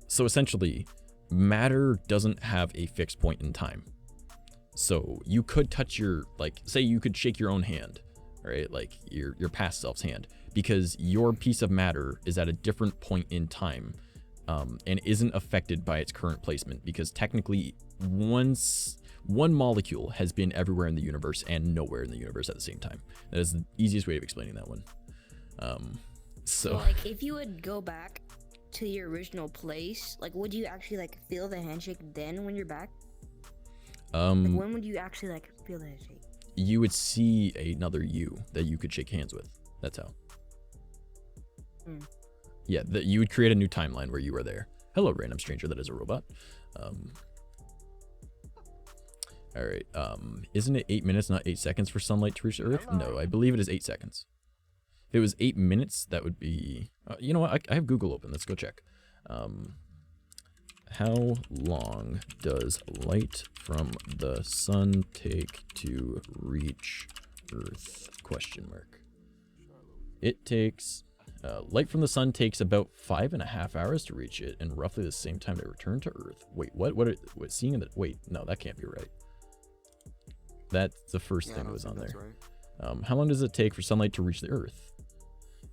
S1: So essentially, matter doesn't have a fixed point in time. So you could touch your, like, say you could shake your own hand, right? Like your past self's hand, because your piece of matter is at a different point in time, and isn't affected by its current placement, because technically one molecule has been everywhere in the universe and nowhere in the universe at the same time. That is the easiest way of explaining that one. So
S11: like, if you would go back to your original place, like, would you actually like feel the handshake then when you're back? Like, when would you actually like feel the handshake?
S1: You would see another you that you could shake hands with. That's how. Yeah, you would create a new timeline where you were there. Hello, random stranger that is a robot. All right. Isn't it 8 minutes, not 8 seconds for sunlight to reach the Earth? No, I believe it is 8 seconds. If it was 8 minutes, that would be... you know what? I have Google open. Let's go check. How long does light from the sun take to reach Earth? Question mark. It takes... light from the sun takes about 5.5 hours to reach it, and roughly the same time to return to Earth. Wait, what? What? Seeing that? Wait, no, that can't be right. That's the first thing that was on there. Right. How long does it take for sunlight to reach the Earth?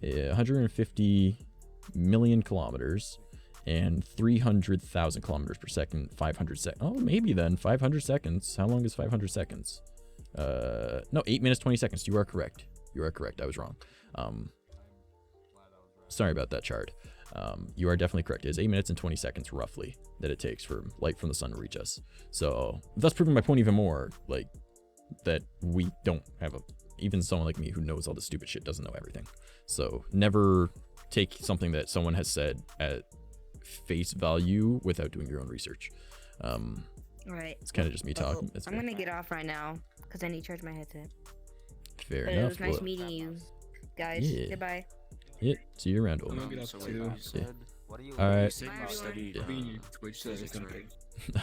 S1: 150 million kilometers and 300,000 kilometers per second. 500 seconds. Oh, maybe then 500 seconds. How long is 500 seconds? No, 8 minutes 20 seconds. You are correct. You are correct. I was wrong. Sorry about that, Chard. You are definitely correct. It is 8 minutes and 20 seconds roughly that it takes for light from the sun to reach us. So that's proving my point even more, like, that we don't have even someone like me who knows all this stupid shit doesn't know everything. So never take something that someone has said at face value without doing your own research.
S11: Right.
S1: It's kind of just me talking.
S11: I'm gonna get off right now because I need to charge my headset.
S1: Fair
S11: but
S1: enough.
S11: It was nice meeting you guys.
S1: Yeah.
S11: Goodbye.
S1: Yeah, see you around. All right.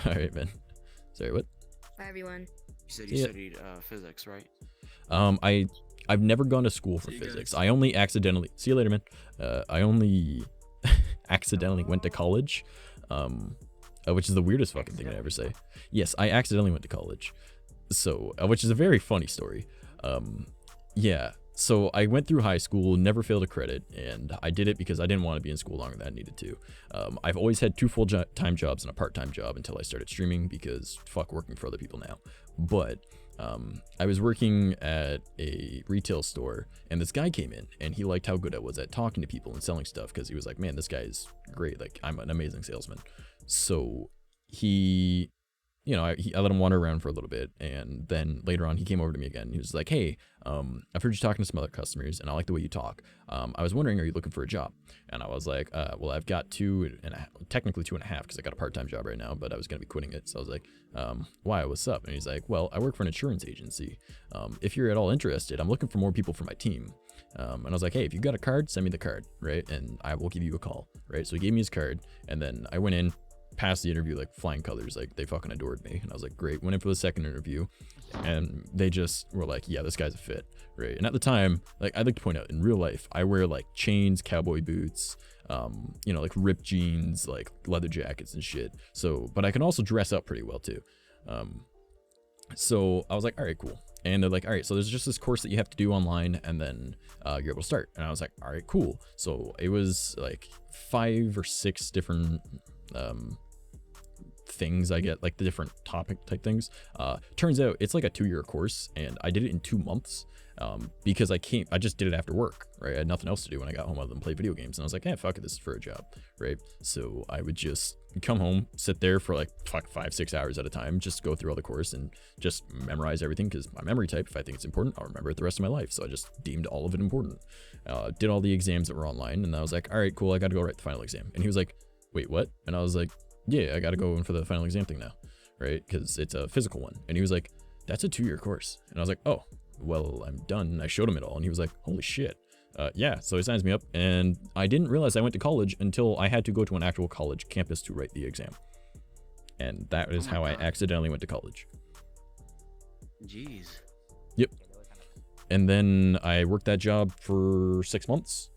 S1: All right, man. Sorry, what?
S11: Bye, everyone.
S3: You said you studied physics, right?
S1: I've never gone to school for physics. I only accidentally. See you later, man. I only accidentally went to college, which is the weirdest fucking thing I ever say. Yes, I accidentally went to college. So, which is a very funny story. Yeah. So I went through high school, never failed a credit, and I did it because I didn't want to be in school longer than I needed to. I've always had 2 full-time jobs and a part-time job until I started streaming, because fuck working for other people now. But I was working at a retail store, and this guy came in, and he liked how good I was at talking to people and selling stuff, because he was like, man, this guy is great. Like, I'm an amazing salesman. So he... You know, I let him wander around for a little bit, and then later on he came over to me again. He was like, hey, I've heard you talking to some other customers, and I like the way you talk. I was wondering, are you looking for a job? And I was like, well, I've got 2.5, technically 2.5, because I got a part-time job right now, but I was going to be quitting it. So I was like, why, what's up? And he's like, well, I work for an insurance agency. If you're at all interested, I'm looking for more people for my team. And I was like, hey, if you got a card, send me the card, right? And I will give you a call, right? So he gave me his card, and then I went in, passed the interview like flying colors. Like, they fucking adored me, and I was like, great. Went in for the second interview, and they just were like, yeah, this guy's a fit, right? And at the time, like, I'd like to point out, in real life, I wear like chains, cowboy boots, you know, like ripped jeans, like leather jackets and shit. So, but I can also dress up pretty well too. So I was like, all right, cool. And they're like, all right, so there's just this course that you have to do online, and then you're able to start. And I was like, all right, cool. So it was like 5 or 6 different things I get, like the different topic type things. Turns out it's like a 2-year course, and I did it in 2 months, because I just did it after work, right? I had nothing else to do when I got home other than play video games, and I was like, yeah, fuck it, this is for a job, right? So I would just come home, sit there for like 5-6 hours at a time, just go through all the course and just memorize everything, because my memory type, if I think it's important, I'll remember it the rest of my life. So I just deemed all of it important. Did all the exams that were online, and I was like, all right, cool, I gotta go write the final exam. And he was like, wait, what? And I was like, yeah, I gotta go in for the final exam thing now, right? Because it's a physical one. And he was like, that's a 2-year course. And I was like, oh, well, I'm done. And I showed him it all, and he was like, holy shit. Yeah, so he signs me up, and I didn't realize I went to college until I had to go to an actual college campus to write the exam. And that is how I accidentally went to college.
S3: Jeez.
S1: Yep. And then I worked that job for 6 months.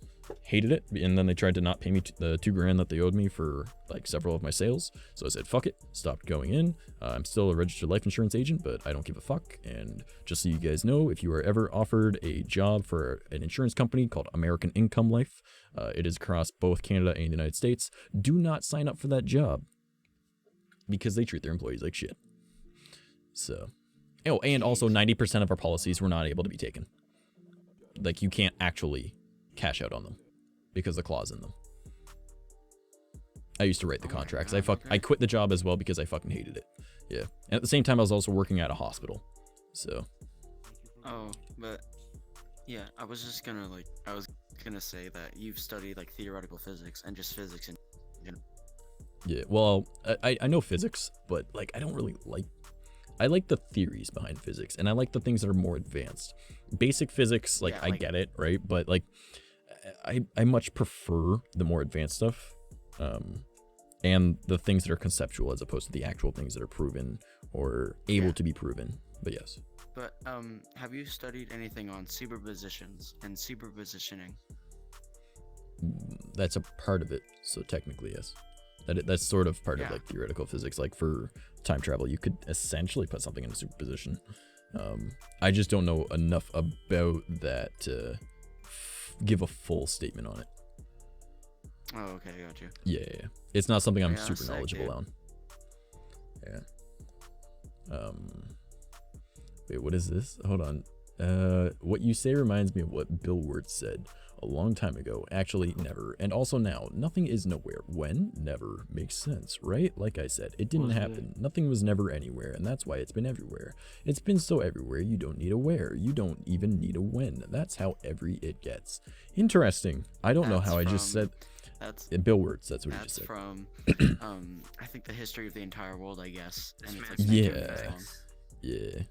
S1: Hated it, and then they tried to not pay me the $2,000 that they owed me for like several of my sales. So I said, fuck it, stopped going in. I'm still a registered life insurance agent, but I don't give a fuck. And just so you guys know, if you are ever offered a job for an insurance company called American Income Life, it is across both Canada and the United States, do not sign up for that job because they treat their employees like shit. So, oh, and also 90% of our policies were not able to be taken. Like, you can't actually cash out on them because of the clause in them. I used to write the contracts. I quit the job as well because I fucking hated it. Yeah. And at the same time, I was also working at a hospital. So.
S3: Oh, but yeah, I was gonna say that you've studied like theoretical physics and just physics and.
S1: Yeah. Well, I know physics, but like I don't really like. I like the theories behind physics, and I like the things that are more advanced. Basic physics, like I get it, right? But like. I much prefer the more advanced stuff, and the things that are conceptual as opposed to the actual things that are proven or able to be proven. But yes.
S3: But have you studied anything on superpositions and superpositioning?
S1: That's a part of it, so technically yes. That's sort of part of like theoretical physics. Like for time travel, you could essentially put something in a superposition. I just don't know enough about that to give a full statement on it.
S3: Oh, okay, I got you.
S1: Yeah. It's not something I'm super knowledgeable on. Yeah. Wait, what is this? Hold on. What you say reminds me of what Bill Wirtz said a long time ago. Actually, never. And also now, nothing is nowhere. When? Never. Makes sense, right? Like I said, it didn't happen. Nothing was never anywhere, and that's why it's been everywhere. It's been so everywhere, you don't need a where. You don't even need a when. That's how every it gets. Interesting. I don't know how I just said...
S3: That's
S1: Bill Wirtz, that's what he just said.
S3: From, I think The History of the Entire World, I guess. And it's like
S1: Yeah.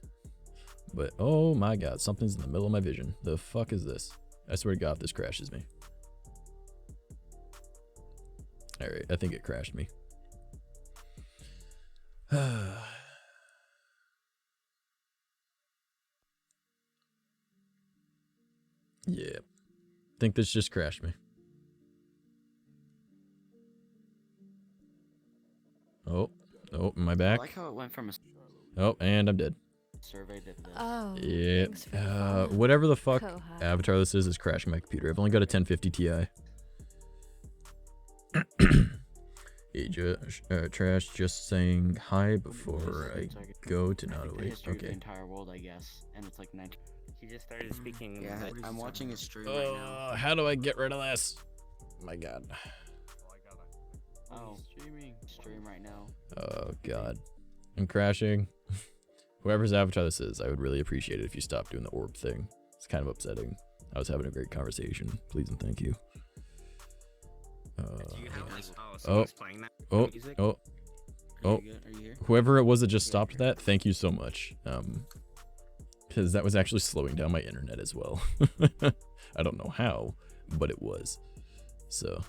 S1: But, oh my god, something's in the middle of my vision. The fuck is this? I swear to god if this crashes me. Alright, I think it crashed me. Yeah. Think this just crashed me. Oh, am I back?
S3: I like how it went from a...
S1: Oh, and I'm dead.
S3: Survey that
S1: yeah. Whatever the fuck avatar this is crashing my computer. I've only got a 1050 Ti. Hey, Trash, just saying hi before I go to not wait. Okay.
S3: The entire world, I guess, and it's like 19.
S9: He just started speaking.
S3: Yeah, I'm watching his stream right now.
S1: How do I get rid of this? Oh my god.
S3: Oh, stream right now.
S1: Oh god. I'm crashing. Whoever's avatar this is, I would really appreciate it if you stopped doing the orb thing. It's kind of upsetting. I was having a great conversation. Please and thank you. Whoever it was that just stopped that, thank you so much. Because that was actually slowing down my internet as well. I don't know how, but it was. So.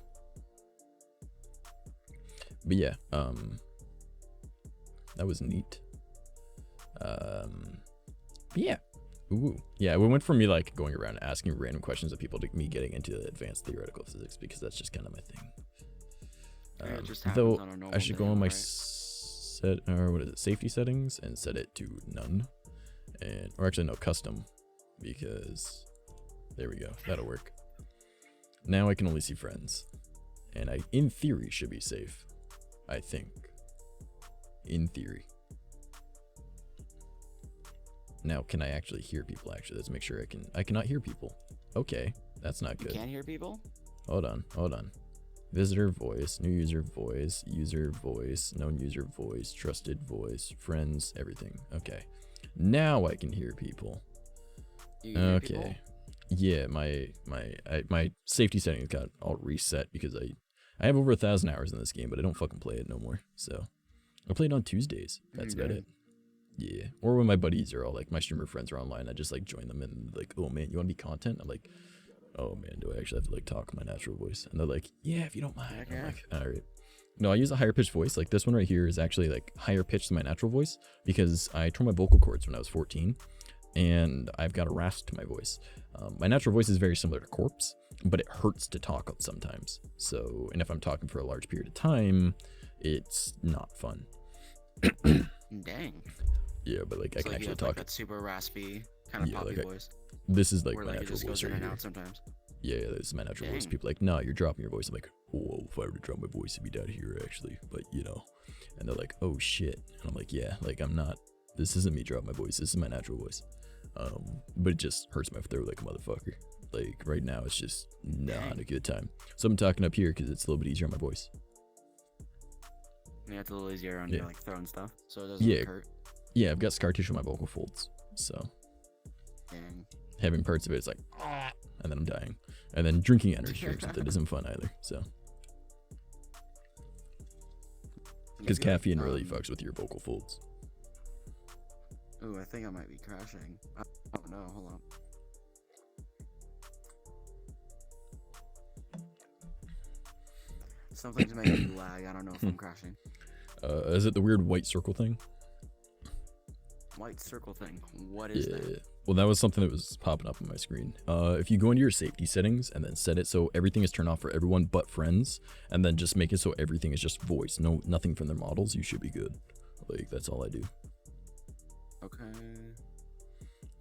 S1: But yeah, that was neat. Yeah. Ooh. Yeah, we went from me like going around and asking random questions of people to me getting into advanced theoretical physics because that's just kind of my thing. Though I should go on my safety settings and set it to none, or actually no, custom, because there we go, that'll work. Now I can only see friends, and I in theory should be safe. I think. In theory. Now, can I actually hear people? Actually, let's make sure I cannot hear people. Okay, that's not good.
S3: You can't hear people?
S1: Hold on. Visitor voice, new user voice, known user voice, trusted voice, friends, everything. Okay. Now I can hear people.
S3: You can hear people?
S1: Yeah, my safety settings got all reset because I have over 1,000 hours in this game, but I don't fucking play it no more. So I play it on Tuesdays. That's about it. Yeah. Or when my buddies are all like, my streamer friends are online, I just like join them and like, oh man, you want to be content? I'm like, oh man, do I actually have to like talk my natural voice? And they're like, yeah, if you don't mind.
S3: Yeah.
S1: I'm like, all right. No, I use a higher pitched voice. Like this one right here is actually like higher pitched than my natural voice because I tore my vocal cords when I was 14, and I've got a rasp to my voice. My natural voice is very similar to Corpse, but it hurts to talk sometimes. So, and if I'm talking for a large period of time, it's not fun.
S3: Dang.
S1: Yeah, but like I can
S3: you
S1: actually
S3: have,
S1: talk.
S3: like, that super raspy kind of poppy
S1: like
S3: voice.
S1: This is like
S3: where,
S1: my
S3: like, it
S1: natural
S3: just
S1: voice
S3: goes in
S1: right
S3: and
S1: here.
S3: out sometimes.
S1: Yeah, this is my natural voice.
S3: Dang.
S1: People are like, nah, you're dropping your voice. I'm like, whoa, if I were to drop my voice, it'd be down here actually. But you know, and they're like, oh shit. And I'm like, yeah, like I'm not. This isn't me dropping my voice. This is my natural voice. But it just hurts my throat like a motherfucker. Like right now, it's just not a good time. So I'm talking up here because it's a little bit easier on my voice.
S3: Yeah, it's a little easier on your like throat and stuff, so it doesn't like, hurt.
S1: Yeah, I've got scar tissue on my vocal folds, so having parts of it, it's like, and then I'm dying, and then drinking energy drinks with it isn't fun either. So because caffeine really fucks with your vocal folds.
S3: Ooh, I think I might be crashing. Oh no, hold on. Something's making me lag. I don't know if I'm crashing.
S1: Is it the weird white circle thing?
S3: White circle thing. What is that?
S1: Well, that was something that was popping up on my screen. If you go into your safety settings and then set it so everything is turned off for everyone but friends, and then just make it so everything is just voice, nothing from their models, you should be good. Like that's all I do.
S3: Okay.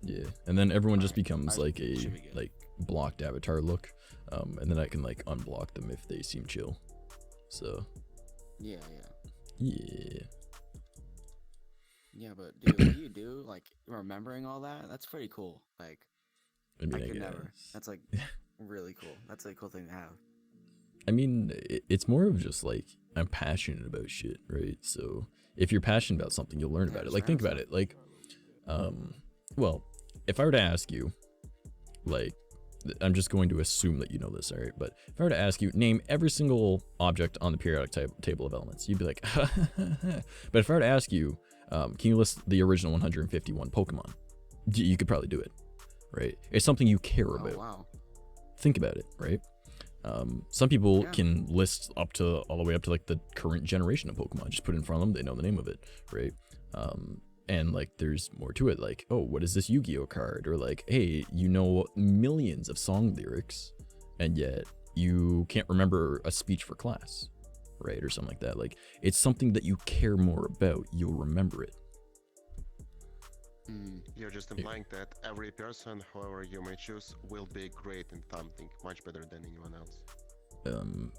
S1: Yeah, and then everyone just becomes like a blocked avatar look, and then I can like unblock them if they seem chill. So. Yeah.
S3: Yeah, but dude, what do you do? Like remembering all that? That's pretty cool. Like, I could never. That's like really cool. That's a cool thing to have.
S1: I mean, it's more of just like I'm passionate about shit, right? So if you're passionate about something, you'll learn about it. Like think about it. Like, well, if I were to ask you, like, I'm just going to assume that you know this, all right? But if I were to ask you, name every single object on the periodic table of elements, you'd be like, but if I were to ask you, can you list the original 151 Pokemon? You could probably do it, right? It's something you care about.
S3: Oh, wow.
S1: Think about it, right? Some people can list all the way up to like the current generation of Pokemon. Just put it in front of them, they know the name of it, right? And like there's more to it, like, oh, what is this Yu-Gi-Oh card? Or like, hey, you know millions of song lyrics and yet you can't remember a speech for class, right? Or something like that. Like it's something that you care more about, you'll remember it.
S12: You're just implying that every person, however you may choose, will be great in something much better than anyone else.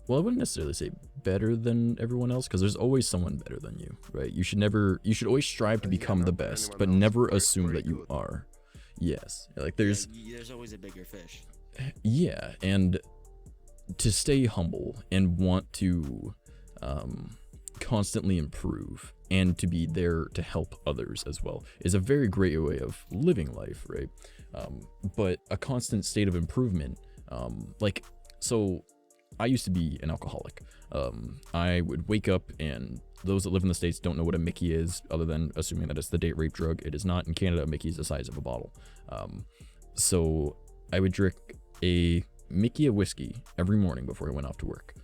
S1: Well, I wouldn't necessarily say better than everyone else, because there's always someone better than you, right? You should always strive to become the best, but never assume that you are. Yes, like there's
S3: always a bigger fish.
S1: Yeah, and to stay humble and want to constantly improve and to be there to help others as well is a very great way of living life, right? But a constant state of improvement, so I used to be an alcoholic. I would wake up, and those that live in the States don't know what a Mickey is, other than assuming that it's the date rape drug. It is not. In Canada, a Mickey is the size of a bottle. So I would drink a Mickey of whiskey every morning before I went off to work.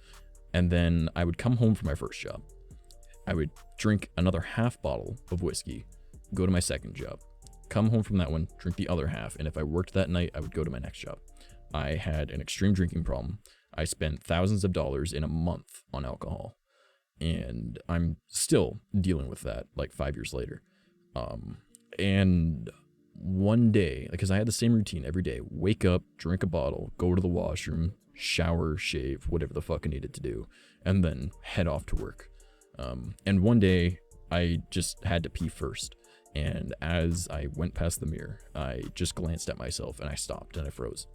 S1: And then I would come home from my first job. I would drink another half bottle of whiskey, go to my second job, come home from that one, drink the other half, and if I worked that night, I would go to my next job. I had an extreme drinking problem. I spent thousands of dollars in a month on alcohol, and I'm still dealing with that like 5 years later. And one day, because I had the same routine every day, wake up, drink a bottle, go to the washroom, shower, shave, whatever the fuck I needed to do, and then head off to work. And one day I just had to pee first. And as I went past the mirror, I just glanced at myself and I stopped and I froze.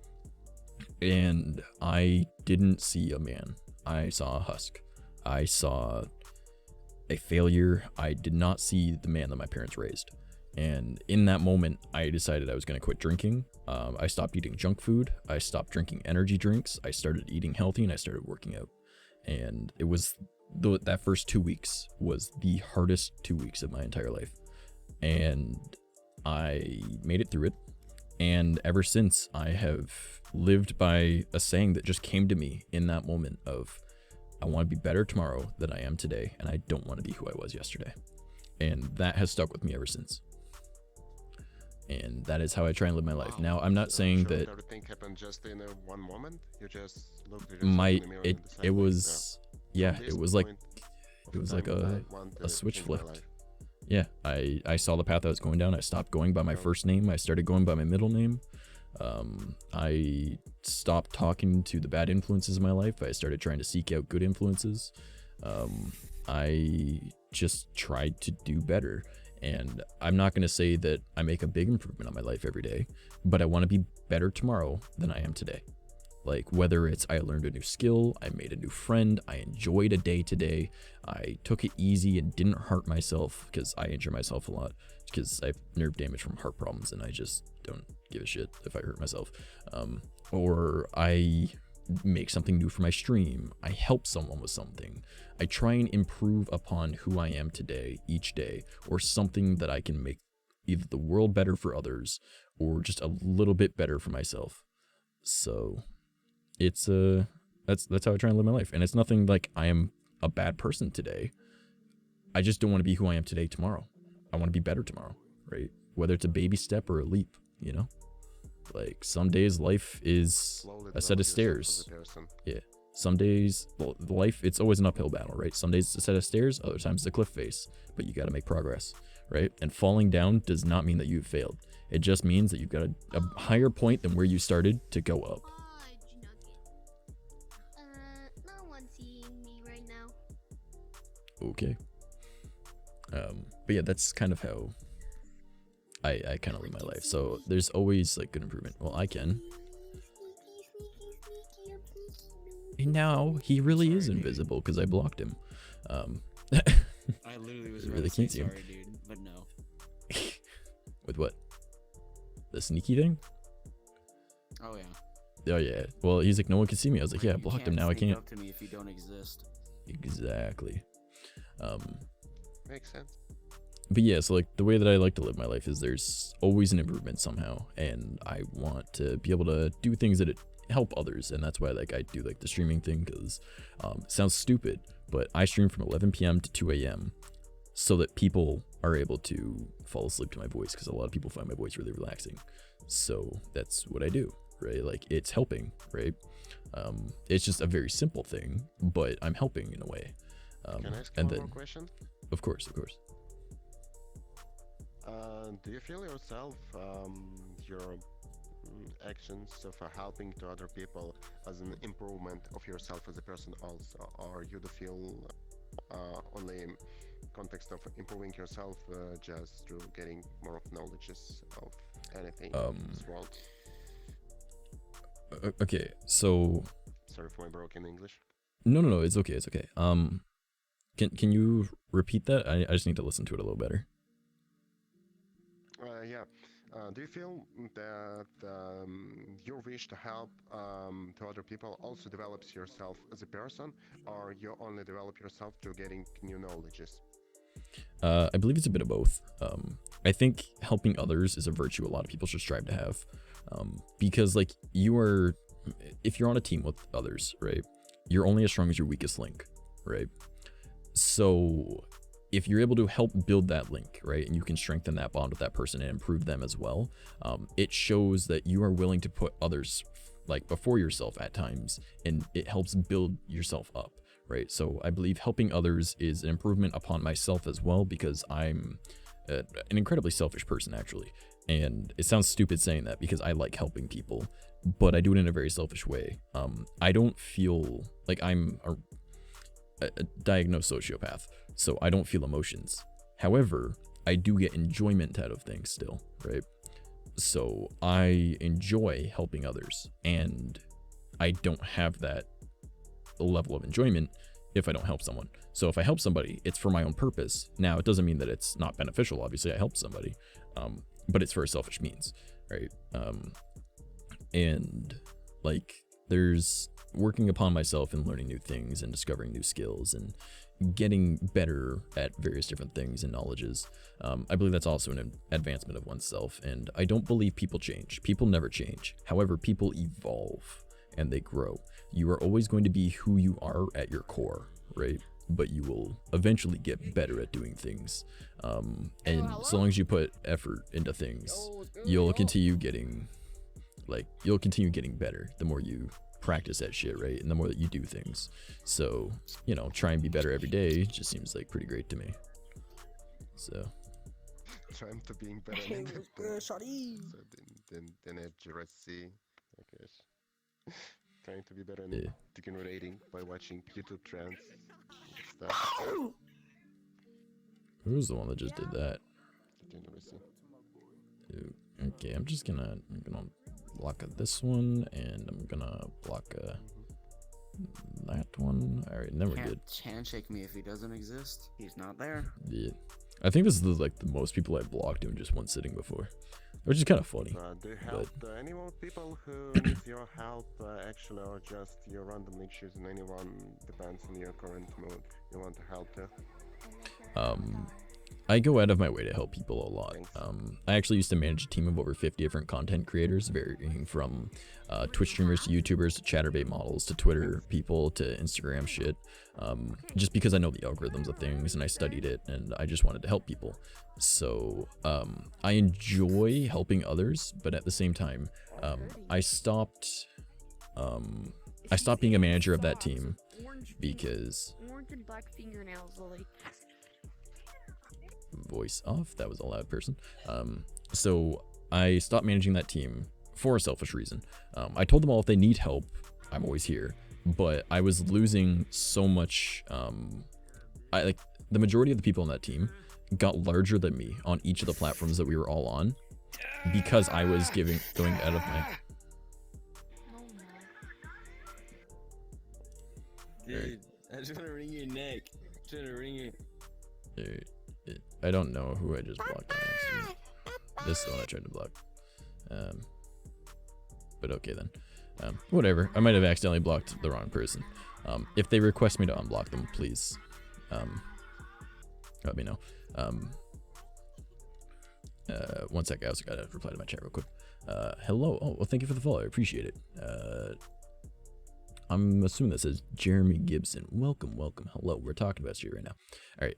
S1: And I didn't see a man. I saw a husk. I saw a failure. I did not see the man that my parents raised. And in that moment, I decided I was going to quit drinking. I stopped eating junk food. I stopped drinking energy drinks. I started eating healthy and I started working out. And it was that first 2 weeks was the hardest 2 weeks of my entire life. And I made it through it. And ever since, I have lived by a saying that just came to me in that moment of, I want to be better tomorrow than I am today, and I don't want to be who I was yesterday. And that has stuck with me ever since. And that is how I try and live my life. Now, I'm not saying that
S12: everything happened just in one moment. You just looked at
S1: it was it was like a switch flipped. Yeah, I saw the path I was going down. I stopped going by my first name. I started going by my middle name. I stopped talking to the bad influences in my life. I started trying to seek out good influences. I just tried to do better. And I'm not going to say that I make a big improvement on my life every day, but I want to be better tomorrow than I am today. Like, whether it's I learned a new skill, I made a new friend, I enjoyed a day today, I took it easy and didn't hurt myself, because I injure myself a lot, because I have nerve damage from heart problems and I just don't give a shit if I hurt myself. Or I make something new for my stream, I help someone with something. I try and improve upon who I am today, each day, or something that I can make either the world better for others, or just a little bit better for myself. So it's that's how I try and live my life. And it's nothing like I am a bad person today. I just don't want to be who I am today tomorrow. I want to be better tomorrow, right? Whether it's a baby step or a leap, you know? Like, some days life is a set of stairs. Yeah. Some days, well, life, it's always an uphill battle, right? Some days it's a set of stairs, other times it's a cliff face, but you got to make progress, right? And falling down does not mean that you've failed. It just means that you've got a higher point than where you started to go up.
S8: No one's seeing me right now.
S1: Okay. But yeah, that's kind of how I kind of live my life. So there's always like good improvement. Well, I can. And now he really is invisible because I blocked him.
S3: I literally was
S1: really can't see him.
S3: Sorry, dude, but no.
S1: With what? The sneaky thing?
S3: Oh yeah.
S1: Oh yeah. Well, he's like, no one can see me. I was like, yeah, I blocked him. Now I can't.
S3: Up to me if you don't exist.
S1: Exactly.
S12: Makes sense.
S1: But yeah, so like the way that I like to live my life is there's always an improvement somehow, and I want to be able to do things that help others, and that's why like I do like the streaming thing, because it sounds stupid, but I stream from 11 p.m. to 2 a.m. so that people are able to fall asleep to my voice, because a lot of people find my voice really relaxing. So that's what I do, right? Like, it's helping, right? It's just a very simple thing, but I'm helping in a way.
S12: Can I ask one more question?
S1: Of course, of course.
S12: Do you feel yourself, your actions of helping to other people as an improvement of yourself as a person also, or you do feel only in context of improving yourself just through getting more of knowledges of anything in this world?
S1: Okay, so...
S12: Sorry for my broken English.
S1: No, it's okay, it's okay. Can you repeat that? I just need to listen to it a little better.
S12: Yeah. Do you feel that your wish to help to other people also develops yourself as a person, or you only develop yourself through getting new knowledges?
S1: I believe it's a bit of both. I think helping others is a virtue a lot of people should strive to have, because like if you're on a team with others, right, you're only as strong as your weakest link, right? So if you're able to help build that link, right, and you can strengthen that bond with that person and improve them as well, it shows that you are willing to put others like before yourself at times, and it helps build yourself up, right? So I believe helping others is an improvement upon myself as well, because I'm an incredibly selfish person, actually. And it sounds stupid saying that because I like helping people, but I do it in a very selfish way. I don't feel like I'm a diagnosed sociopath, so I don't feel emotions. However, I do get enjoyment out of things still, right? So I enjoy helping others, and I don't have that level of enjoyment if I don't help someone. So if I help somebody, it's for my own purpose. Now, it doesn't mean that it's not beneficial. Obviously, I helped somebody, but it's for a selfish means, right? And like, there's working upon myself and learning new things and discovering new skills and getting better at various different things and knowledges. I believe that's also an advancement of oneself, and I don't believe people change. People never change. However, people evolve and they grow. You are always going to be who you are at your core, right? But you will eventually get better at doing things. And so long as you put effort into things, you'll continue getting better the more you practice that shit, right? And the more that you do things. So, you know, try and be better every day just seems like pretty great to me. So
S12: Trying to being better than a Jurassic, I guess. Trying to be better in degenerating by watching YouTube trends and stuff.
S1: who was the one that just did that? Okay, I'm gonna block this one, and I'm gonna block that one. All right, and then we're good.
S3: Can't handshake me if he doesn't exist. He's not there.
S1: Yeah, I think this is the most people I blocked in just one sitting before, which is kind of funny.
S12: Do you help any more people who need your help, actually, or just you're randomly choosing anyone, depends on your current mood, you want to help too?
S1: I go out of my way to help people a lot. I actually used to manage a team of over 50 different content creators, varying from Twitch streamers to YouTubers to chatterbait models to Twitter people to Instagram shit. Just because I know the algorithms of things and I studied it and I just wanted to help people. So I enjoy helping others, but at the same time, I stopped being a manager of that team because
S4: Orange and black fingernails, Lily.
S1: Voice off, that was a loud person. So I stopped managing that team for a selfish reason. I told them all if they need help, I'm always here, but I was losing so much. The majority of the people on that team got larger than me on each of the platforms that we were all on because I was going out of my.
S2: Dude, I just want to wring your neck. Trying to wring it.
S1: I don't know who I just blocked on accident. This is the one I tried to block. But okay then. Whatever. I might have accidentally blocked the wrong person. If they request me to unblock them, please let me know. One sec, I also gotta reply to my chat real quick. Hello. Oh, well, thank you for the follow. I appreciate it. I'm assuming that says Jeremy Gibson. Welcome. Hello. We're talking about you right now. All right.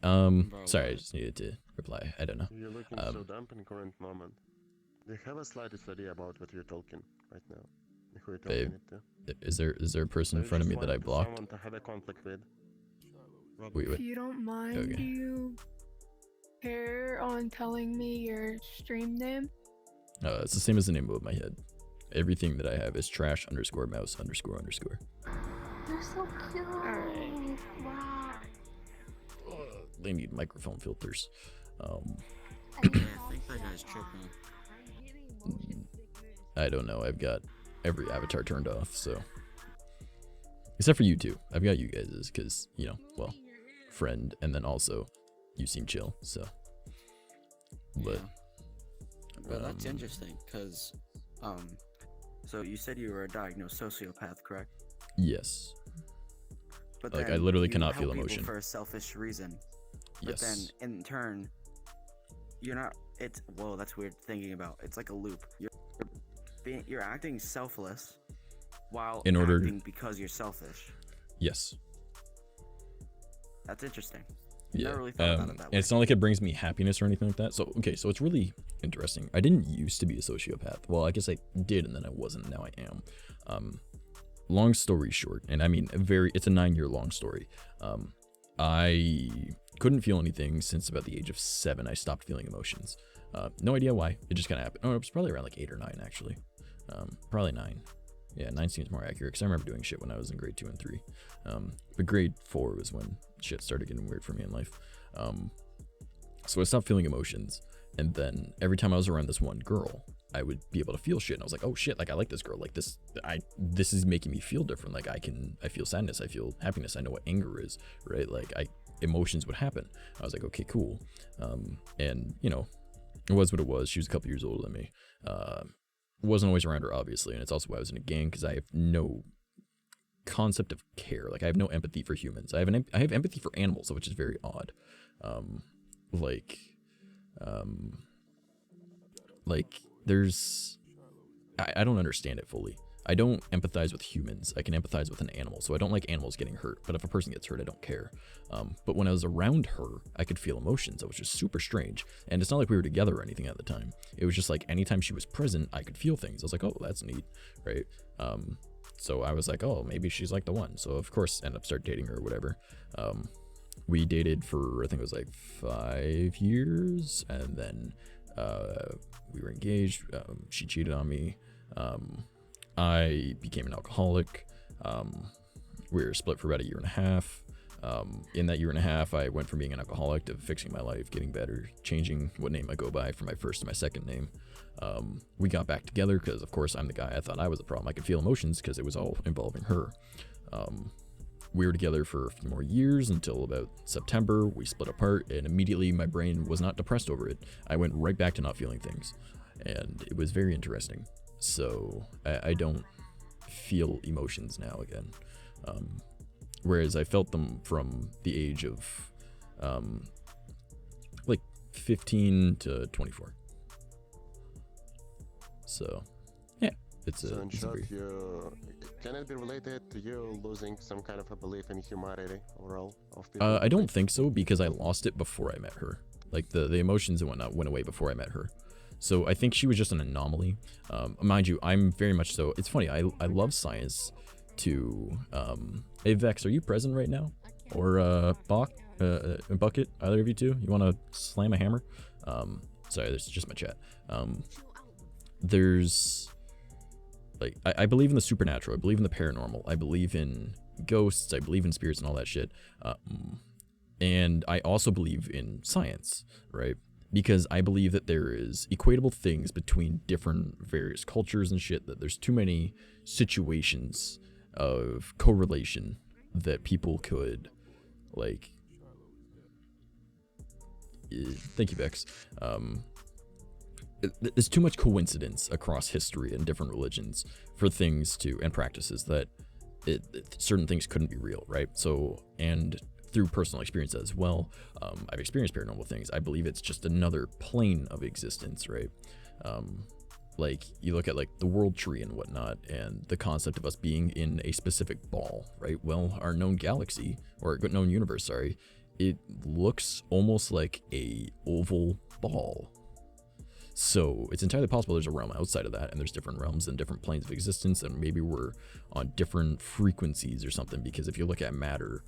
S1: Sorry, I just needed to reply. I don't know.
S12: You're looking so dumb in the current moment. Do you have a slightest idea about what you're talking right now? Who you're talking
S1: to? Is there a person in front of me that I blocked?
S12: Someone to have a conflict with.
S1: Wait.
S4: If you don't mind, do you care on telling me your stream name?
S1: It's the same as the name above my head. Everything that I have is trash_mouse__.
S5: You're so cute.
S4: Alright.
S5: Wow.
S1: They need microphone filters.
S3: I think that guy's tripping.
S1: I don't know. I've got every avatar turned off, so except for you two. I've got you guys because friend, and then also you seem chill. So, but
S3: that's interesting because so you said you were a diagnosed sociopath, correct?
S1: Yes.
S3: But
S1: like
S3: then
S1: I literally
S3: you
S1: cannot
S3: help
S1: feel
S3: people
S1: emotion
S3: for a selfish reason. But
S1: Yes.
S3: then in turn, you're not. It's whoa. That's weird thinking about. It's like a loop. You're acting selfless while acting because you're selfish.
S1: Yes.
S3: That's interesting.
S1: Yeah.
S3: Never really thought about it that
S1: And
S3: way.
S1: it's not like it brings me happiness or anything like that. So okay, so it's really interesting. I didn't used to be a sociopath. Well, I guess I did, and then I wasn't. Now I am. Long story short, and I mean it's a 9-year long story. I couldn't feel anything since about the age of 7. I stopped feeling emotions. No idea why. It just kind of happened. Oh, it was probably around like 8 or 9 actually. Probably 9. Yeah, 9 seems more accurate because I remember doing shit when I was in grade 2 and 3. But grade 4 was when shit started getting weird for me in life. So I stopped feeling emotions, and then every time I was around this one girl, I would be able to feel shit, and I was like, oh shit, like I like this girl, like this is making me feel different. Like I feel sadness, I feel happiness, I know what anger is, right? Like emotions would happen. I was like, okay, cool. And it was what it was. She was a couple years older than me. Wasn't always around her, obviously, and it's also why I was in a gang, because I have no concept of care. Like I have no empathy for humans. I have empathy for animals, which is very odd. Like there's I don't understand it fully. I don't empathize with humans. I can empathize with an animal. So I don't like animals getting hurt. But if a person gets hurt, I don't care. But when I was around her, I could feel emotions. Which was super strange. And it's not like we were together or anything at the time. It was just like anytime she was present, I could feel things. I was like, oh, that's neat, right? So I was like, oh, maybe she's like the one. So of course, end up start dating her or whatever. We dated for, I think it was like 5 years. And then we were engaged. She cheated on me. I became an alcoholic. We were split for about 1.5 years. In that 1.5 years, I went from being an alcoholic to fixing my life, getting better, changing what name I go by from my first to my second name. We got back together because, of course, I'm the guy. I thought I was the problem. I could feel emotions because it was all involving her. We were together for a few more years until about September. We split apart, and immediately my brain was not depressed over it. I went right back to not feeling things, and it was very interesting. So I don't feel emotions now again. Whereas I felt them from the age of like 15 to 24. So yeah, it's
S12: so
S1: a,
S12: in
S1: it's a
S12: short,
S1: brief.
S12: can it be related to you losing some kind of a belief in humanity overall of people?
S1: I don't think so, because I lost it before I met her. Like the emotions and whatnot went away before I met her. So I think she was just an anomaly. Mind you, I'm very much so. It's funny. I love science. Hey Vex, are you present right now? Or Bucket? Either of you two? You want to slam a hammer? Sorry, this is just my chat. There's like I believe in the supernatural. I believe in the paranormal. I believe in ghosts. I believe in spirits and all that shit. And I also believe in science, right? Because I believe that there is equatable things between different various cultures and shit, that there's too many situations of correlation that people could, like, thank you, Bex. There's too much coincidence across history and different religions for things to, and practices, that certain things couldn't be real, right? So, and through personal experience as well, I've experienced paranormal things. I believe it's just another plane of existence, right? Like you look at like the world tree and whatnot, and the concept of us being in a specific ball, right? Well, our known galaxy, or known universe, sorry, it looks almost like a oval ball. So it's entirely possible there's a realm outside of that, and there's different realms and different planes of existence, and maybe we're on different frequencies or something. Because if you look at matter,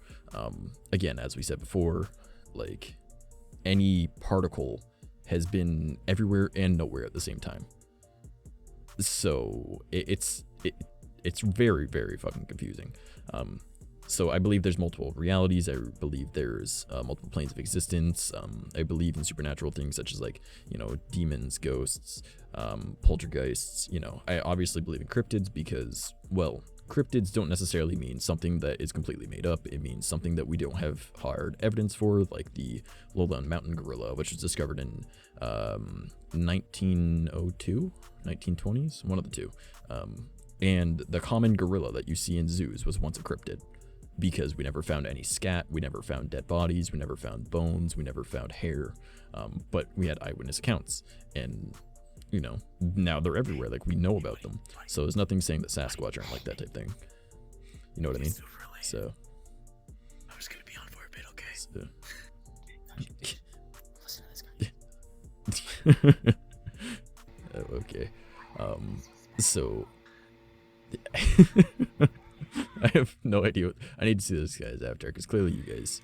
S1: again, as we said before, like any particle has been everywhere and nowhere at the same time. So it's very, very fucking confusing. So I believe there's multiple realities. I believe there's multiple planes of existence. I believe in supernatural things such as, like, you know, demons, ghosts, poltergeists. You know, I obviously believe in cryptids because, well, cryptids don't necessarily mean something that is completely made up. It means something that we don't have hard evidence for, like the lowland mountain gorilla, which was discovered in 1902, 1920s, one of the two. And the common gorilla that you see in zoos was once a cryptid, because we never found any scat, we never found dead bodies, we never found bones, we never found hair, but we had eyewitness accounts, and, you know, now they're everywhere, like, we know about them. So there's nothing saying that Sasquatch aren't like that type thing. You know what I mean? So
S6: I'm just gonna be on for a bit, okay?
S1: So.
S6: Listen to this guy.
S1: Okay. So I have no idea what I need to see this guy's after, because clearly you guys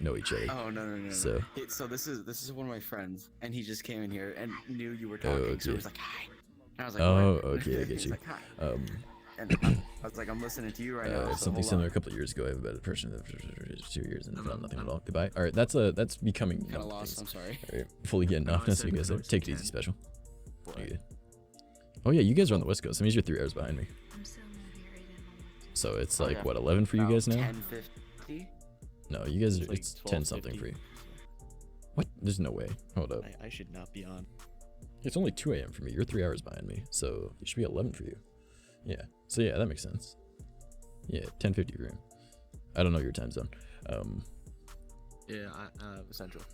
S1: know each other.
S3: Oh no.
S1: So
S3: So this is one of my friends, and he just came in here and knew you were talking, so he was like, hi. And I was like,
S1: oh,
S3: what?
S1: okay, I get
S3: He's
S1: you.
S3: like, hi. And I was like, I'm listening to you right now. So
S1: something
S3: hold
S1: similar
S3: on.
S1: a couple of years ago. I have about a person for 2 years and found nothing at all. Goodbye. All right, that's becoming
S3: Kinda
S1: one of the
S3: lost.
S1: things.
S3: I'm sorry.
S1: All right, fully getting off. Nice to you guys. Take it easy, special. You good? Oh yeah, you guys are on the West Coast. That means you're 3 hours behind me. So it's like, what, 11 for you guys now?
S3: 10:50.
S1: No, you guys are,
S3: like
S1: it's 10 something
S3: 12:50.
S1: for you. What? There's no way. Hold up.
S6: I should not be on.
S1: It's only 2 a.m. for me. You're 3 hours behind me, so it should be 11 for you. Yeah. So yeah, that makes sense. Yeah, 10:50 for him. I don't know your time zone.
S7: Yeah, Central.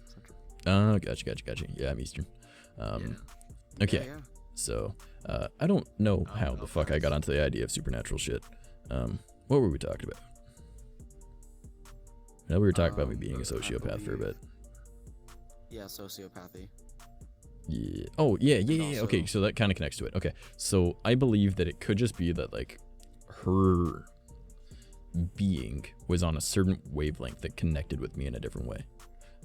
S1: Oh, gotcha. Yeah, I'm Eastern. Okay.
S3: Yeah.
S1: So, I don't know how the fuck I got onto the idea of supernatural shit. What were we talking about? I know we were talking about me being a sociopath for a bit.
S3: Yeah, sociopathy.
S1: Yeah. Oh, yeah.
S3: Also-
S1: Okay, so that kind of connects to it. Okay, so I believe that it could just be that, like, her being was on a certain wavelength that connected with me in a different way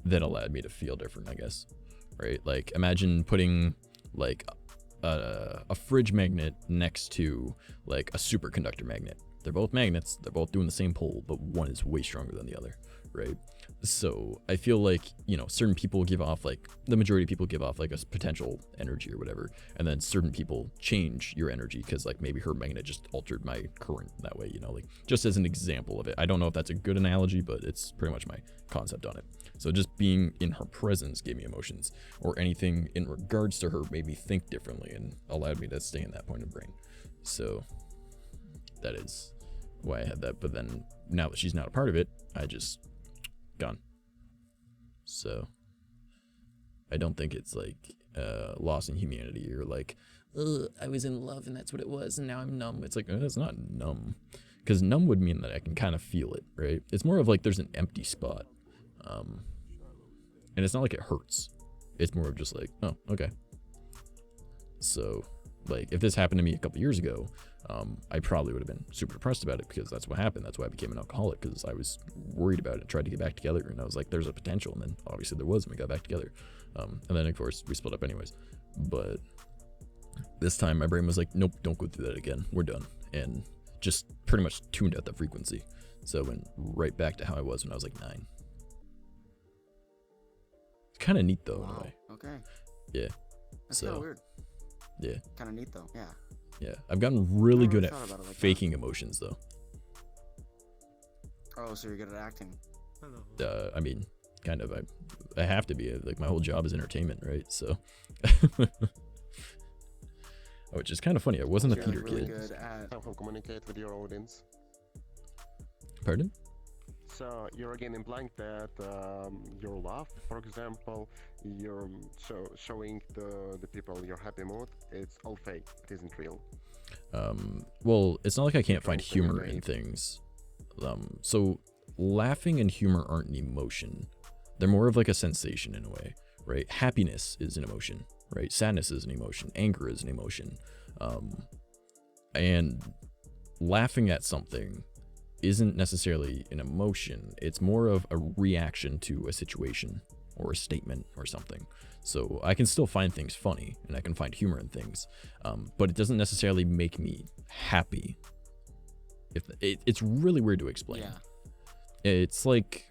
S1: that allowed me to feel different, I guess. Right? Like, imagine putting, like, a fridge magnet next to, like, a superconductor magnet. They're both magnets, they're both doing the same pull, but one is way stronger than the other, right? So I feel like, you know, certain people give off, like, the majority of people give off, like, a potential energy or whatever, and then certain people change your energy because, like, maybe her magnet just altered my current that way, you know, like, just as an example of it. I don't know if that's a good analogy, but it's pretty much my concept on it. So just being in her presence gave me emotions, or anything in regards to her made me think differently and allowed me to stay in that point of brain. So that is why I had that. But then now that she's not a part of it, I just gone. So I don't think it's like loss in humanity or like, I was in love and that's what it was and now I'm numb. It's like, it's not numb, because numb would mean that I can kind of feel it, right? It's more of like there's an empty spot, and it's not like it hurts. It's more of just like, oh, okay. So like if this happened to me a couple years ago, I probably would have been super depressed about it, because that's what happened. That's why I became an alcoholic, because I was worried about it, tried to get back together, and I was like, there's a potential, and then obviously there was, and we got back together. And then of course we split up anyways. But this time my brain was like, nope, don't go through that again. We're done. And just pretty much tuned out the frequency. So I went right back to how I was when I was like 9. It's kind of neat though, in a way.
S3: Okay.
S1: Yeah.
S3: That's
S1: So,
S3: kind of weird.
S1: Yeah.
S3: Kind of neat though. Yeah.
S1: Yeah. I've gotten really good
S3: never
S1: at
S3: thought about it like that.
S1: faking emotions though.
S3: Oh, so you're good at acting.
S1: I mean, kind of. I have to be. Like, my whole job is entertainment, right? So, which is kind of funny. I wasn't a
S3: You're,
S1: theater
S3: like, really
S1: kid.
S3: good at...
S12: How to communicate with your audience.
S1: Pardon?
S12: So you're again implying that your love, for example, you're showing the people your happy mood, it's all fake. It isn't real.
S1: Well, it's not like I can't find
S12: Something
S1: humor in
S12: made.
S1: things. So laughing and humor aren't an emotion. They're more of like a sensation in a way, right? Happiness is an emotion, right? Sadness is an emotion. Anger is an emotion. And laughing at something isn't necessarily an emotion. It's more of a reaction to a situation or a statement or something. So I can still find things funny and I can find humor in things, but it doesn't necessarily make me happy. It's really weird to explain.
S3: Yeah.
S1: It's like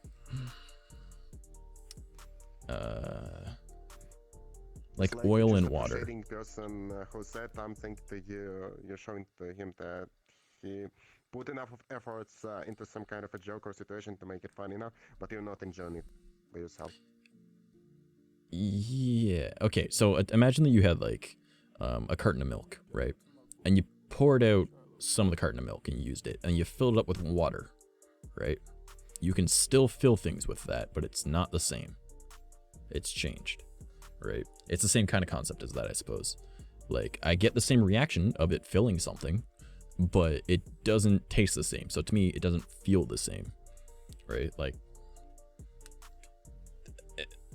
S12: It's
S1: oil
S12: just
S1: and water.
S12: appreciating person who said something to you, you're showing to him that he put enough of efforts into some kind of a joke or situation to make it funny enough, but you're not enjoying it by yourself.
S1: Yeah. Okay. So imagine that you had like a carton of milk, right? And you poured out some of the carton of milk and you used it, and you filled it up with water, right? You can still fill things with that, but it's not the same. It's changed, right? It's the same kind of concept as that, I suppose. Like, I get the same reaction of it filling something, but it doesn't taste the same. So to me, it doesn't feel the same, right? Like,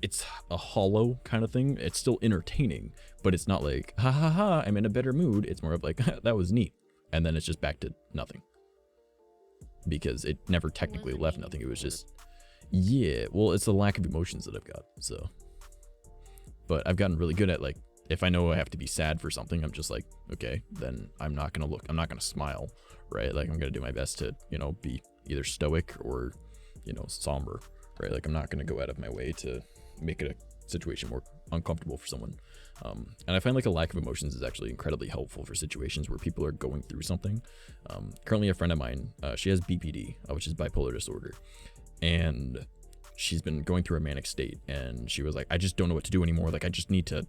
S1: it's a hollow kind of thing. It's still entertaining, but it's not like, ha ha ha, I'm in a better mood. It's more of like, that was neat. And then it's just back to nothing. Because it never technically left nothing. It was just, yeah, well, it's the lack of emotions that I've got. So, but I've gotten really good at, like, if I know I have to be sad for something, I'm just like, okay, then I'm not going to smile, right? Like, I'm going to do my best to, you know, be either stoic or, you know, somber, right? Like, I'm not going to go out of my way to make it a situation more uncomfortable for someone. And I find like a lack of emotions is actually incredibly helpful for situations where people are going through something. Currently a friend of mine, she has BPD, which is bipolar disorder. And she's been going through a manic state, and she was like, I just don't know what to do anymore. Like, I just need to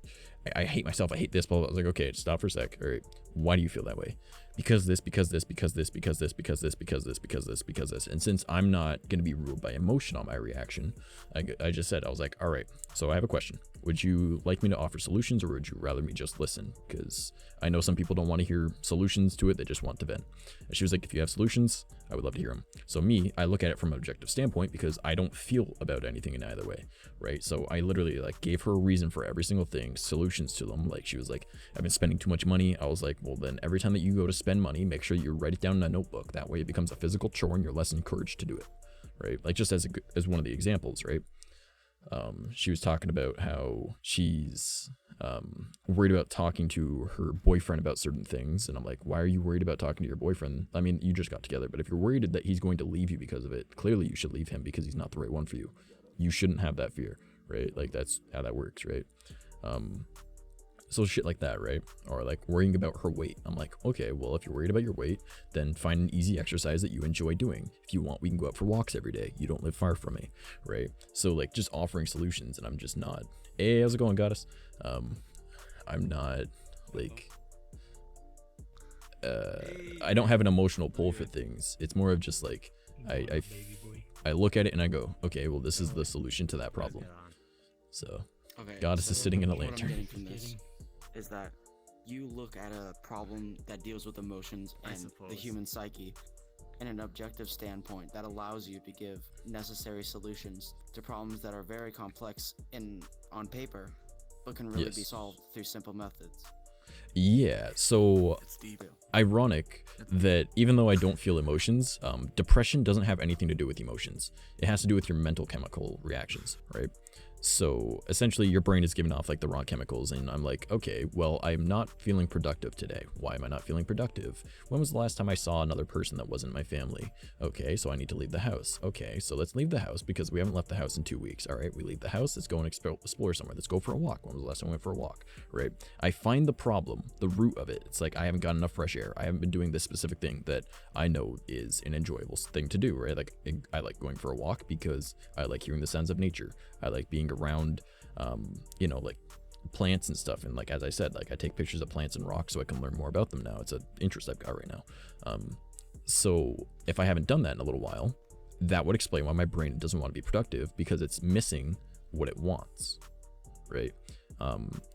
S1: I hate myself, I hate this, blah, blah. I was like, okay, stop for a sec. All right, why do you feel that way? Because this, because this, because this, because this, because this, because this, because this, because this. And since I'm not going to be ruled by emotion on my reaction, I just said, I was like, all right, so I have a question. Would you like me to offer solutions, or would you rather me just listen? Because I know some people don't want to hear solutions to it, they just want to vent. And she was like, if you have solutions, I would love to hear them. So me, I look at it from an objective standpoint because I don't feel about anything in either way, right? So I literally like gave her a reason for every single thing, solutions to them. Like she was like, I've been spending too much money. I was like, well then every time that you go to spend money, make sure you write it down in a notebook. That way it becomes a physical chore and you're less encouraged to do it, right? Like just as one of the examples, right? She was talking about how she's worried about talking to her boyfriend about certain things, and I'm like, why are you worried about talking to your boyfriend? I mean, you just got together, but if you're worried that he's going to leave you because of it, clearly you should leave him because he's not the right one for you. You shouldn't have that fear, right? Like that's how that works, right? So shit like that, right? Or like worrying about her weight. I'm like, okay, well, if you're worried about your weight, then find an easy exercise that you enjoy doing. If you want, we can go out for walks every day. You don't live far from me, right? So like just offering solutions, and I'm just not, hey, how's it going, goddess? I'm not like, I don't have an emotional pull for things. It's more of just like, I look at it and I go, okay, well, this is the solution to that problem. So,
S3: Okay,
S1: goddess is sitting in a
S3: what I'm
S1: lantern.
S3: getting from this is that you look at a problem that deals with emotions and the human psyche in an objective standpoint that allows you to give necessary solutions to problems that are very complex on paper, but can really be solved through simple methods.
S1: Yeah, so ironic that even though I don't feel emotions, depression doesn't have anything to do with emotions. It has to do with your mental chemical reactions, right? So essentially your brain is giving off like the wrong chemicals, and I'm like, okay, well, I'm not feeling productive today. Why am I not feeling productive? When was the last time I saw another person that wasn't my family? Okay, so I need to leave the house. Okay, so let's leave the house because we haven't left the house in 2 weeks. All right, we leave the house, let's go and explore somewhere. Let's go for a walk. When was the last time I went for a walk, right? I find the problem, the root of it. It's like, I haven't got enough fresh air. I haven't been doing this specific thing that I know is an enjoyable thing to do, right? Like I like going for a walk because I like hearing the sounds of nature. I like being around, you know, like plants and stuff. And like, as I said, like I take pictures of plants and rocks so I can learn more about them now. It's an interest I've got right now. So if I haven't done that in a little while, that would explain why my brain doesn't want to be productive, because it's missing what it wants, right?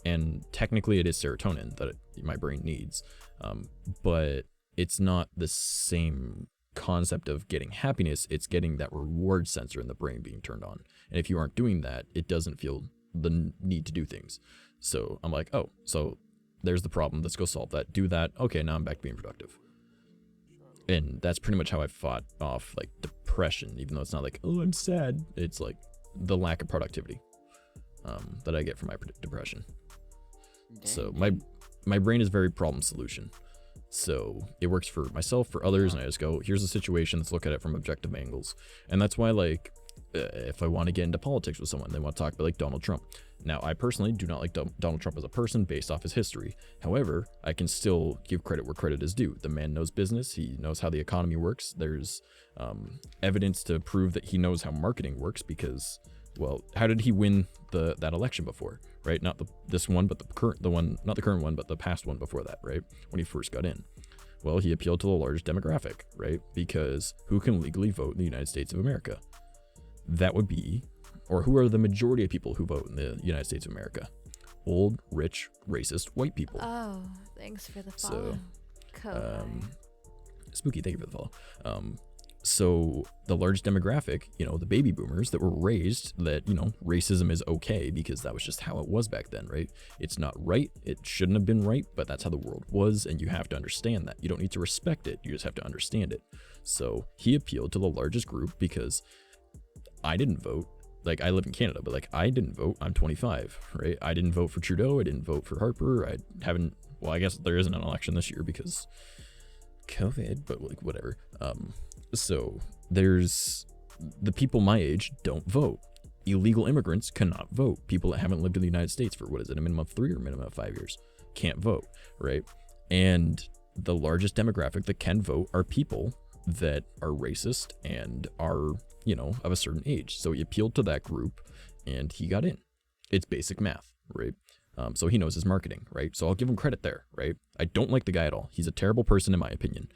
S1: And technically it is serotonin that my brain needs, but it's not the same concept of getting happiness. It's getting that reward sensor in the brain being turned on, and if you aren't doing that, it doesn't feel the need to do things. So I'm like, oh, so there's the problem, let's go solve that, do that. Okay, now I'm back to being productive. And that's pretty much how I fought off like depression, even though it's not like, oh, I'm sad. It's like the lack of productivity that I get from my depression. So my brain is very problem solution. So it works for myself, for others, and I just go, here's a situation, let's look at it from objective angles. And that's why, like, if I want to get into politics with someone, they want to talk about like Donald Trump. Now, I personally do not like Donald Trump as a person based off his history. However, I can still give credit where credit is due. The man knows business. He knows how the economy works. There's evidence to prove that he knows how marketing works, because, well, how did he win that election before, right? Not this one, but not the current one, but the past one before that, right? When he first got in. Well, he appealed to the largest demographic, right? Because who can legally vote in the United States of America? That would be, or who are the majority of people who vote in the United States of America? Old, rich, racist, white people.
S13: Oh, thanks for the follow.
S1: So, Spooky, thank you for the follow. So the large demographic, you know, the baby boomers that were raised that, you know, racism is okay because that was just how it was back then, right? It's not right. It shouldn't have been right, but that's how the world was, and you have to understand that. You don't need to respect it. You just have to understand it. So he appealed to the largest group because I didn't vote. Like, I live in Canada, but like, I didn't vote. I'm 25, right? I didn't vote for Trudeau. I didn't vote for Harper. I haven't, well, I guess there isn't an election this year because COVID, but like, whatever. So there's the people my age don't vote. Illegal immigrants cannot vote. People that haven't lived in the United States for, what is it, a minimum of 3 or minimum of 5 years can't vote, right? And the largest demographic that can vote are people that are racist and are, you know, of a certain age. So he appealed to that group and he got in. It's basic math, right? So he knows his marketing, right? So I'll give him credit there, right? I don't like the guy at all. He's a terrible person in my opinion.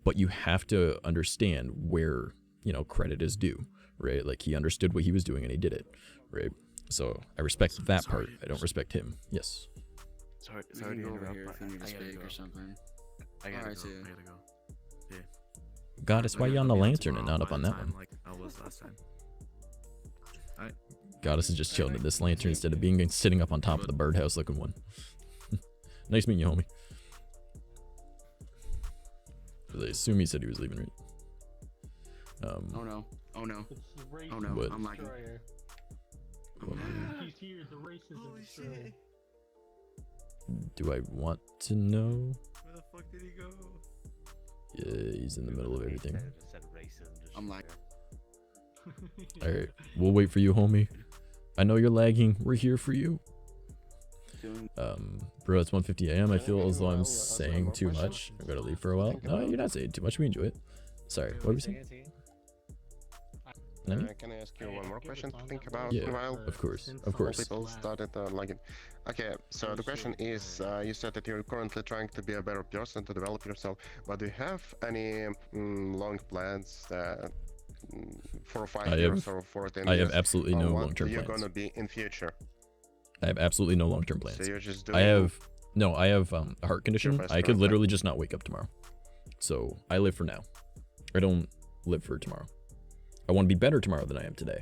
S1: But you have to understand where, credit is due, right? Like he understood what he was doing and he did it, right? So I respect that part. I don't respect him. Yes.
S3: Sorry to interrupt. If you need to speak or something.
S7: I gotta
S3: Alright,
S7: go.
S3: too.
S7: I gotta go. Yeah.
S1: Goddess, why you on the lantern and not up on that one?
S7: Like I was last time. Alright.
S1: Goddess is just chilling in this lantern instead of being sitting up on top of the birdhouse looking one. Nice meeting you, homie. I assume he said he was leaving, right?
S3: Oh no. Oh no. Oh no.
S1: What?
S3: I'm lagging.
S14: He's here, the racism destroyer.
S1: Do I want to know?
S7: Where the fuck did he go?
S1: Yeah, he's in the middle of everything.
S3: I'm lagging.
S1: Alright, we'll wait for you, homie. I know you're lagging. We're here for you. Bro, it's 1:50 a.m. I feel as though I'm saying too much. I'm gonna leave for a while. No, you're not saying too much. We enjoy it. Sorry, what were we saying?
S12: Can I ask you one more question to think about
S1: Yeah,
S12: a while?
S1: of course, of
S12: All
S1: course.
S12: people started liking. Okay, so the question is, you said that you're currently trying to be a better person to develop yourself, but do you have any long plans that 4 or 5 years or 4 or 10 years?
S1: I have absolutely no long-term
S12: you're
S1: plans.
S12: gonna be in future.
S1: I have absolutely no long-term plans.
S12: So you're just
S1: I
S12: doing.
S1: have a heart condition.
S12: best
S1: I could
S12: current
S1: literally just not wake up tomorrow. So I live for now. I don't live for tomorrow. I want to be better tomorrow than I am today,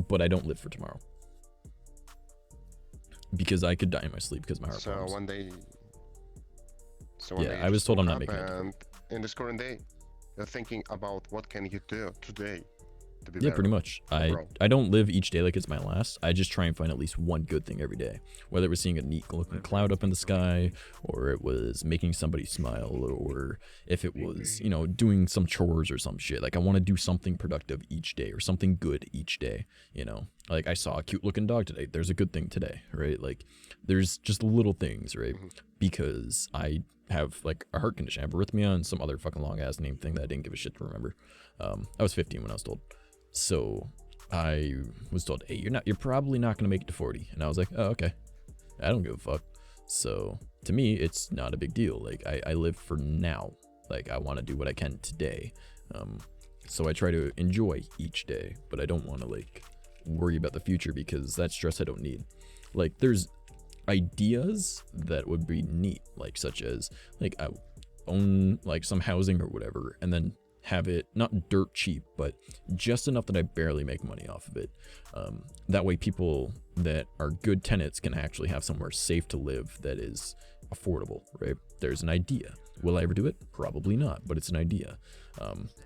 S1: but I don't live for tomorrow because I could die in my sleep because of my heart
S12: So
S1: problems.
S12: one day. So one
S1: Yeah,
S12: day
S1: I
S12: you
S1: was
S12: just
S1: told I'm
S12: woke
S1: not
S12: up
S1: making it.
S12: And in this current day, you're thinking about what can you do today to be
S1: Yeah,
S12: better.
S1: pretty much. I don't live each day like it's my last. I just try and find at least one good thing every day. Whether it was seeing a neat looking cloud up in the sky, or it was making somebody smile, or if it was, doing some chores or some shit. Like I want to do something productive each day or something good each day, Like I saw a cute looking dog today. There's a good thing today, right? Like there's just little things, right? Because I have like a heart condition. I have arrhythmia and some other fucking long ass name thing that I didn't give a shit to remember. I was 15 when I was told. So I was told, hey, you're probably not going to make it to 40. And I was like, oh, okay. I don't give a fuck. So to me, it's not a big deal. Like I live for now. Like I want to do what I can today. So I try to enjoy each day, but I don't want to like worry about the future because that's stress I don't need. Like there's ideas that would be neat, like such as like I own like some housing or whatever, and then have it not dirt cheap, but just enough that I barely make money off of it. That way people that are good tenants can actually have somewhere safe to live that is affordable, right? There's an idea. Will I ever do it? Probably not, but it's an idea.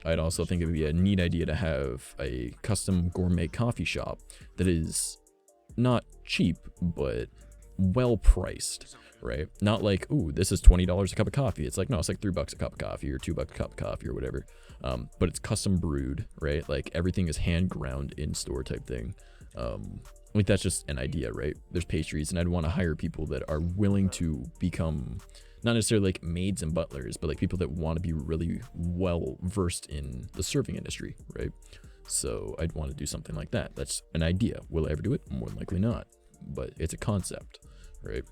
S1: I'd also think it would be a neat idea to have a custom gourmet coffee shop that is not cheap, but well priced, right? Not like, ooh, this is $20 a cup of coffee. It's like, no, it's like $3 a cup of coffee or $2 a cup of coffee or whatever. But it's custom brewed, right? Like everything is hand ground in store type thing. Like that's just an idea, right? There's pastries, and I'd want to hire people that are willing to become not necessarily like maids and butlers, but like people that want to be really well versed in the serving industry, right? So I'd want to do something like that. That's an idea. Will I ever do it? More than likely not, but it's a concept, right?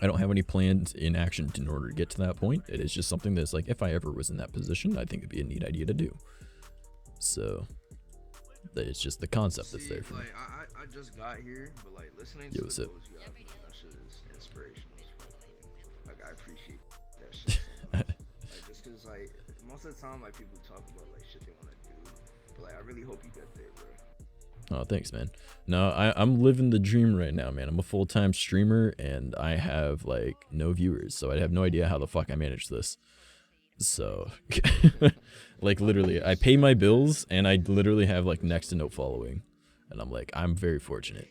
S1: I don't have any plans in action in order to get to that point. It is just something that's like, if I ever was in that position, I think it'd be a neat idea to do. So it's just the concept that's there for me.
S15: I just got here, but like listening
S1: Yo,
S15: to
S1: what's
S15: the
S1: up?
S15: quotes you have, that shit is inspirational. Like I appreciate that shit. Like just cause like most of the time like people talk about like shit they want to do, but like I really hope you get there, bro.
S1: Oh, thanks, man. No, I'm living the dream right now, man. I'm a full-time streamer, and I have, like, no viewers, so I have no idea how the fuck I manage this. So, like, literally, I pay my bills, and I literally have, like, next to no following. And I'm like, I'm very fortunate.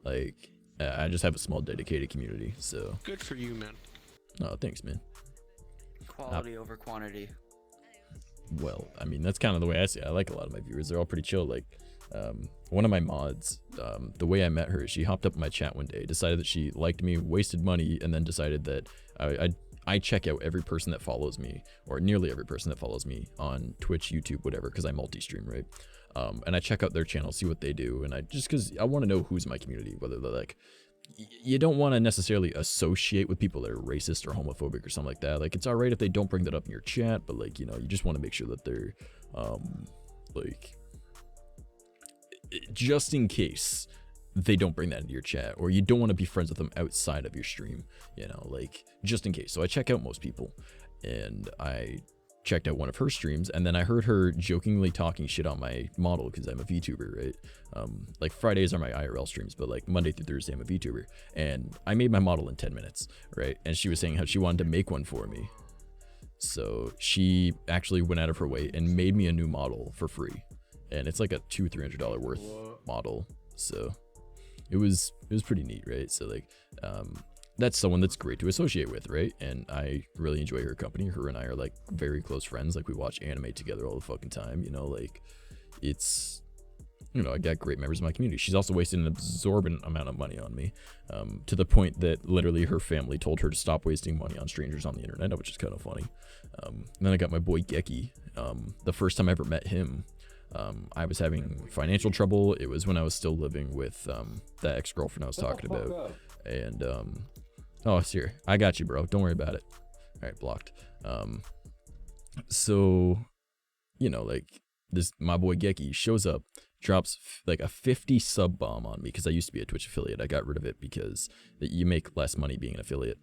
S1: Like, I just have a small, dedicated community, so.
S16: Good for you, man.
S1: Oh, thanks, man.
S3: Quality over quantity.
S1: Well, I mean, that's kind of the way I see it. I like a lot of my viewers. They're all pretty chill, like... one of my mods, the way I met her, she hopped up in my chat one day, decided that she liked me, wasted money, and then decided that I check out every person that follows me, or nearly every person that follows me on Twitch, YouTube, whatever, because I multi-stream, right? And I check out their channel, see what they do, and just because I want to know who's in my community, whether they're like you don't want to necessarily associate with people that are racist or homophobic or something like that. Like, it's all right if they don't bring that up in your chat, but like, you know, you just want to make sure that they're like, just in case they don't bring that into your chat, or you don't want to be friends with them outside of your stream, you know, like, just in case. So I check out most people, and I checked out one of her streams, and then I heard her jokingly talking shit on my model because I'm a VTuber, right? Like, Fridays are my IRL streams, but like Monday through Thursday I'm a VTuber, and I made my model in 10 minutes, right? And she was saying how she wanted to make one for me, so she actually went out of her way and made me a new model for free, and it's like a $200-300 worth model, so it was pretty neat, right? So like, that's someone that's great to associate with, right? And I really enjoy her company. Her and I are like very close friends. Like, we watch anime together all the fucking time, you know, like, it's, you know, I got great members of my community. She's also wasted an absorbent amount of money on me, to the point that literally her family told her to stop wasting money on strangers on the internet, which is kind of funny. And then I got my boy 𝐂𝐴. The first time I ever met him, I was having financial trouble. It was when I was still living with that ex-girlfriend I was talking about. And oh, it's here. I got you, bro. Don't worry about it. All right, blocked. So, you know, like, my boy 𝐂𝐴 shows up, drops like a 50 sub bomb on me, because I used to be a Twitch affiliate. I got rid of it because you make less money being an affiliate.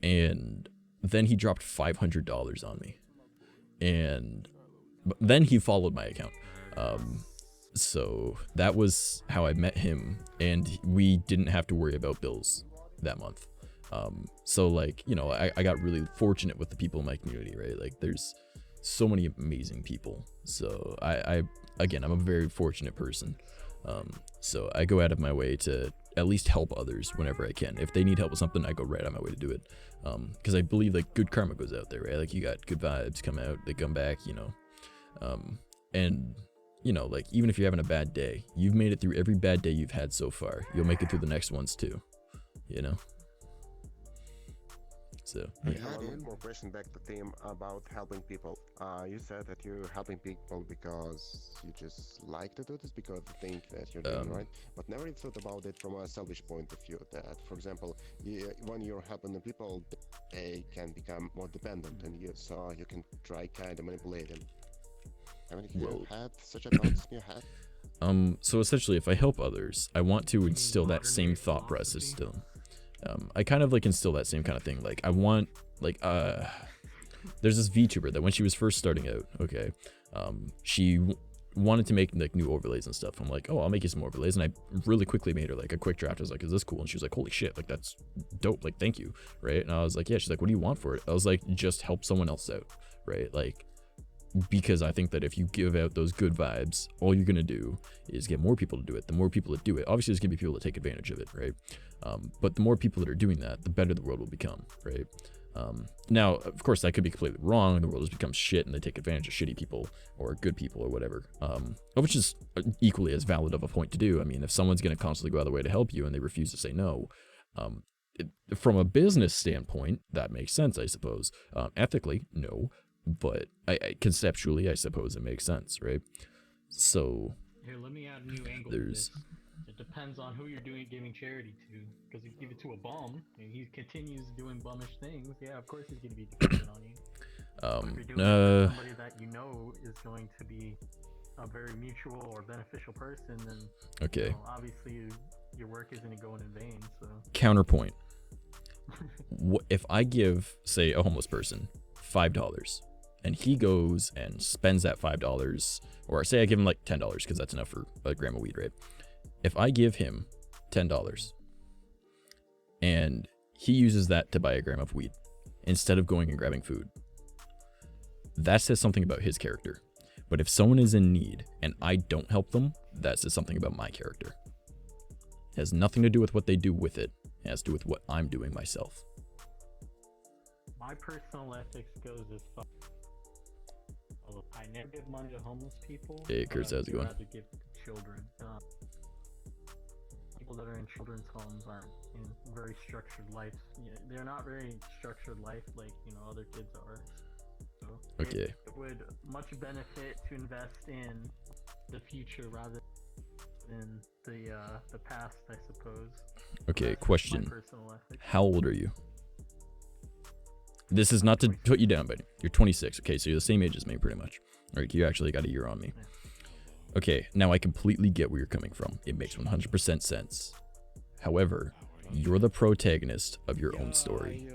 S1: And then he dropped $500 on me, and then he followed my account. So that was how I met him, and we didn't have to worry about bills that month. So like, you know, I got really fortunate with the people in my community, right? Like, there's so many amazing people. So again, I'm a very fortunate person. So I go out of my way to at least help others whenever I can. If they need help with something, I go right out of my way to do it. Because I believe like good karma goes out there, right? Like, you got good vibes come out, they come back, you know. And you know, like, even if you're having a bad day, you've made it through every bad day you've had so far. You'll make it through the next ones too, you know? So,
S12: I had one more question back to theme about helping people. You said that you're helping people because you just like to do this, because you think that you're doing right, but never thought about it from a selfish point of view, that, for example, when you're helping the people, they can become more dependent on you, so you can try kind of manipulate them. Haven't you had such a thoughts in your head?
S1: So essentially, if I help others, I want to instill that same thought process still. I kind of like instill that same kind of thing. Like, I want, like, there's this VTuber that when she was first starting out, okay, she wanted to make like new overlays and stuff. I'm like, oh, I'll make you some overlays, and I really quickly made her like a quick draft. I was like, is this cool? And she was like, holy shit, like, that's dope, like, thank you, right? And I was like, yeah. She's like, what do you want for it? I was like, just help someone else out, right? Like, because I think that if you give out those good vibes, all you're gonna do is get more people to do it. The more people that do it, obviously there's gonna be people that take advantage of it, right? But the more people that are doing that, the better the world will become, right? Now, of course, that could be completely wrong. The world has become shit, and they take advantage of shitty people or good people or whatever, which is equally as valid of a point to do. I mean, if someone's gonna constantly go out of their way to help you and they refuse to say no, from a business standpoint, that makes sense, I suppose. Ethically, no. But I conceptually, I suppose it makes sense, right? So
S14: here, let me add a new angle.
S1: There's.
S14: It depends on who you're giving charity to. Because if you give it to a bum and he continues doing bummish things, yeah, of course he's gonna be dependent on you. If you're doing it to somebody that you know is going to be a very mutual or beneficial person, then
S1: okay.
S14: You know, obviously your work isn't going in vain. So
S1: counterpoint. If I give, say, a homeless person $5, and he goes and spends that $5, or say I give him like $10 because that's enough for a gram of weed, right? If I give him $10 and he uses that to buy a gram of weed instead of going and grabbing food, that says something about his character. But if someone is in need and I don't help them, that says something about my character. It has nothing to do with what they do with it. It has to do with what I'm doing myself.
S14: My personal ethics goes as far. I never give money to homeless people.
S1: Hey, Kurt, how's it going?
S14: I'd rather give to children. People that are in children's homes aren't in very structured life. Yeah, they're not very structured life like, you know, other kids are. So
S1: okay.
S14: It would much benefit to invest in the future rather in the past, I suppose.
S1: Okay,
S14: That's my
S1: question.
S14: personal ethic.
S1: How old are you? This is not to put you down, buddy. You're 26. Okay, so you're the same age as me, pretty much. All right, you actually got a year on me. Okay, now I completely get where you're coming from. It makes 100% sense. However, you're the protagonist of your own story.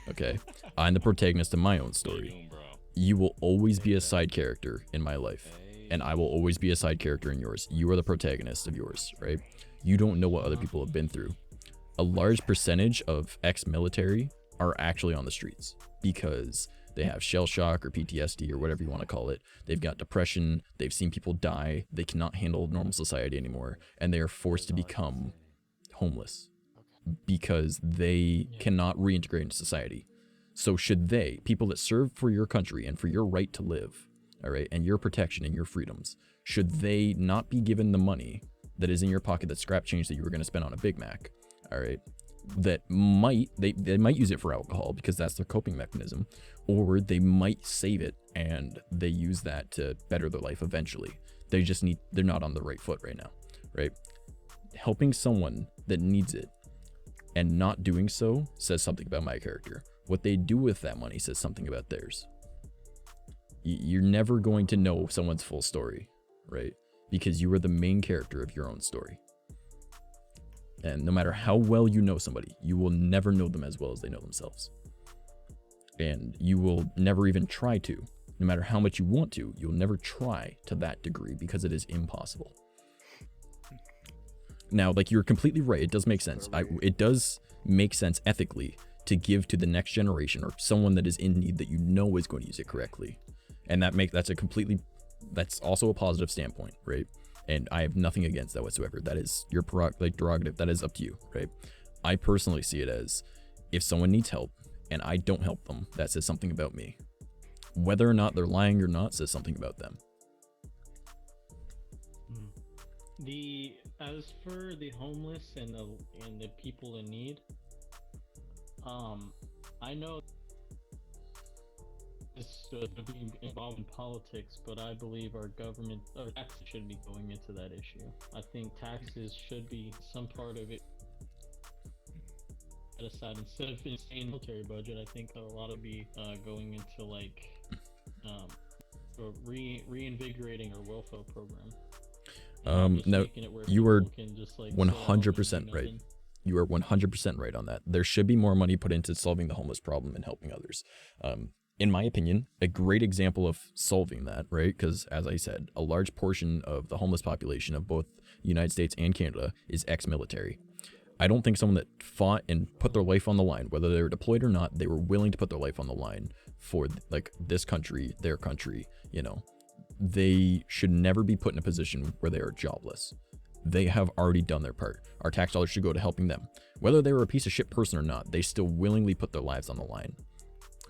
S1: Okay, I'm the protagonist of my own story. You will always be a side character in my life, and I will always be a side character in yours. You are the protagonist of yours, right? You don't know what other people have been through. A large percentage of ex-military are actually on the streets because they have shell shock or PTSD or whatever you want to call it. They've got depression. They've seen people die. They cannot handle normal society anymore, and they are forced to become homeless because they cannot reintegrate into society. So should they, people that serve for your country and for your right to live, all right, and your protection and your freedoms, should they not be given the money that is in your pocket, that scrap change that you were going to spend on a Big Mac, all right, that might, they might use it for alcohol because that's their coping mechanism, or they might save it and they use that to better their life eventually. They just need, they're not on the right foot right now, right? Helping someone that needs it and not doing so says something about my character. What they do with that money says something about theirs. You're never going to know someone's full story, right? Because you are the main character of your own story. And no matter how well you know somebody, you will never know them as well as they know themselves. And you will never even try to. No matter how much you want to, you'll never try to that degree because it is impossible. Now, like, you're completely right. It does make sense. It does make sense ethically to give to the next generation or someone that is in need that you know is going to use it correctly. And that's also a positive standpoint, right? And I have nothing against that whatsoever. That is your prerogative. That is up to you, right? I personally see it as, if someone needs help and I don't help them, that says something about me. Whether or not they're lying or not says something about them.
S14: As for the homeless and the people in need, I know this being involved in politics, but I believe our government, or taxes should be going into that issue. I think taxes should be some part of it set aside. Instead of insane military budget, I think a lot of be going into like reinvigorating our welfare program.
S1: No, you were 100% right. You are 100% right on that. There should be more money put into solving the homeless problem and helping others. In my opinion, a great example of solving that, right? Because as I said, a large portion of the homeless population of both the United States and Canada is ex-military. I don't think someone that fought and put their life on the line, whether they were deployed or not, they were willing to put their life on the line for like this country, their country, you know. They should never be put in a position where they are jobless. They have already done their part. Our tax dollars should go to helping them. Whether they were a piece of shit person or not, they still willingly put their lives on the line,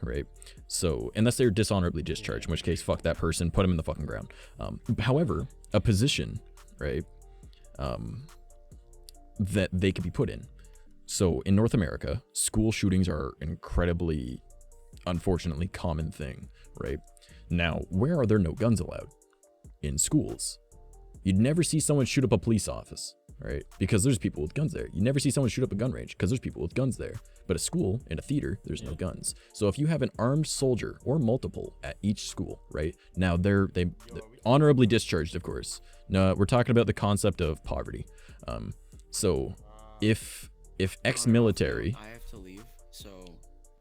S1: right? So, unless they were dishonorably discharged, in which case, fuck that person, put them in the fucking ground. However, a position, right, that they could be put in. So, in North America, school shootings are an incredibly, unfortunately, common thing, right? Now, where are there no guns allowed? In schools. You'd never see someone shoot up a police office, right? Because there's people with guns there. You never see someone shoot up a gun range because there's people with guns there. But a school, in a theater, there's no guns. So if you have an armed soldier or multiple at each school, right? Now they're honorably discharged, of course. No, we're talking about the concept of poverty. So if ex-military,
S3: I have to leave, so.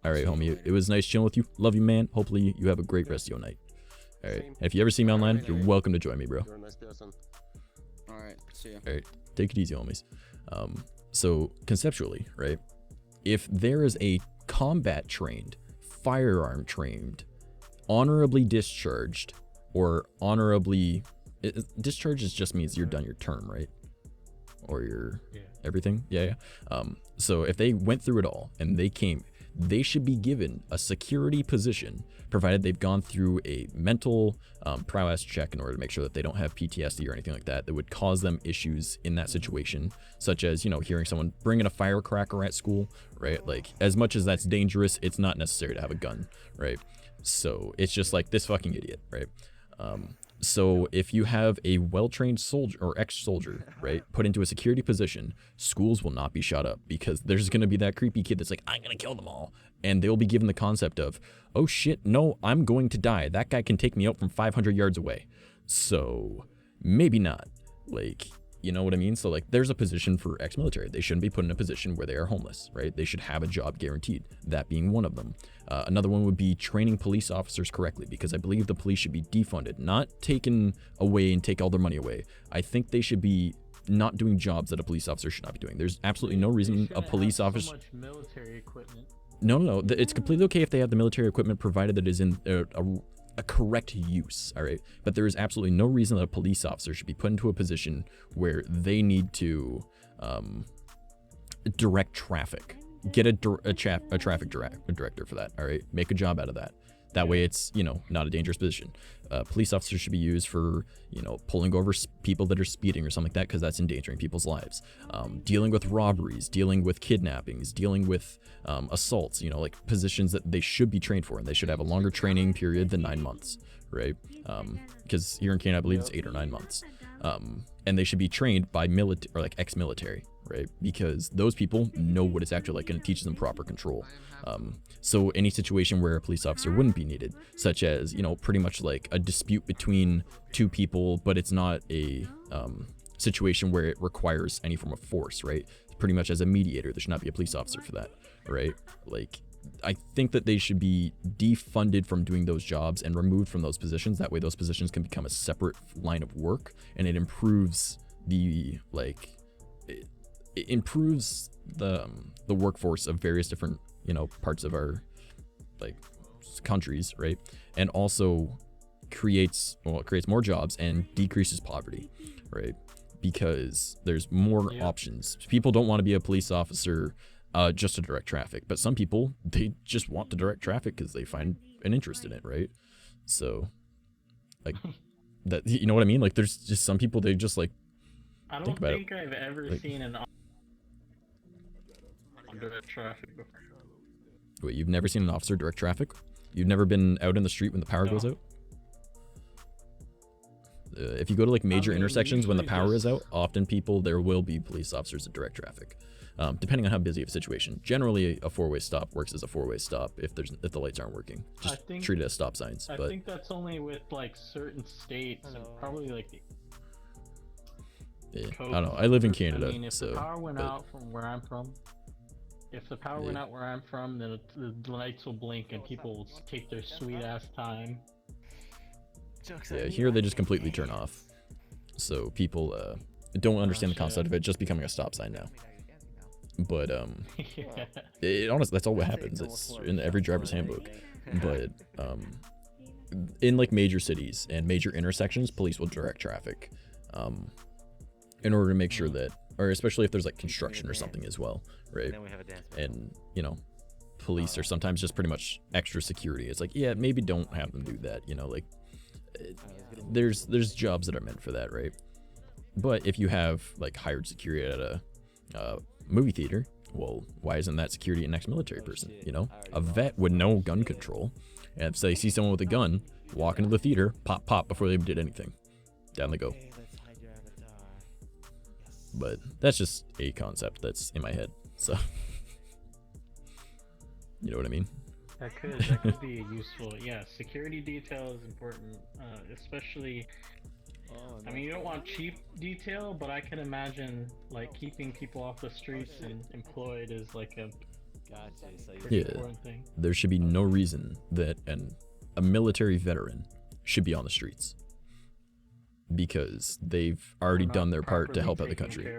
S1: All right, homie. It was nice chilling with you. Love you, man. Hopefully you have a great rest of your night. All right. And if you ever see me online, you're welcome to join me, bro.
S12: You're a nice person.
S3: All right, see ya.
S1: All right, take it easy, homies. So conceptually, right? If there is a combat trained, firearm trained, honorably discharged, or honorably discharged just means you're done your term, right? Or your everything, yeah. So if they went through it all and they came, they should be given a security position, provided they've gone through a mental prowess check in order to make sure that they don't have PTSD or anything like that that would cause them issues in that situation, such as, you know, hearing someone bringing a firecracker at school, right? Like, as much as that's dangerous, it's not necessary to have a gun, right? So it's just like this fucking idiot, right? So if you have a well-trained soldier or ex-soldier, right, put into a security position, schools will not be shot up because there's going to be that creepy kid that's like, I'm going to kill them all. And they'll be given the concept of, oh shit, no, I'm going to die. That guy can take me out from 500 yards away. So maybe not. Like, you know what I mean? So like there's a position for ex-military. They shouldn't be put in a position where they are homeless, right? They should have a job guaranteed, that being one of them. Another one would be training police officers correctly, because I believe the police should be defunded, not taken away and take all their money away. I think they should be not doing jobs that a police officer should not be doing. There's absolutely no reason a police officer...
S14: So much military equipment.
S1: No. It's completely okay if they have the military equipment provided that is in a correct use, all right? But there is absolutely no reason that a police officer should be put into a position where they need to direct traffic. Get a traffic director for that, all right? Make a job out of that. That way it's, you know, not a dangerous position. Police officers should be used for, you know, pulling over people that are speeding or something like that, because that's endangering people's lives. Dealing with robberies, dealing with kidnappings, dealing with assaults, you know, like positions that they should be trained for, and they should have a longer training period than 9 months, right? Because here in Canada, I believe it's 8 or 9 months. And they should be trained by military or like ex-military, right? Because those people know what it's actually like, and it teaches them proper control. So any situation where a police officer wouldn't be needed, such as, you know, pretty much like a dispute between two people, but it's not a situation where it requires any form of force, right? Pretty much as a mediator, there should not be a police officer for that, right? Like, I think that they should be defunded from doing those jobs and removed from those positions. That way those positions can become a separate line of work, and it improves the, like, it improves the workforce of various different, you know, parts of our, like, countries, right? And also creates more jobs and decreases poverty, right? Because there's more options. People don't want to be a police officer just to direct traffic, but some people, they just want to direct traffic because they find an interest in it, right? So, like, that, you know what I mean? Like, there's just some people, they just, like,
S14: I don't think I've ever seen an direct traffic before.
S1: Wait, you've never seen an officer direct traffic? You've never been out in the street when the power goes out? If you go to like major intersections when the power is out, often there will be police officers that direct traffic, depending on how busy of a situation. Generally, a four-way stop works as a four-way stop if the lights aren't working. Just treat it as stop signs.
S14: I think that's only with like certain states, and probably like the.
S1: Yeah, I don't know. I live in Canada,
S14: I mean, if
S1: so.
S14: the power went out from where I'm from, then the lights will blink and people will take their sweet ass time.
S1: Yeah, here they just completely turn off. So people don't understand the concept of it just becoming a stop sign now. But honestly, that's all what happens. It's in every driver's handbook. But in like major cities and major intersections, police will direct traffic in order to make sure that, or especially if there's like construction or something as well, right? And you know, police are sometimes just pretty much extra security. It's like, yeah, maybe don't have them do that, you know, like there's jobs that are meant for that, right? But if you have like hired security at a movie theater, well, why isn't that security an ex-military person? You know, a vet would know gun control, and if they see someone with a gun walk into the theater, pop before they did anything, down they go. But that's just a concept that's in my head, so you know what I mean.
S14: That could be useful. Yeah, security detail is important, especially. I mean, you don't want cheap detail, but I can imagine like keeping people off the streets and employed is like a pretty important thing.
S1: There should be no reason that a military veteran should be on the streets, because they've already done their part to help out the country.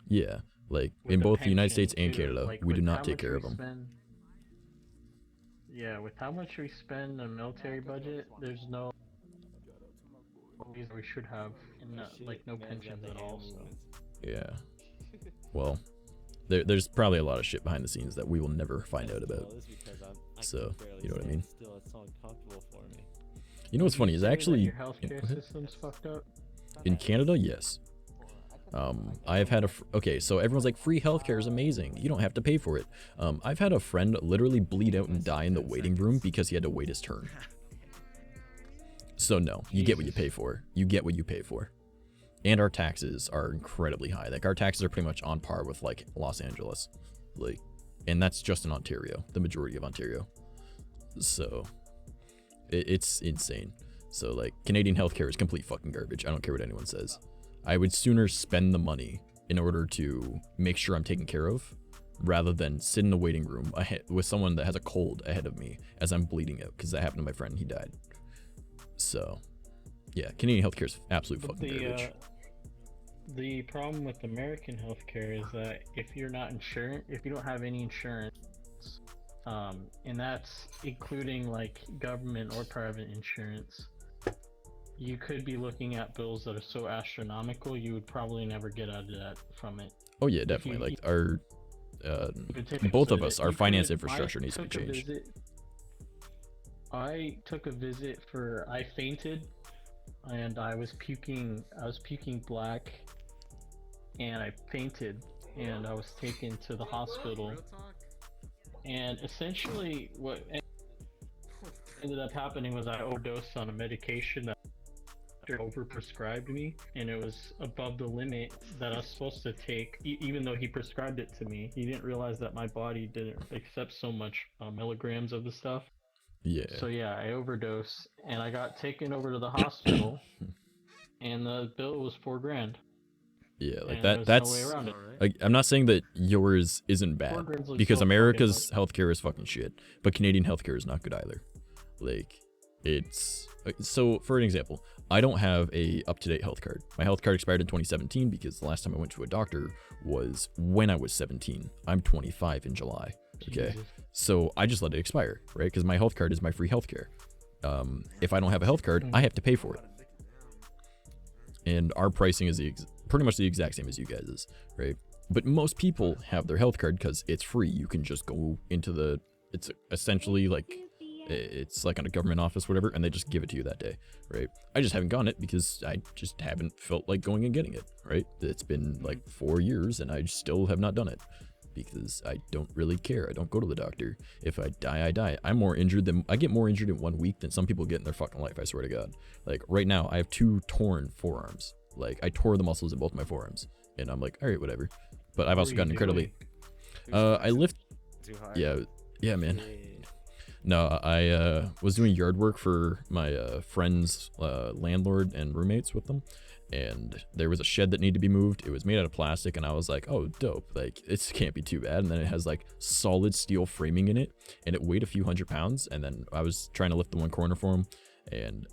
S1: Yeah, like in both the United States and Canada,
S14: like,
S1: we do not take care of them.
S14: Yeah, with how much we spend on military budget, there's no reason we should have like no pensions at all. So.
S1: Yeah. Well, there's probably a lot of shit behind the scenes that we will never find out about. So, you know what I mean? You know what's funny is actually
S14: your healthcare system's fucked up.
S1: In Canada, yes. I've had okay, so everyone's like, free healthcare is amazing. You don't have to pay for it. I've had a friend literally bleed out and die in the waiting room because he had to wait his turn. So no, you get what you pay for. You get what you pay for. And our taxes are incredibly high. Like our taxes are pretty much on par with like Los Angeles. Like, and that's just in Ontario, the majority of Ontario. So it's insane. So like Canadian healthcare is complete fucking garbage. I don't care what anyone says. I would sooner spend the money in order to make sure I'm taken care of rather than sit in the waiting room with someone that has a cold ahead of me as I'm bleeding out, because that happened to my friend. He died. So yeah, Canadian healthcare is absolute fucking garbage.
S14: The problem with American healthcare is that if you're not insured, if you don't have any insurance, and that's including like government or private insurance, you could be looking at bills that are so astronomical you would probably never get out of that from it.
S1: Oh yeah, definitely. Like our both of us, our finance infrastructure needs to be changed.
S14: I took a visit I fainted and I was puking black, and I fainted and I was taken to the hospital. And essentially what ended up happening was I overdosed on a medication that overprescribed me, and it was above the limit that I was supposed to take. Even though he prescribed it to me, he didn't realize that my body didn't accept so much milligrams of the stuff.
S1: Yeah.
S14: So yeah, I overdosed and I got taken over to the hospital, and the bill was $4,000.
S1: Yeah, like
S14: and
S1: that's
S14: no way around it.
S1: like, I'm not saying that yours isn't bad, because America's healthcare is fucking shit, but Canadian healthcare is not good either. Like, it's so for an example, I don't have a up-to-date health card. My health card expired in 2017 because the last time I went to a doctor was when I was 17. I'm 25 in July. Okay, so I just let it expire, right? Because my health card is my free healthcare. If I don't have a health card, I have to pay for it. And our pricing is pretty much the exact same as you guys', right? But most people have their health card because it's free. You can just go into it's essentially like, it's like on a government office, whatever, and they just give it to you that day, right? I just haven't gotten it because I just haven't felt like going and getting it, right? It's been like 4 years and I still have not done it because I don't really care. I don't go to the doctor. If I die, I die. I get more injured in 1 week than some people get in their fucking life, I swear to God. Like right now, I have 2 torn forearms. Like I tore the muscles in both my forearms, and I'm like, all right, whatever. But I've also gotten incredibly. I lift. Yeah, man. No, I was doing yard work for my friend's landlord and roommates with them, and there was a shed that needed to be moved. It was made out of plastic, and I was like, oh, dope. Like, it can't be too bad. And then it has like solid steel framing in it, and it weighed a few hundred pounds. And then I was trying to lift the one corner for him, and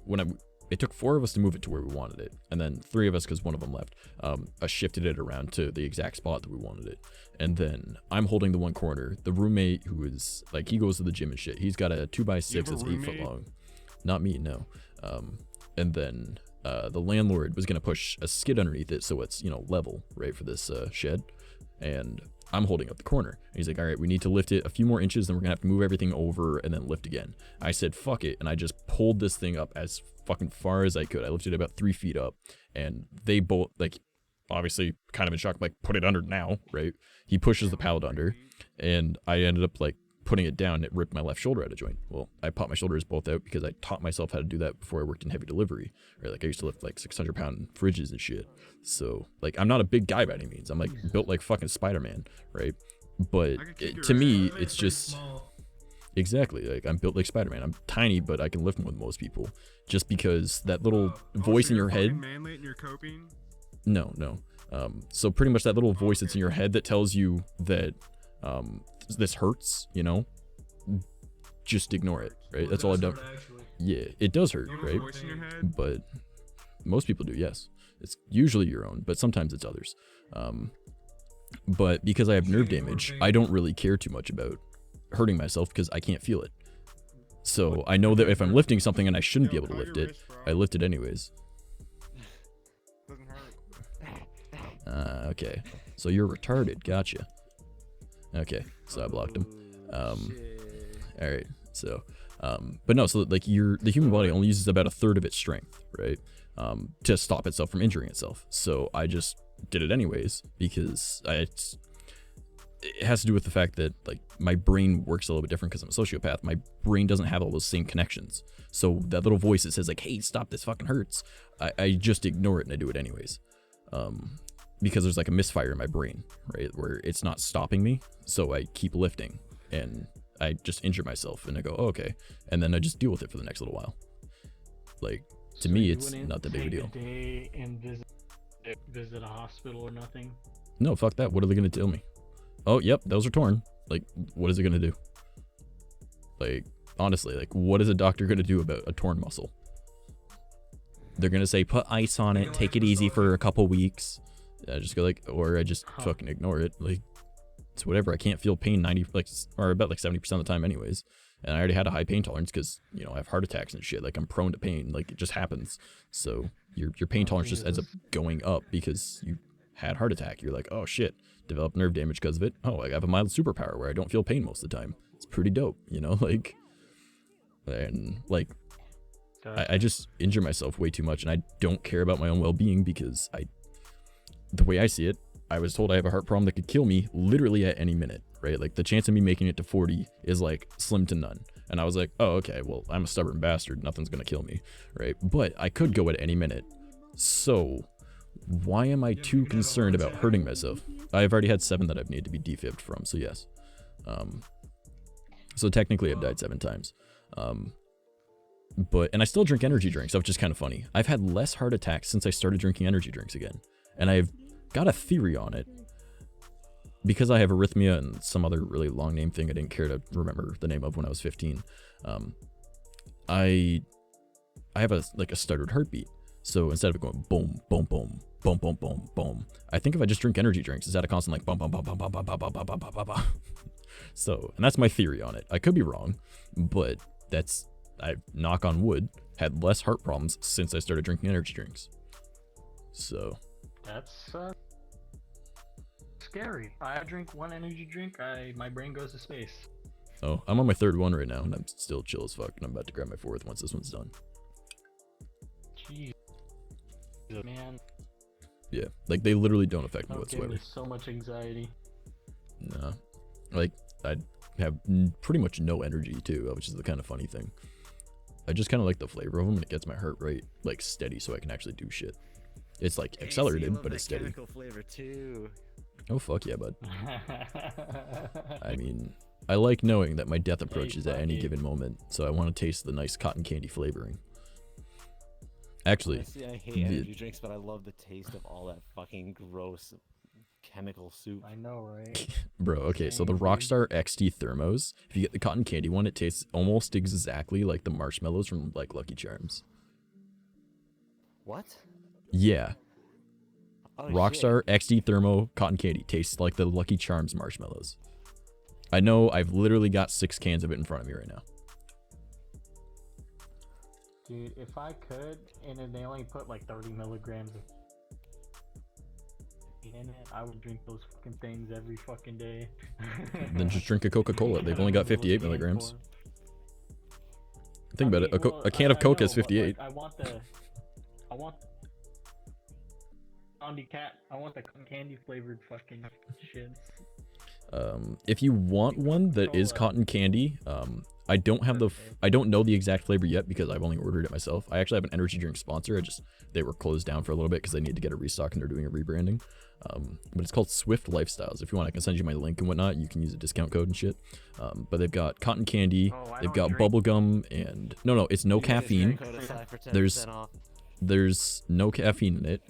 S1: it took 4 of us to move it to where we wanted it, and then 3 of us, because one of them left, I shifted it around to the exact spot that we wanted it. And then I'm holding the one corner. The roommate, who is like, he goes to the gym and shit, he's got a 2x6 that's 8 foot long. Not me, no. And then the landlord was gonna push a skid underneath it so it's, level, right, for this shed. And I'm holding up the corner. And he's like, all right, we need to lift it a few more inches, then we're gonna have to move everything over and then lift again. I said, fuck it, and I just pulled this thing up as fucking far as I could. I lifted it about 3 feet up, and they both, like, obviously kind of in shock, like, put it under now, right? He pushes the pallet under, and I ended up, like, putting it down. It ripped my left shoulder out of joint. Well, I popped my shoulders both out because I taught myself how to do that before I worked in heavy delivery, right? Like, I used to lift like 600-pound fridges and shit. So, like, I'm not a big guy by any means. I'm like built like fucking Spider-Man, right? But to me, it's just exactly like I'm built like Spider-Man. I'm tiny, but I can lift more than most people, just because that little voice in your head.
S16: Manly and you're coping?
S1: No. So pretty much that little voice that's in your head that tells you that this hurts, just ignore it, right? That's all I've done. Yeah, it does hurt, right? But most people do, yes. It's usually your own, but sometimes it's others. But because I have nerve damage, I don't really care too much about hurting myself because I can't feel it. So I know that if I'm lifting something and I shouldn't be able to lift it, I lift it anyways. Okay. So you're retarded, gotcha. Okay, so I blocked him. Alright, so, but no, so like the human body only uses about 1/3 of its strength, right? To stop itself from injuring itself. So I just did it anyways because it has to do with the fact that like my brain works a little bit different because I'm a sociopath. My brain doesn't have all those same connections. So that little voice that says like, hey, stop, this fucking hurts. I just ignore it and I do it anyways. Because there's like a misfire in my brain, right? Where it's not stopping me. So I keep lifting and I just injure myself and I go, oh, okay. And then I just deal with it for the next little while. Like, to me, it's not that big of a deal.
S14: Day and visit a hospital or nothing?
S1: No, fuck that. What are they going to tell me? Oh, yep, those are torn. Like, what is it going to do? Like, honestly, like, what is a doctor going to do about a torn muscle? They're going to say, put ice on it, take it easy for a couple weeks. I just go like, or I just fucking ignore it. Like, it's whatever. I can't feel pain 90, like, or about like 70% of the time anyways. And I already had a high pain tolerance because, you know, I have heart attacks and shit. Like, I'm prone to pain. Like, it just happens. So your pain tolerance just ends up going up because you had heart attack. You're like, oh shit, developed nerve damage because of it. Oh, I have a mild superpower where I don't feel pain most of the time. It's pretty dope, you know, like, and like, I just injure myself way too much and I don't care about my own well-being because the way I see it, I was told I have a heart problem that could kill me literally at any minute, right? Like the chance of me making it to 40 is like slim to none. And I was like, oh, okay, well, I'm a stubborn bastard. Nothing's going to kill me, right? But I could go at any minute. So why am I too concerned about hurting myself? I've already had 7 that I've needed to be defibbed from. So yes. So technically I've died 7 times. And I still drink energy drinks, which is kind of funny. I've had less heart attacks since I started drinking energy drinks again. And I've got a theory on it. Because I have arrhythmia and some other really long name thing I didn't care to remember the name of when I was 15. I have a stuttered heartbeat. So instead of going boom, boom, boom, boom, boom, boom, boom, I think if I just drink energy drinks, it's at a constant like boom, boom, boom, boom, boom, boom, boom, boom, boom, boom, boom, boom. So, and that's my theory on it. I could be wrong, but I knock on wood, had less heart problems since I started drinking energy drinks. So
S14: that's scary. I drink 1 energy drink, my brain goes to space.
S1: Oh, I'm on my 3rd one right now, and I'm still chill as fuck, and I'm about to grab my 4th once this one's done.
S14: Jeez, man.
S1: Yeah, like they literally don't affect me whatsoever.
S14: Give me so much anxiety.
S1: Nah, like I have pretty much no energy too, which is the kind of funny thing. I just kind of like the flavor of them, and it gets my heart rate like steady, so I can actually do shit. It's like accelerated, but it's steady.
S16: Flavor too.
S1: Oh fuck yeah, bud. I mean, I like knowing that my death approaches at any given moment, so I want to taste the nice cotton candy flavoring. Actually,
S16: honestly, I hate energy drinks, but I love the taste of all that fucking gross chemical soup.
S14: I know, right?
S1: Bro, okay, so the Rockstar XT Thermos, if you get the cotton candy one, it tastes almost exactly like the marshmallows from like Lucky Charms.
S16: What?
S1: Yeah.
S16: Oh,
S1: Rockstar XT Thermo cotton candy tastes like the Lucky Charms marshmallows. I know, I've literally got 6 cans of it in front of me right now.
S14: Dude, if I could, and then they only put like 30 milligrams of in it, I would drink those fucking things every fucking day.
S1: Then just drink a Coca-Cola. They've only got 58 milligrams. Think about it. A can of Coke has 58.
S14: I want the candy flavored fucking shits.
S1: If you want one that is cotton candy, I don't know the exact flavor yet because I've only ordered it myself. I actually have an energy drink sponsor. They were closed down for a little bit because they need to get a restock and they're doing a rebranding. But it's called Swift Lifestyles. If you want, I can send you my link and whatnot. You can use a discount code and shit. But they've got cotton candy. They've got bubble gum and no, it's no caffeine. There's no caffeine in it.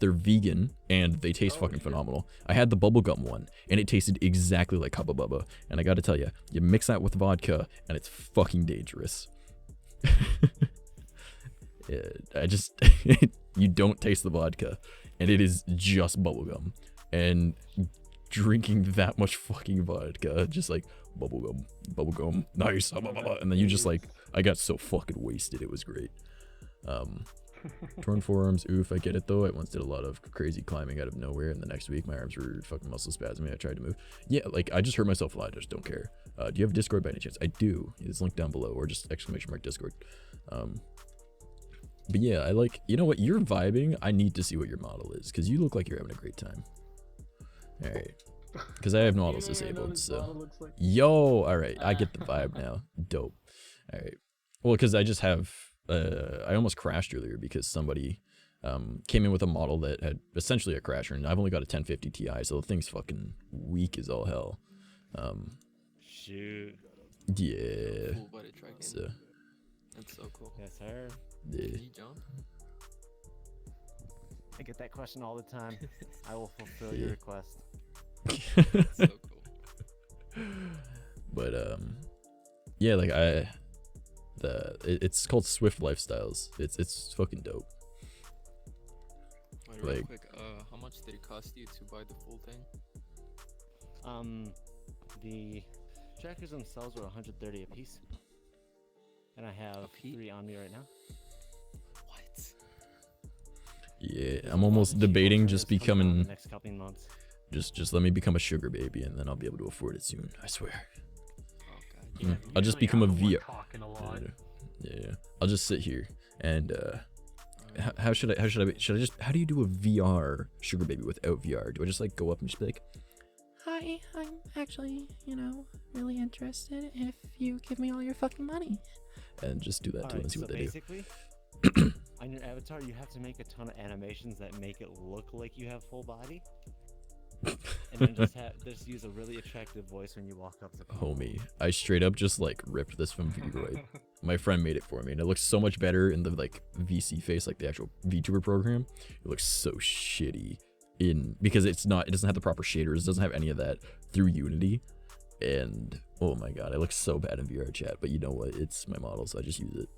S1: They're vegan and they taste fucking phenomenal. I had the bubblegum one and it tasted exactly like Hubba Bubba. And I gotta tell you, you mix that with vodka and it's fucking dangerous. You don't taste the vodka and it is just bubblegum. And drinking that much fucking vodka, just like bubblegum, nice, and then you just like, I got so fucking wasted, it was great. Torn forearms, oof, I get it though. I once did a lot of crazy climbing out of nowhere and the next week my arms were fucking muscle spasming. I tried to move. Yeah, like I just hurt myself a lot, I just don't care. Do you have Discord by any chance? I do. It's linked down below or just ! Discord. But yeah, I like, you know what, you're vibing. I need to see what your model is because you look like you're having a great time. Alright. because I have models disabled. So, yo, all right, I get the vibe now. Dope. All right. Well, because I just have, I almost crashed earlier because somebody came in with a model that had essentially a crasher, and I've only got a 1050 Ti, so the thing's fucking weak as all hell.
S16: Shoot.
S1: Yeah.
S17: Cool buddy tracking.
S1: So,
S17: That's so cool.
S16: Yes, sir.
S1: yeah.
S17: Can you jump?
S16: I get that question all the time. I will fulfill
S1: Yeah.
S16: your request.
S17: That's so cool.
S1: But yeah, like it's called Swift Lifestyles. It's fucking dope.
S17: Wait, real
S1: Like-
S17: quick, how much did it cost you to buy the full thing?
S16: The trackers themselves were 130 a piece, and I have 3 on me right now.
S17: What?
S1: Yeah, I'm almost debating just
S16: in the
S1: becoming.
S16: next couple of months.
S1: Just let me become a sugar baby, and then I'll be able to afford it soon. I swear.
S14: Yeah,
S1: I'll just
S14: usually
S1: become a
S14: I'm the one
S1: VR.
S14: talking a lot.
S1: Yeah, I'll just sit here and how should I just how do you do a VR sugar baby without VR? Do I just like go up and just be like,
S18: Hi, I'm actually, really interested if you give me all your fucking money.
S1: and just do that to them and see what they do?
S16: Basically, on your avatar, you have to make a ton of animations that make it look like you have full body, and then just use a really attractive voice when you walk up to people.
S1: Homie, I straight up just like ripped this from VRoid. My friend made it for me, and it looks so much better in the like VC face, like the actual VTuber program. It looks so shitty because it doesn't have the proper shaders, it doesn't have any of that through Unity, and oh my god, it looks so bad in VR chat. But you know what? It's my model, so I just use it.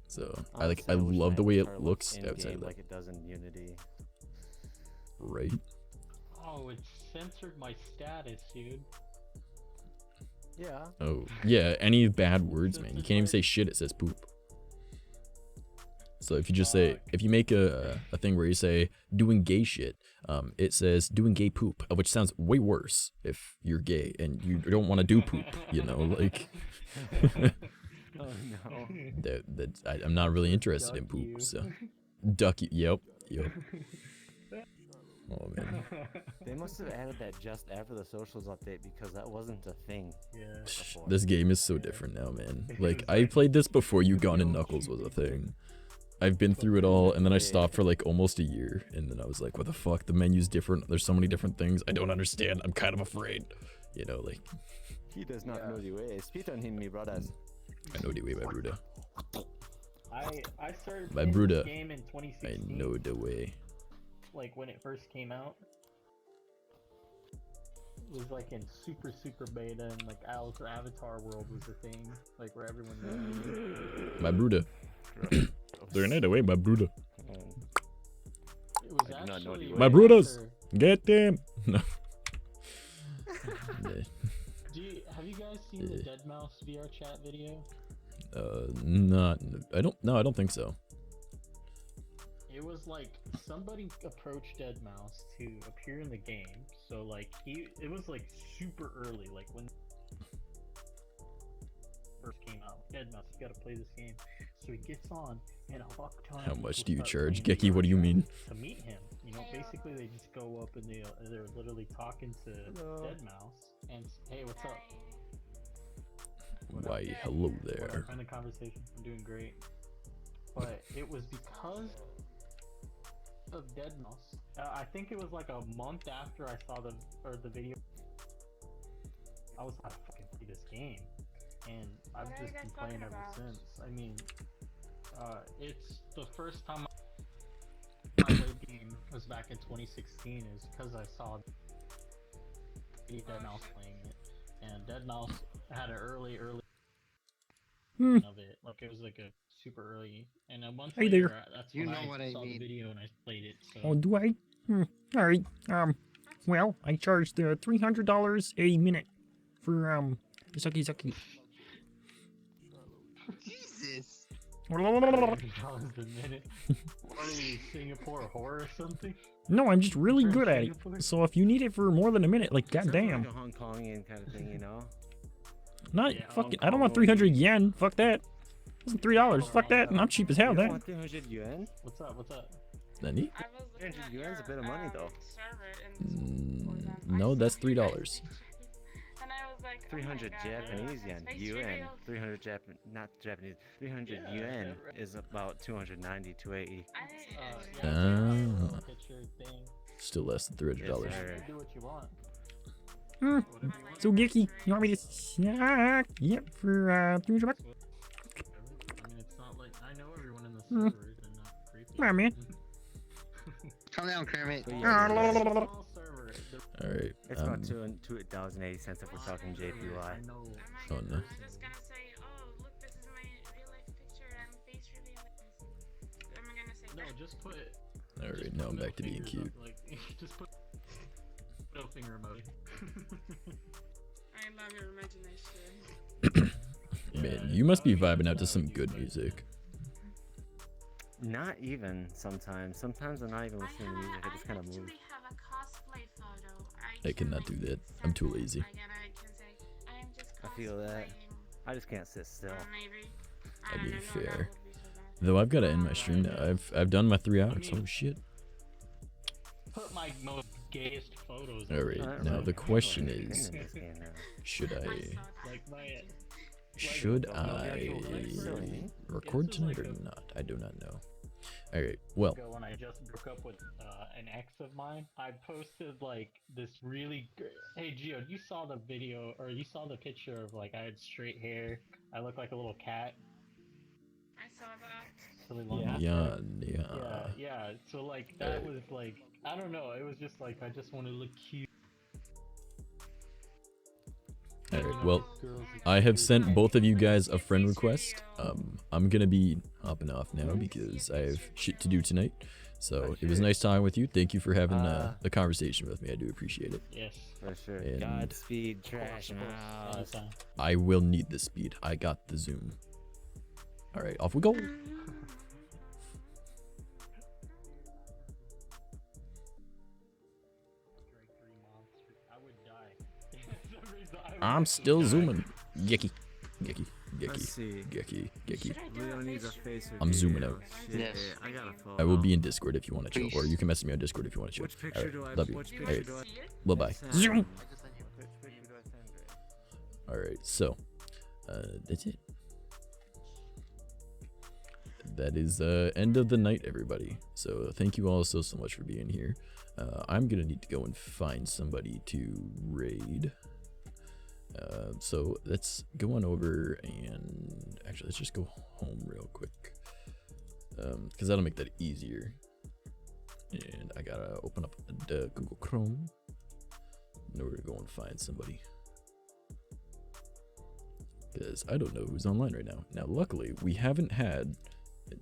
S1: So
S16: Honestly,
S1: I
S16: wish
S1: love
S16: my
S1: the way it
S16: avatar
S1: looks
S16: looked
S1: outside of
S16: in-game
S1: that.
S16: like it does in Unity.
S1: Right?
S14: Oh, it censored my status, dude.
S16: Yeah.
S1: Oh yeah, any bad words, man. You can't even say shit. It says poop. So if you just say, if you make a thing where you say doing gay shit, it says doing gay poop, which sounds way worse if you're gay and you don't want to do poop, like.
S16: Oh no.
S1: I'm not really interested in poop, so. Duck you, yep. Oh man.
S16: They must have added that just after the socials update because that wasn't a thing.
S14: Yeah.
S16: Before.
S1: This game is so different now, man. Like, I played this before Gun and Knuckles was a thing. I've been through it all, and then I stopped for like almost a year, and then I was like, what the fuck? The menu's different. There's so many different things. I don't understand. I'm kind of afraid. Like.
S16: He does not know the way. Spit on him, me brothers.
S1: I know the way, my Bruda.
S14: I started
S1: My
S14: playing
S1: Bruda.
S14: this game in 2016.
S1: I know the way.
S14: Like when it first came out. It was like in super beta, and like Al's Avatar world was a thing, like where everyone knew.
S1: My Bruda. They're not away, my Bruda.
S14: It was actually
S1: My Brudas! Get them! No.
S14: Have you guys seen the Dead Mouse VR chat video?
S1: I don't think so.
S14: It was like somebody approached Dead Mouse to appear in the game. So like it was like super early, like when first came out. Dead Mouse, you gotta play this game. So he gets on, and a fuck ton.
S1: How
S14: of
S1: much
S14: people
S1: do you
S14: start
S1: charge?
S14: playing
S1: Geki, what do you
S14: VR
S1: mean?
S14: To meet him, basically they just go up and they're literally talking to Dead Mouse and hey, what's up?
S1: Why, hello there.
S14: In the conversation, I'm doing great. But it was because of Dead Mouse. I think it was like a month after I saw the video. I was like, I fucking play this game, and I've just been playing ever since. I mean, it's the first time I played the game was back in 2016. Is because I saw Dead Mouse playing it, and Dead Mouse had an early of it. Like it was like a super early, and a month
S18: Hey
S14: later,
S18: there.
S14: that's
S18: You
S14: when
S18: know
S14: I
S18: what I
S14: saw the
S18: mean.
S14: video and I played it. So.
S18: Oh, do I? Alright. Well, I charged $300 a minute for, Zzaki.
S6: Jesus.
S14: $3 a minute. What are you, Singapore whore or something?
S18: No, I'm just really
S14: From
S18: good at it.
S14: Singapore?
S18: So if you need it for more than a minute, like,
S16: Sounds
S18: goddamn.
S16: like a Hong Kongian kind of thing, you know?
S18: Not
S16: Yeah,
S18: fucking.
S16: Hong
S18: I don't want
S16: Kong
S18: 300 yen. Fuck that. It's $3. Fuck that. And I'm cheap as hell.
S16: You
S18: That.
S16: don't want 300 yuan?
S14: What's up?
S1: Nani?
S16: 300 yuan is a bit of money though.
S1: No, that's $3.
S16: 300 Japanese yen, yuan. 300 not Japanese. 300 yuan is about 290, 280.
S1: Still less than $300.
S14: Do what you want.
S18: So Geeky, you want me to snack? Yep, for $300.
S14: I mean, it's not like I know everyone in the servers and not creepy.
S18: Come on, man.
S6: Calm down, Kermit.
S1: Alright.
S16: It's about $2.80 if we're talking JPY.
S1: Oh no.
S14: No, just put.
S1: Alright, now I'm back to being cute.
S14: Like, just put middle finger emoji.
S4: I love your imagination.
S1: Man, you must be vibing out to some good music.
S16: Not even sometimes. Sometimes I'm not even listening to music. I just kind of move.
S1: I cannot do that. I'm too lazy.
S16: I feel that. I just can't sit still.
S1: I mean, fair. Though I've got to end my stream now. I've done my 3 hours. Oh shit.
S14: Put my most gayest photos.
S1: Alright, now the question is, should I record tonight or not? I do not know. Alright, well.
S14: When I just broke up with an ex of mine, I posted like this really hey Gio, you saw the video or you saw the picture of like I had straight hair, I look like a little cat.
S4: I saw that.
S14: Really long yeah, so like that was like I don't know, it was just like I just want to look cute.
S1: Alright, well, I have sent both of you guys a friend request. I'm gonna be hopping off now because I have shit to do tonight. So it was nice talking with you. Thank you for having the conversation with me. I do appreciate it.
S14: Yes,
S16: for sure.
S1: And
S16: Godspeed, Trash Mouse.
S1: I will need the speed. I got the zoom. Alright, off we go. I'm still zooming. Geeky.
S17: Leo needs a face
S1: I'm zooming out.
S17: Yes. I gotta follow.
S1: I will be in Discord if you want to chill, or you can message me on Discord if you want to chill.
S17: Which picture do I?
S1: Love you.
S17: Which picture do I?
S1: Bye bye.
S16: Zoom.
S1: Alright, so that's it. That is end of the night, everybody. So thank you all so much for being here. I'm gonna need to go and find somebody to raid. So let's go on over and actually let's just go home real quick, because that'll make that easier. And I gotta open up the Google Chrome in order to go and find somebody, because I don't know who's online right now. Now luckily we haven't had,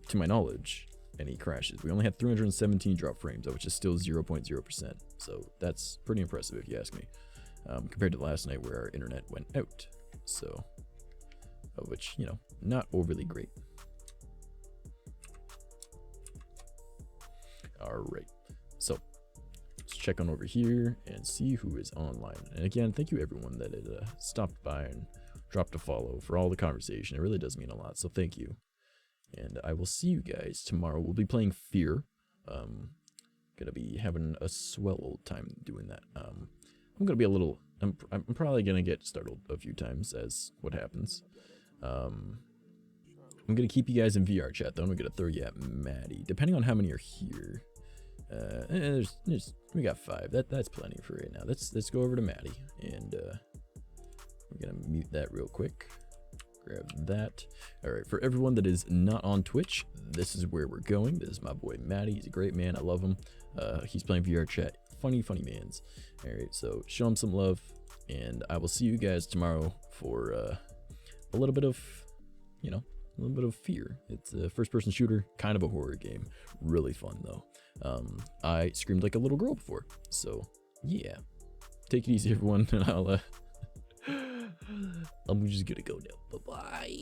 S1: to my knowledge, any crashes. We only had 317 drop frames, which is still 0.0%, so that's pretty impressive if you ask me. Compared to last night where our internet went out, so which, you know, not overly great. Alright, so let's check on over here and see who is online. And again, thank you everyone that had stopped by and dropped a follow for all the conversation. It really does mean a lot, so thank you. And I will see you guys tomorrow. We'll be playing Fear. Gonna be having a swell old time doing that. I'm gonna be a little. I'm probably gonna get startled a few times as what happens. I'm gonna keep you guys in VR chat though. I'm gonna throw you at Maddie, depending on how many are here. We got 5. That's plenty for right now. Let's go over to Maddie, and I'm gonna mute that real quick. Grab that. All right, for everyone that is not on Twitch, this is where we're going. This is my boy Maddie. He's a great man. I love him. He's playing VR chat. Funny mans. All right, so show him some love, and I will see you guys tomorrow for a little bit of, you know, a little bit of Fear. It's a first-person shooter, kind of a horror game. Really fun though. I screamed like a little girl before, so yeah. Take it easy, everyone, and I'm just gonna go now. Bye bye.